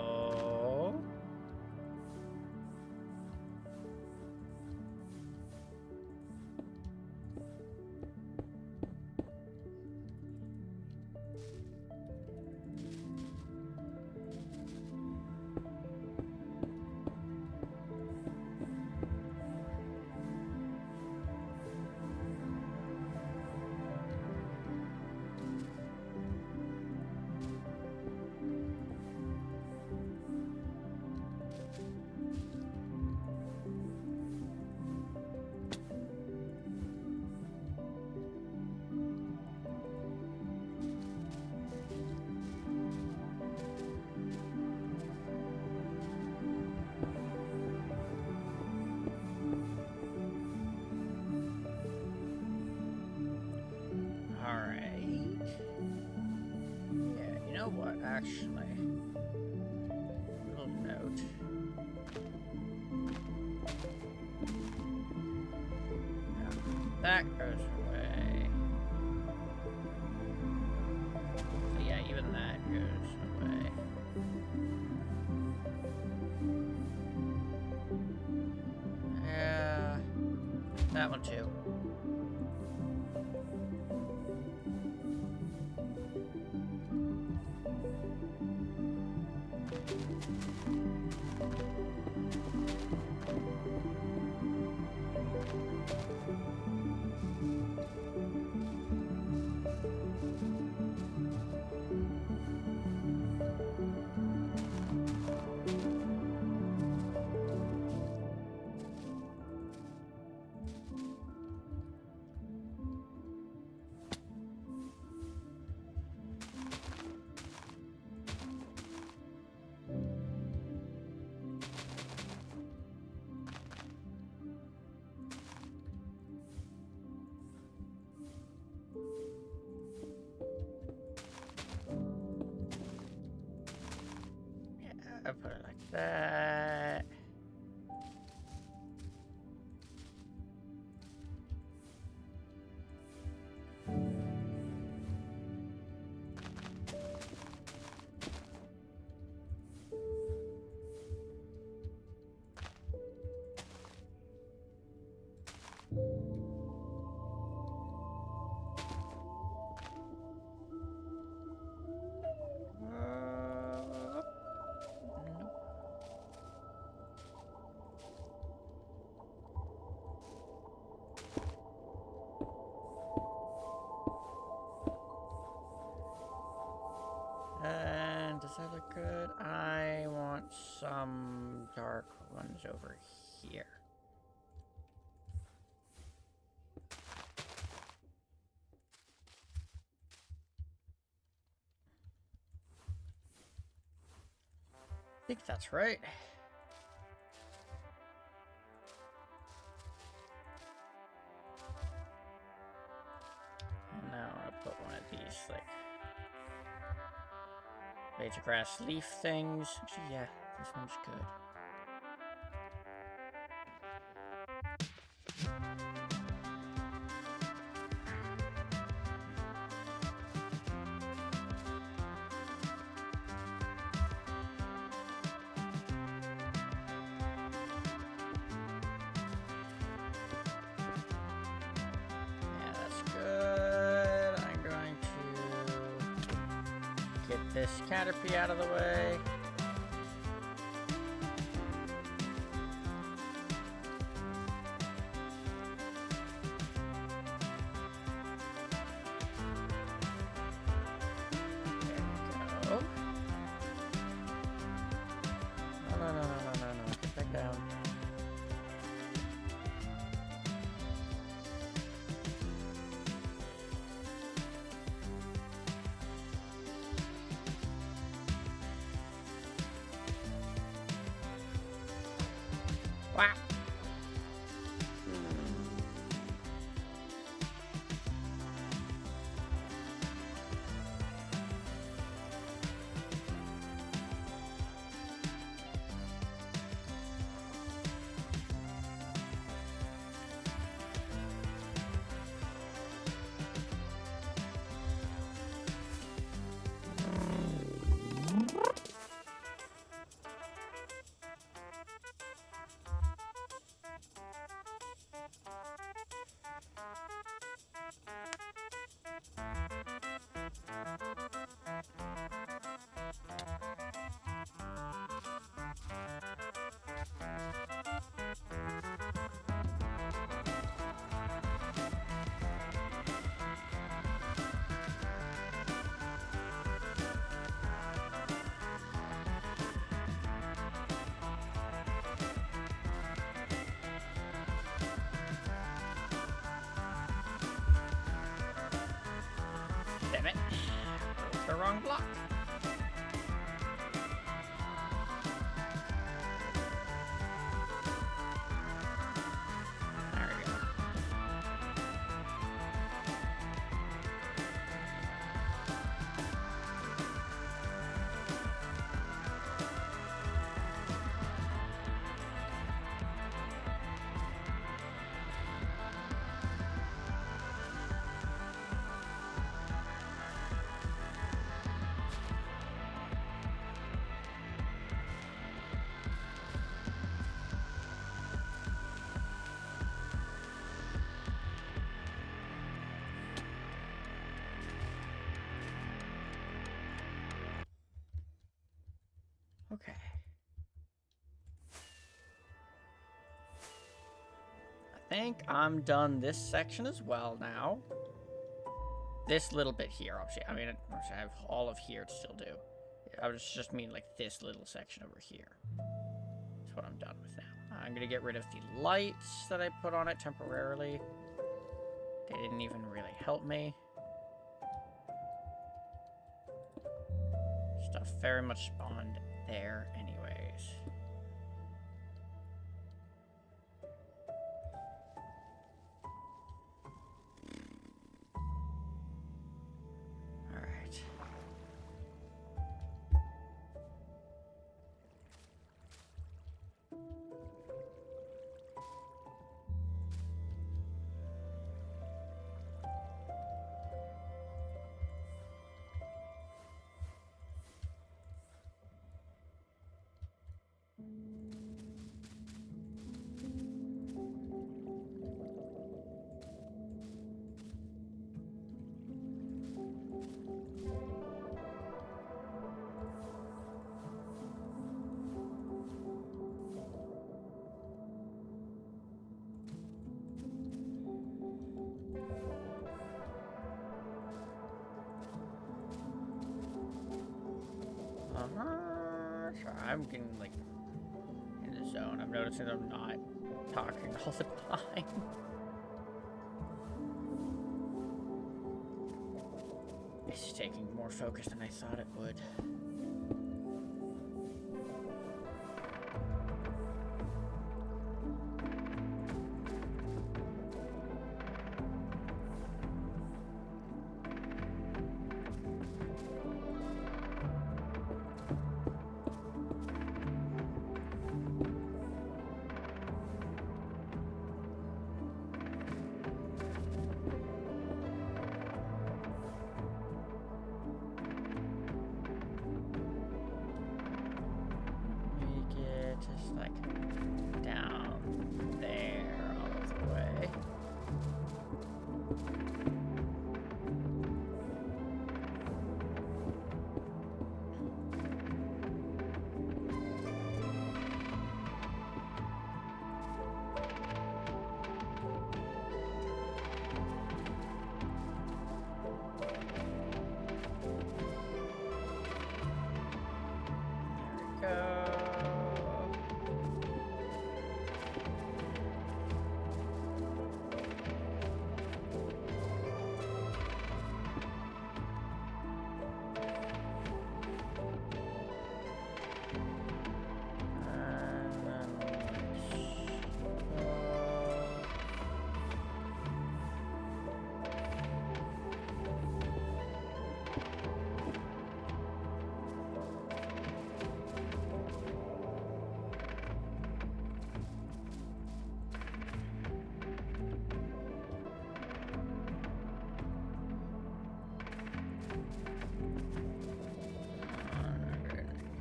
Actually, little note. Yeah, that goes away. So yeah, even that goes away. Yeah, that one too. that. Nope. And does that look good? I want some dark ones over here. I think that's right. And now I'm gonna put one of these, like, blades of grass leaf things. Actually, yeah, this one's good. Yeah, that's good. I'm going to get this Caterpie out of the way. There we go. No. Get back down. Wow. Damn it. Broke the wrong block. There we go. Okay. I think I'm done this section as well now. This little bit here, obviously. I mean, obviously I have all of here to still do. I was just mean like this little section over here. That's what I'm done with now. I'm gonna get rid of the lights that I put on it temporarily. They didn't even really help me. Stuff very much spawned there anyways. Alright. I'm getting, like, in the zone. I'm noticing I'm not talking all the time. It's taking more focus than I thought it would. Just like down there all of the way. There we go.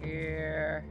Here.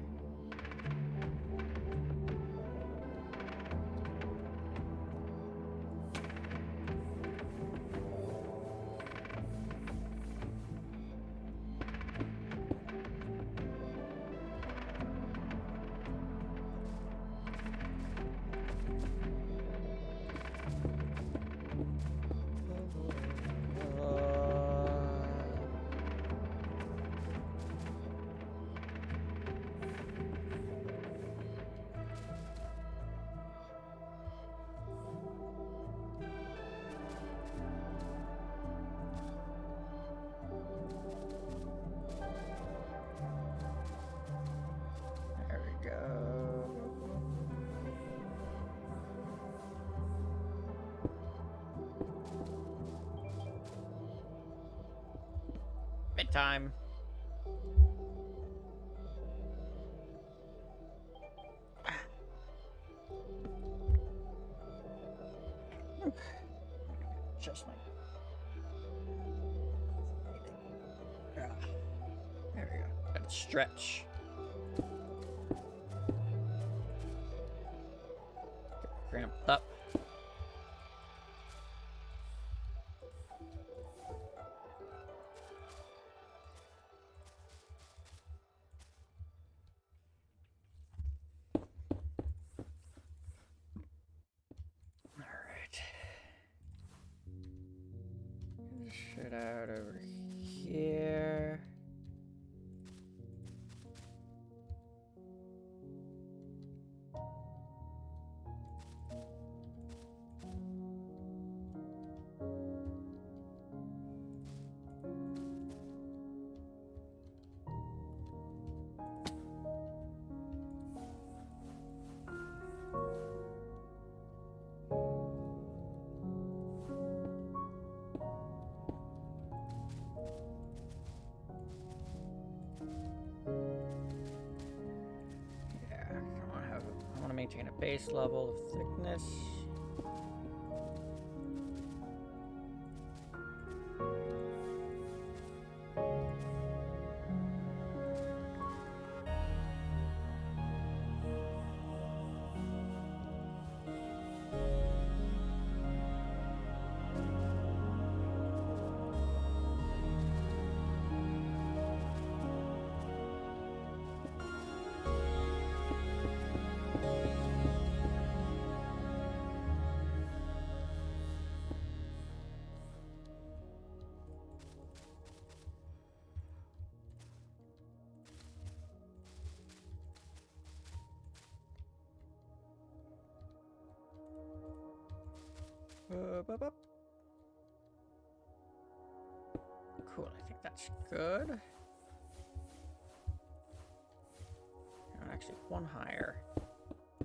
There we go. Bedtime. Just my. There we go. Gotta stretch. Get cramped up. Shit out over here. Maintain a base level of thickness. Cool, I think that's good. Actually, one higher.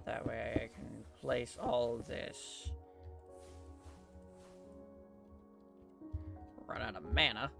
That way I can place all of this. Run out of mana.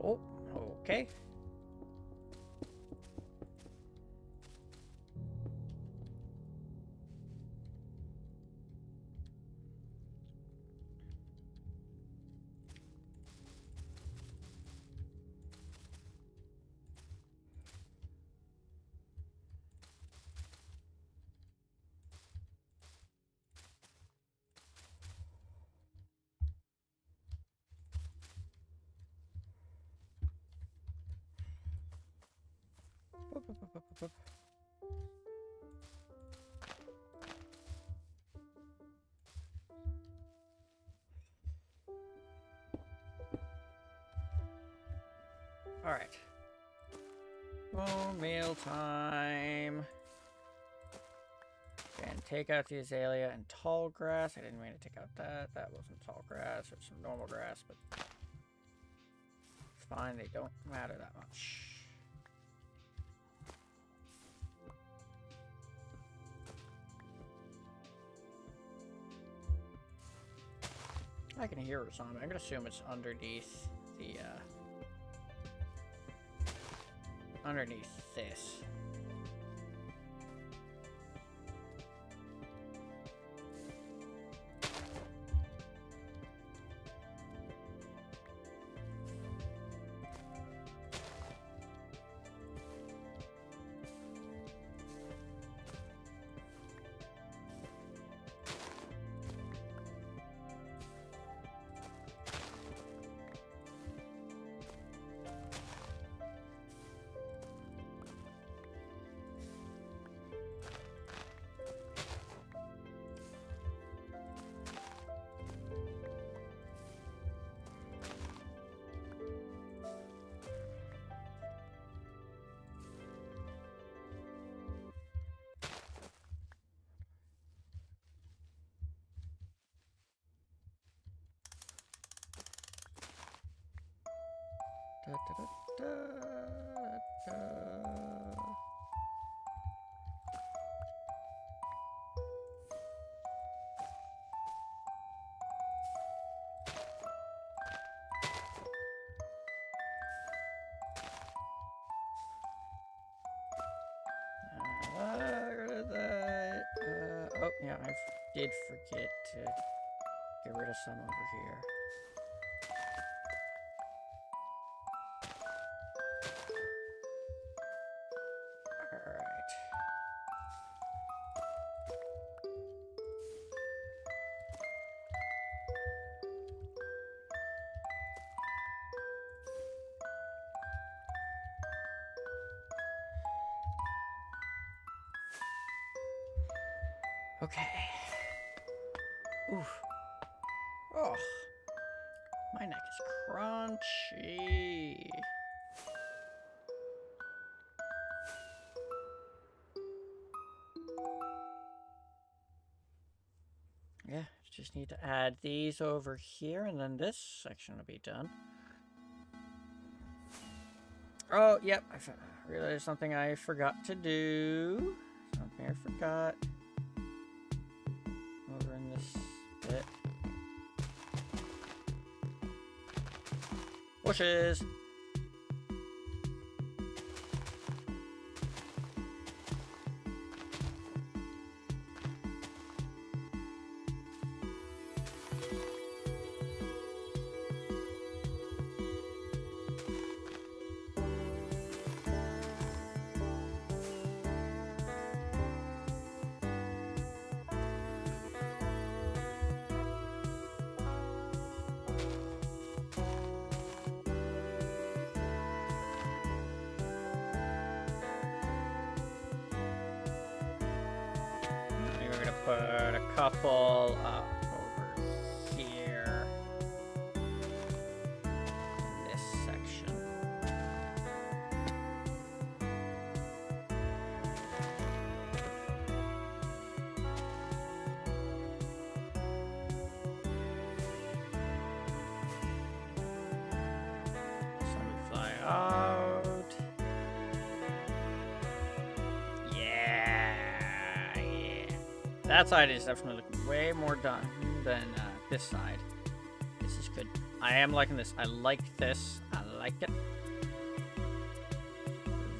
Oh, okay. All right. Oh, meal time. And take out the azalea and tall grass. I didn't mean to take out that. That wasn't tall grass. It was some normal grass, but it's fine. They don't matter that much. I can hear a zombie. I'm gonna assume it's underneath the underneath this. Da, da, da, da, da. Rid of that. Oh, yeah, I did forget to get rid of some over here. Alright. Okay. Oof. Oh. My neck is crunchy. Yeah, just need to add these over here, and then this section will be done. Oh, yep, I realized something I forgot to do. Something I forgot. Over in this bit. Bushes! put a couple up over here in this section. So we fly out. That side is definitely looking way more done than this side. This is good. I am liking this. I like this. I like it.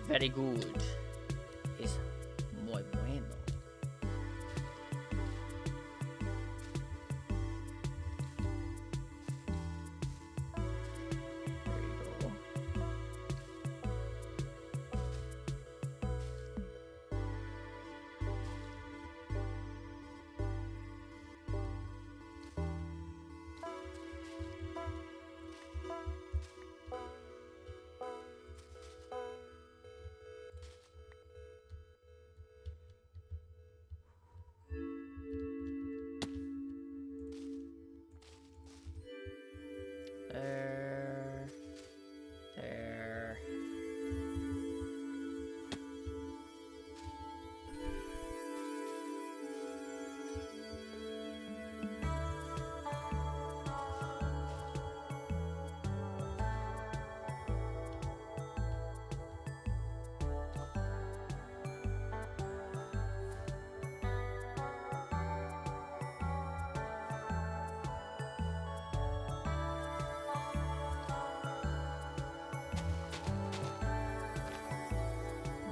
Very good. Es muy bueno. There you go. There. There.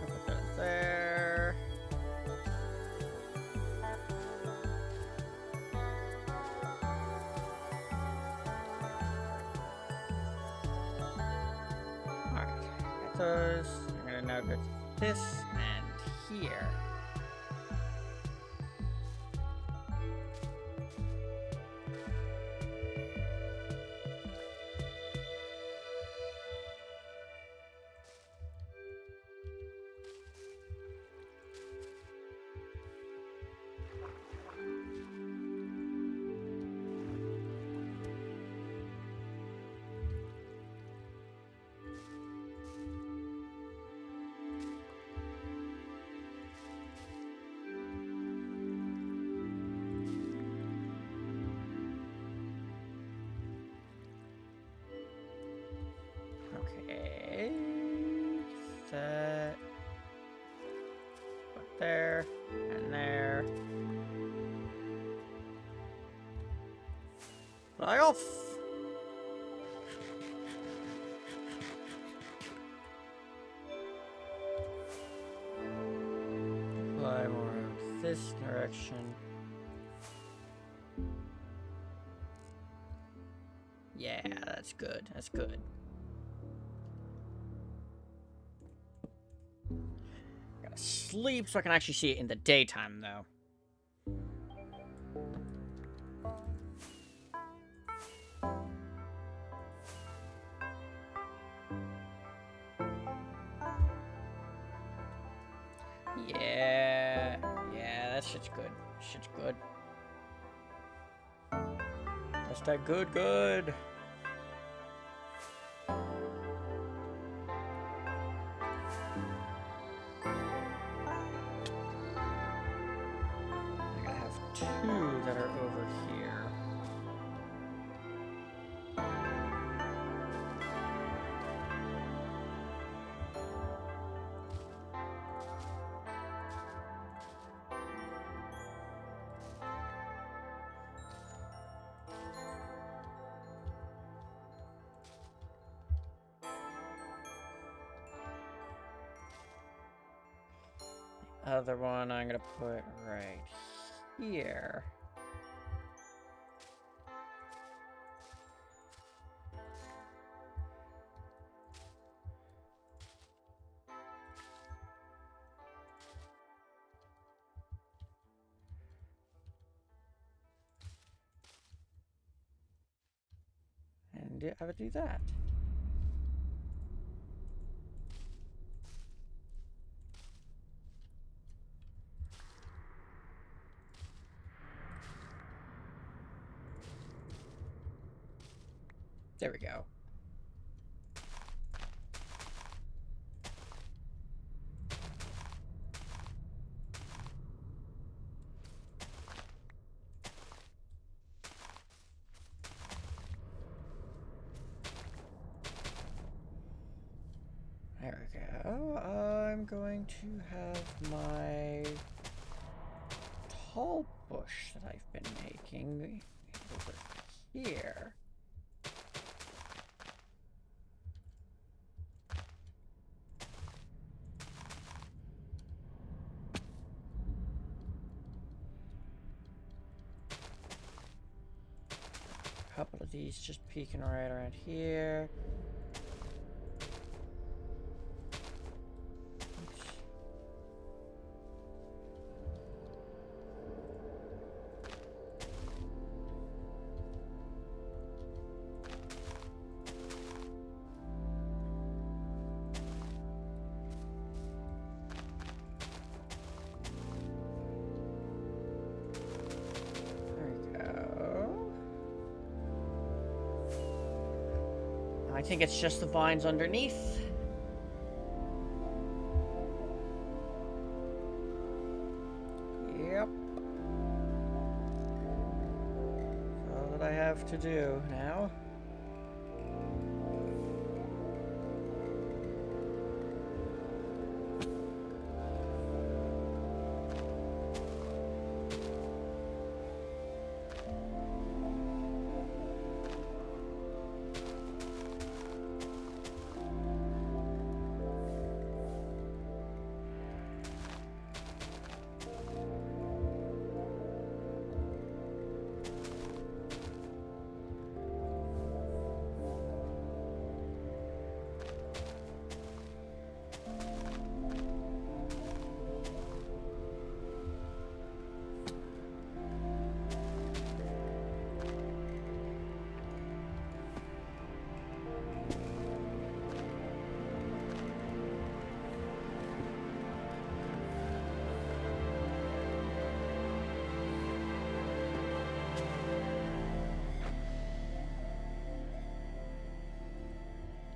Put that there. Alright, got those. I'm gonna now go to this and here. Okay. Set. Put there and there. Fly off. Fly more in this direction. Yeah, that's good. That's good. Gotta sleep so I can actually see it in the daytime, though. Yeah, that shit's good. Shit's good. That's that good. I gotta have two that are over here. Other one I'm gonna put right here. And I would do that. There we go. There we go. I'm going to have my tall bush that I've been making over here. A couple of these just peeking right around here. Oops. I think it's just the vines underneath. Yep. That's all that I have to do now.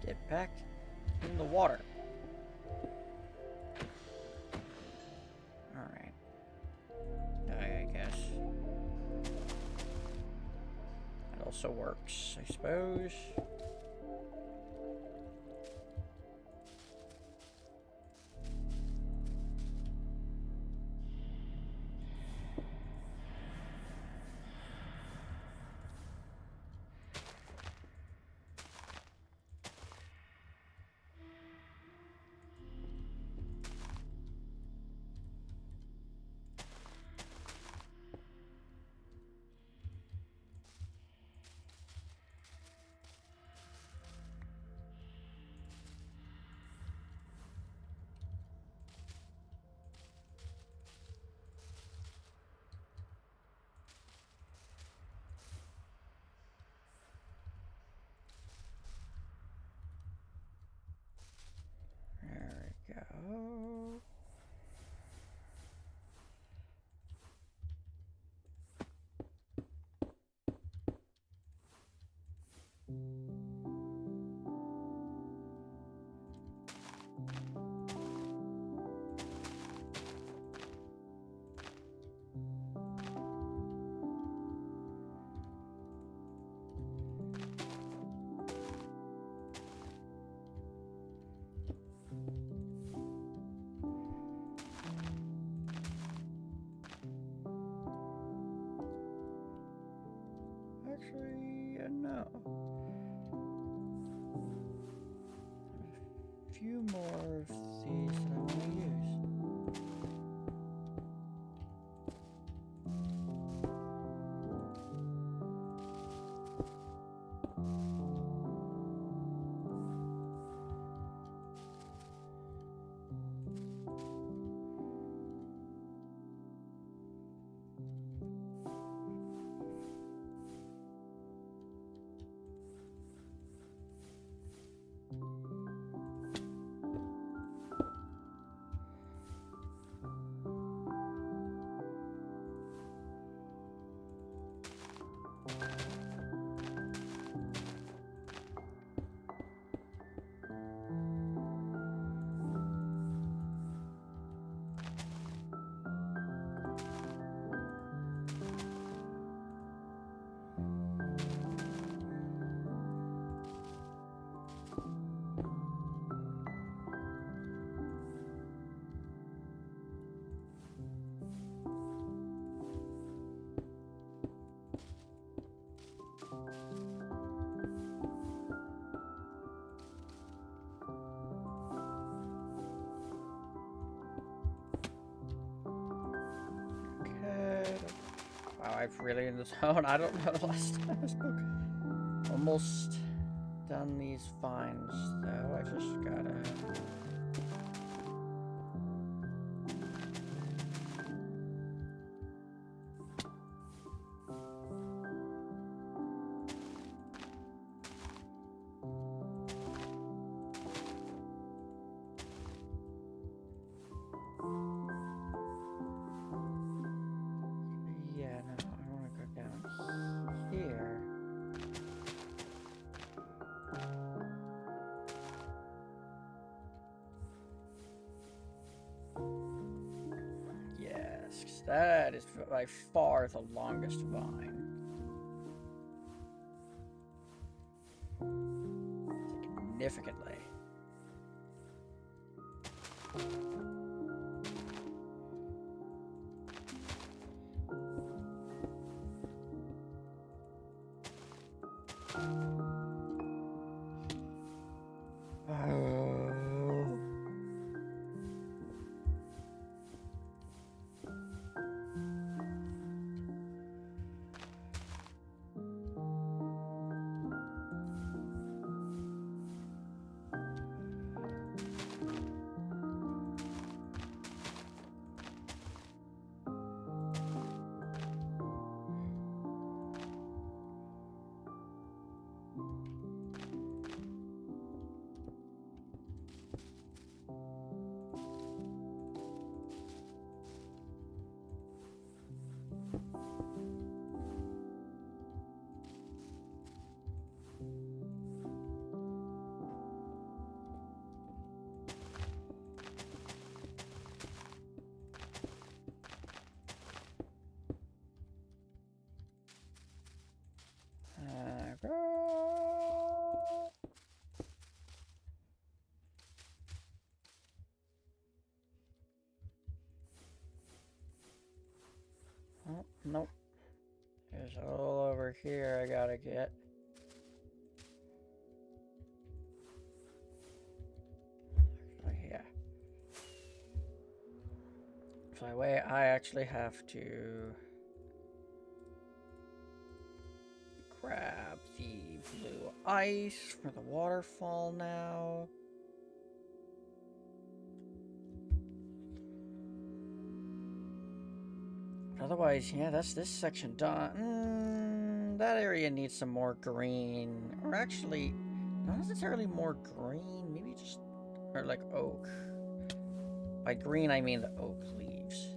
Get back in the water. Alright. I guess. That also works, I suppose. There we go. Actually, no. A few more of these that I want to use. I've really in the zone. I don't know the last time I spoke. Almost done these vines, though. I just gotta... Yeah, no, I want to go down here. Yes, 'cause that is by far the longest vine. Significantly. Oh. Oh, nope. There's all over here I gotta get. Yeah. So I actually have to grab the blue ice for the waterfall now. Otherwise, yeah, that's this section done. That area needs some more green. Or actually, not necessarily more green. Maybe just... Or like oak. By green, I mean the oak leaves.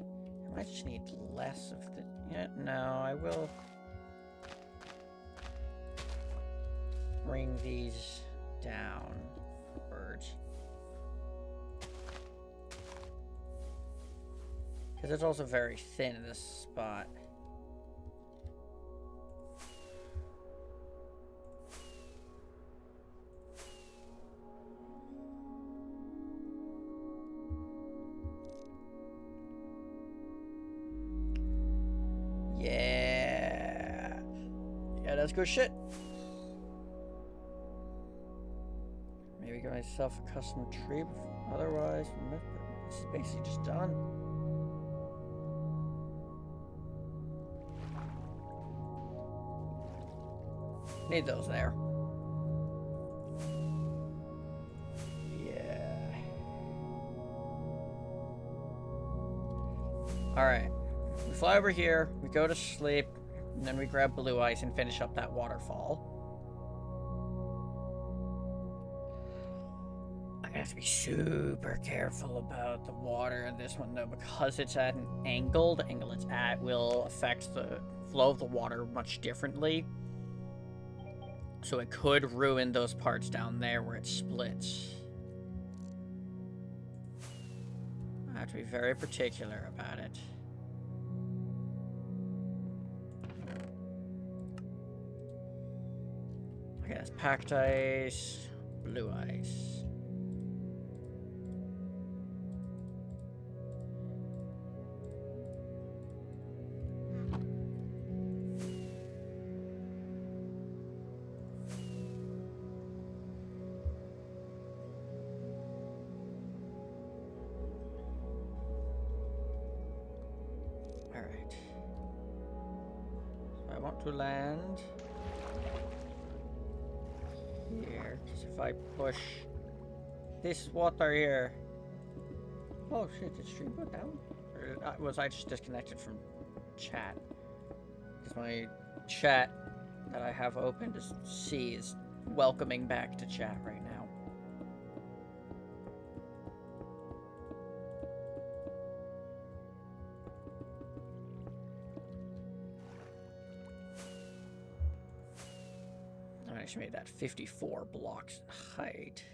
I might just need less of the... Yeah, no, I will... bring these down. Birds. Because it's also very thin in this spot. Yeah. Yeah, that's good shit. Maybe get myself a custom tree. Otherwise, this is basically just done. Need those there. Yeah. Alright. We fly over here, we go to sleep, and then we grab blue ice and finish up that waterfall. I have to be super careful about the water in this one, though, because it's at an angle. The angle it's at will affect the flow of the water much differently. So it could ruin those parts down there where it splits. I have to be very particular about it. Okay, that's packed ice, blue ice. to land here. Because if I push this water here... Oh shit, did stream go down? Or was I just disconnected from chat? Because my chat that I have open to see is welcoming back to chat right now. I actually made that 54 blocks in height.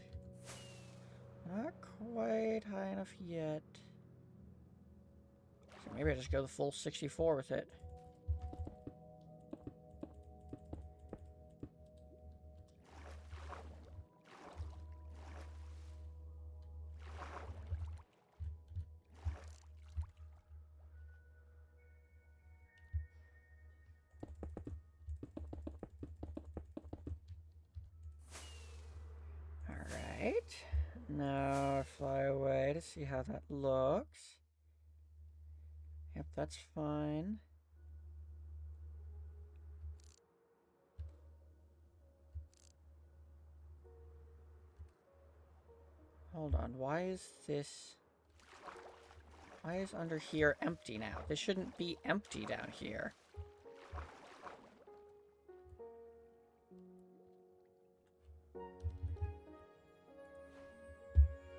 Not quite high enough yet. So maybe I just go the full 64 with it. Alright. Now I fly away to see how that looks. Yep, that's fine. Hold on, why is this... Why is under here empty now? This shouldn't be empty down here.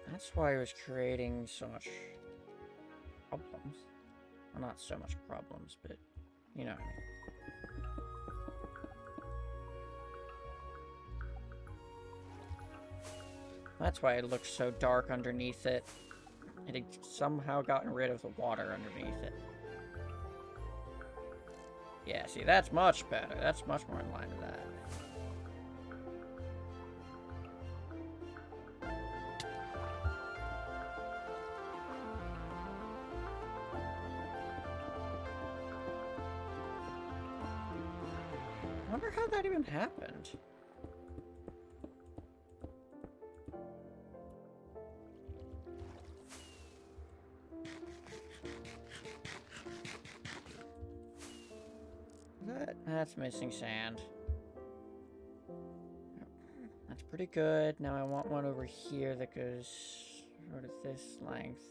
That's why it was creating so much problems. Well, not so much problems, but you know what I mean. That's why it looks so dark underneath it. It had somehow gotten rid of the water underneath it. Yeah, see, that's much better. That's much more in line with that. I wonder how that even happened. That's missing sand. That's pretty good. Now I want one over here that goes sort of this length.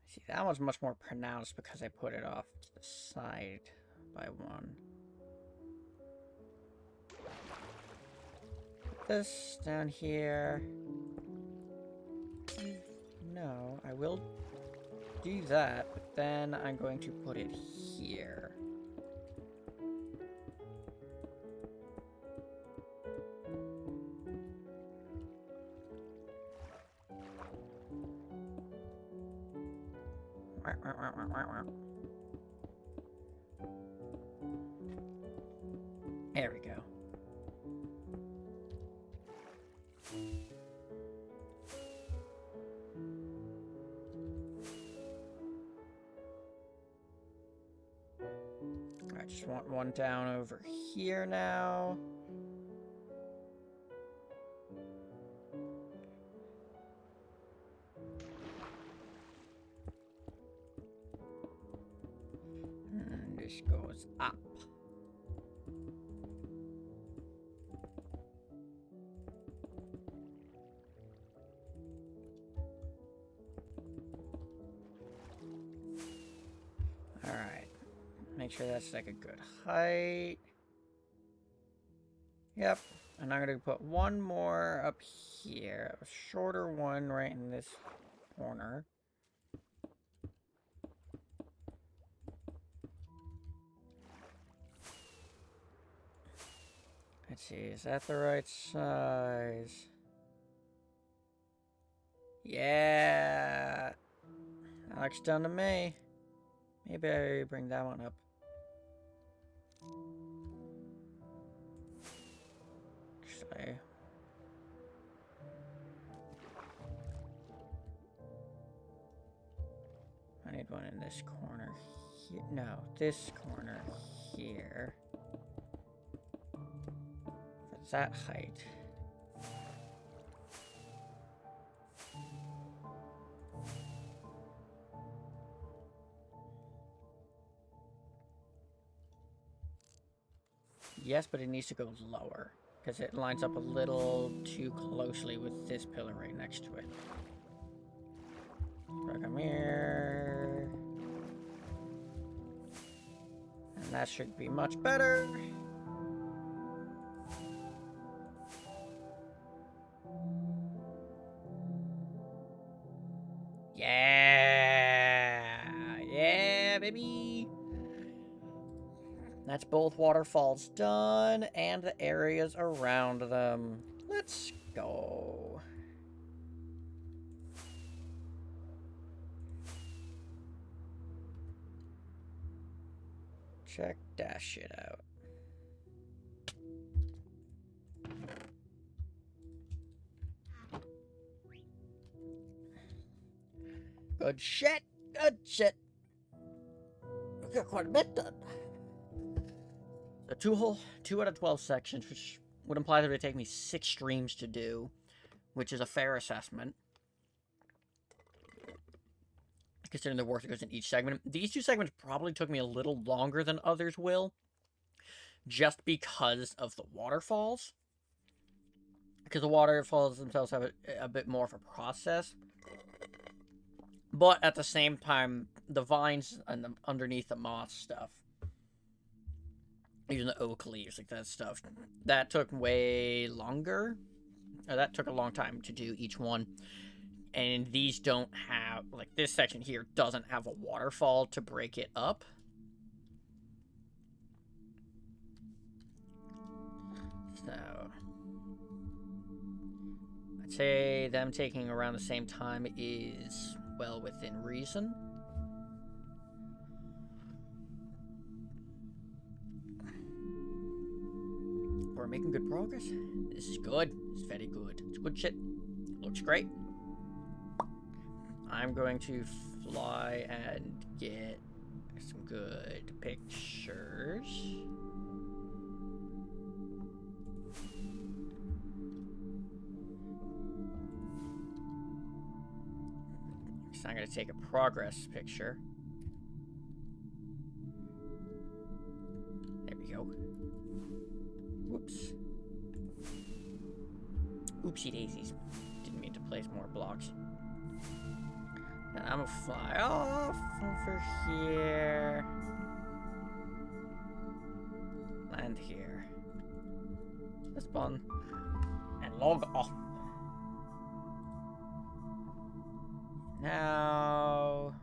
See, that one's much more pronounced because I put it off to the side by one. Put this down here. No, I will do that, but then I'm going to put it here. There we go. I just want one down over here now. And this goes up. Alright. Make sure that's like a good height. Yep. And I'm going to put one more up here. A shorter one right in this corner. Let's see, is that the right size? Yeah! That looks done to me. Maybe I bring that one up. actually. I need one in this corner here. No, this corner here. For that height. Yes, but it needs to go lower, because it lines up a little too closely with this pillar right next to it. Come here. And that should be much better. Yeah! Yeah, baby! That's both waterfalls done, and the areas around them. Let's go. Check that shit out. Good shit! Good shit! We got quite a bit done. So 2 out of 12 sections, which would imply that it would take me 6 streams to do, which is a fair assessment, considering the work that goes in each segment. These 2 segments probably took me a little longer than others will, just because of the waterfalls. Because the waterfalls themselves have a bit more of a process. But at the same time, the vines and underneath the moss stuff, even the oak leaves, like that stuff, that took way longer. That took a long time to do each one. And these don't have, like this section here doesn't have a waterfall to break it up. So, I'd say them taking around the same time is well within reason. We're making good progress. This is good. It's very good. It's good shit. Looks great. I'm going to fly and get some good pictures. So I'm going to take a progress picture. There we go. Whoops. Oopsie daisies. Didn't mean to place more blocks. And I'm gonna fly off over here. Land here. Spawn. And log off. Now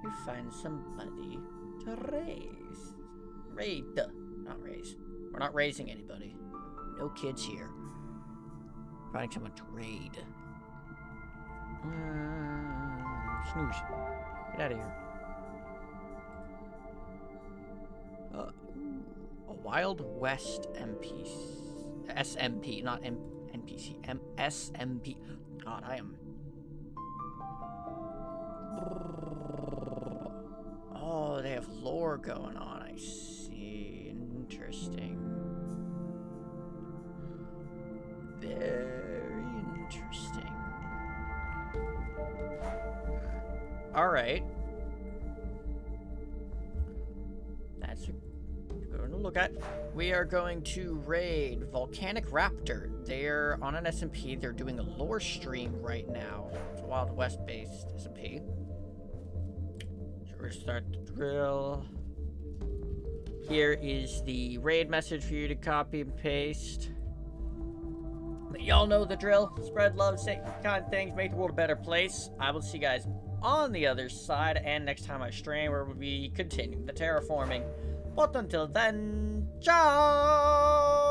you find somebody to raise. Raid. Not raise. We're not raising anybody. No kids here. Finding someone to raid. Snooze. Get out of here. A Wild West MP. SMP, not NPC. SMP. God, I am. Oh, they have lore going on. I see. Interesting. Very interesting. Alright. That's going to look at. We are going to raid Volcanic Raptor. They're on an SMP. They're doing a lore stream right now. It's a Wild West based SMP. So we're going to start the drill. Here is the raid message for you to copy and paste. But y'all know the drill. Spread love, say kind things, make the world a better place. I will see you guys on the other side, and next time I stream, where we'll be continuing the terraforming. But until then, ciao!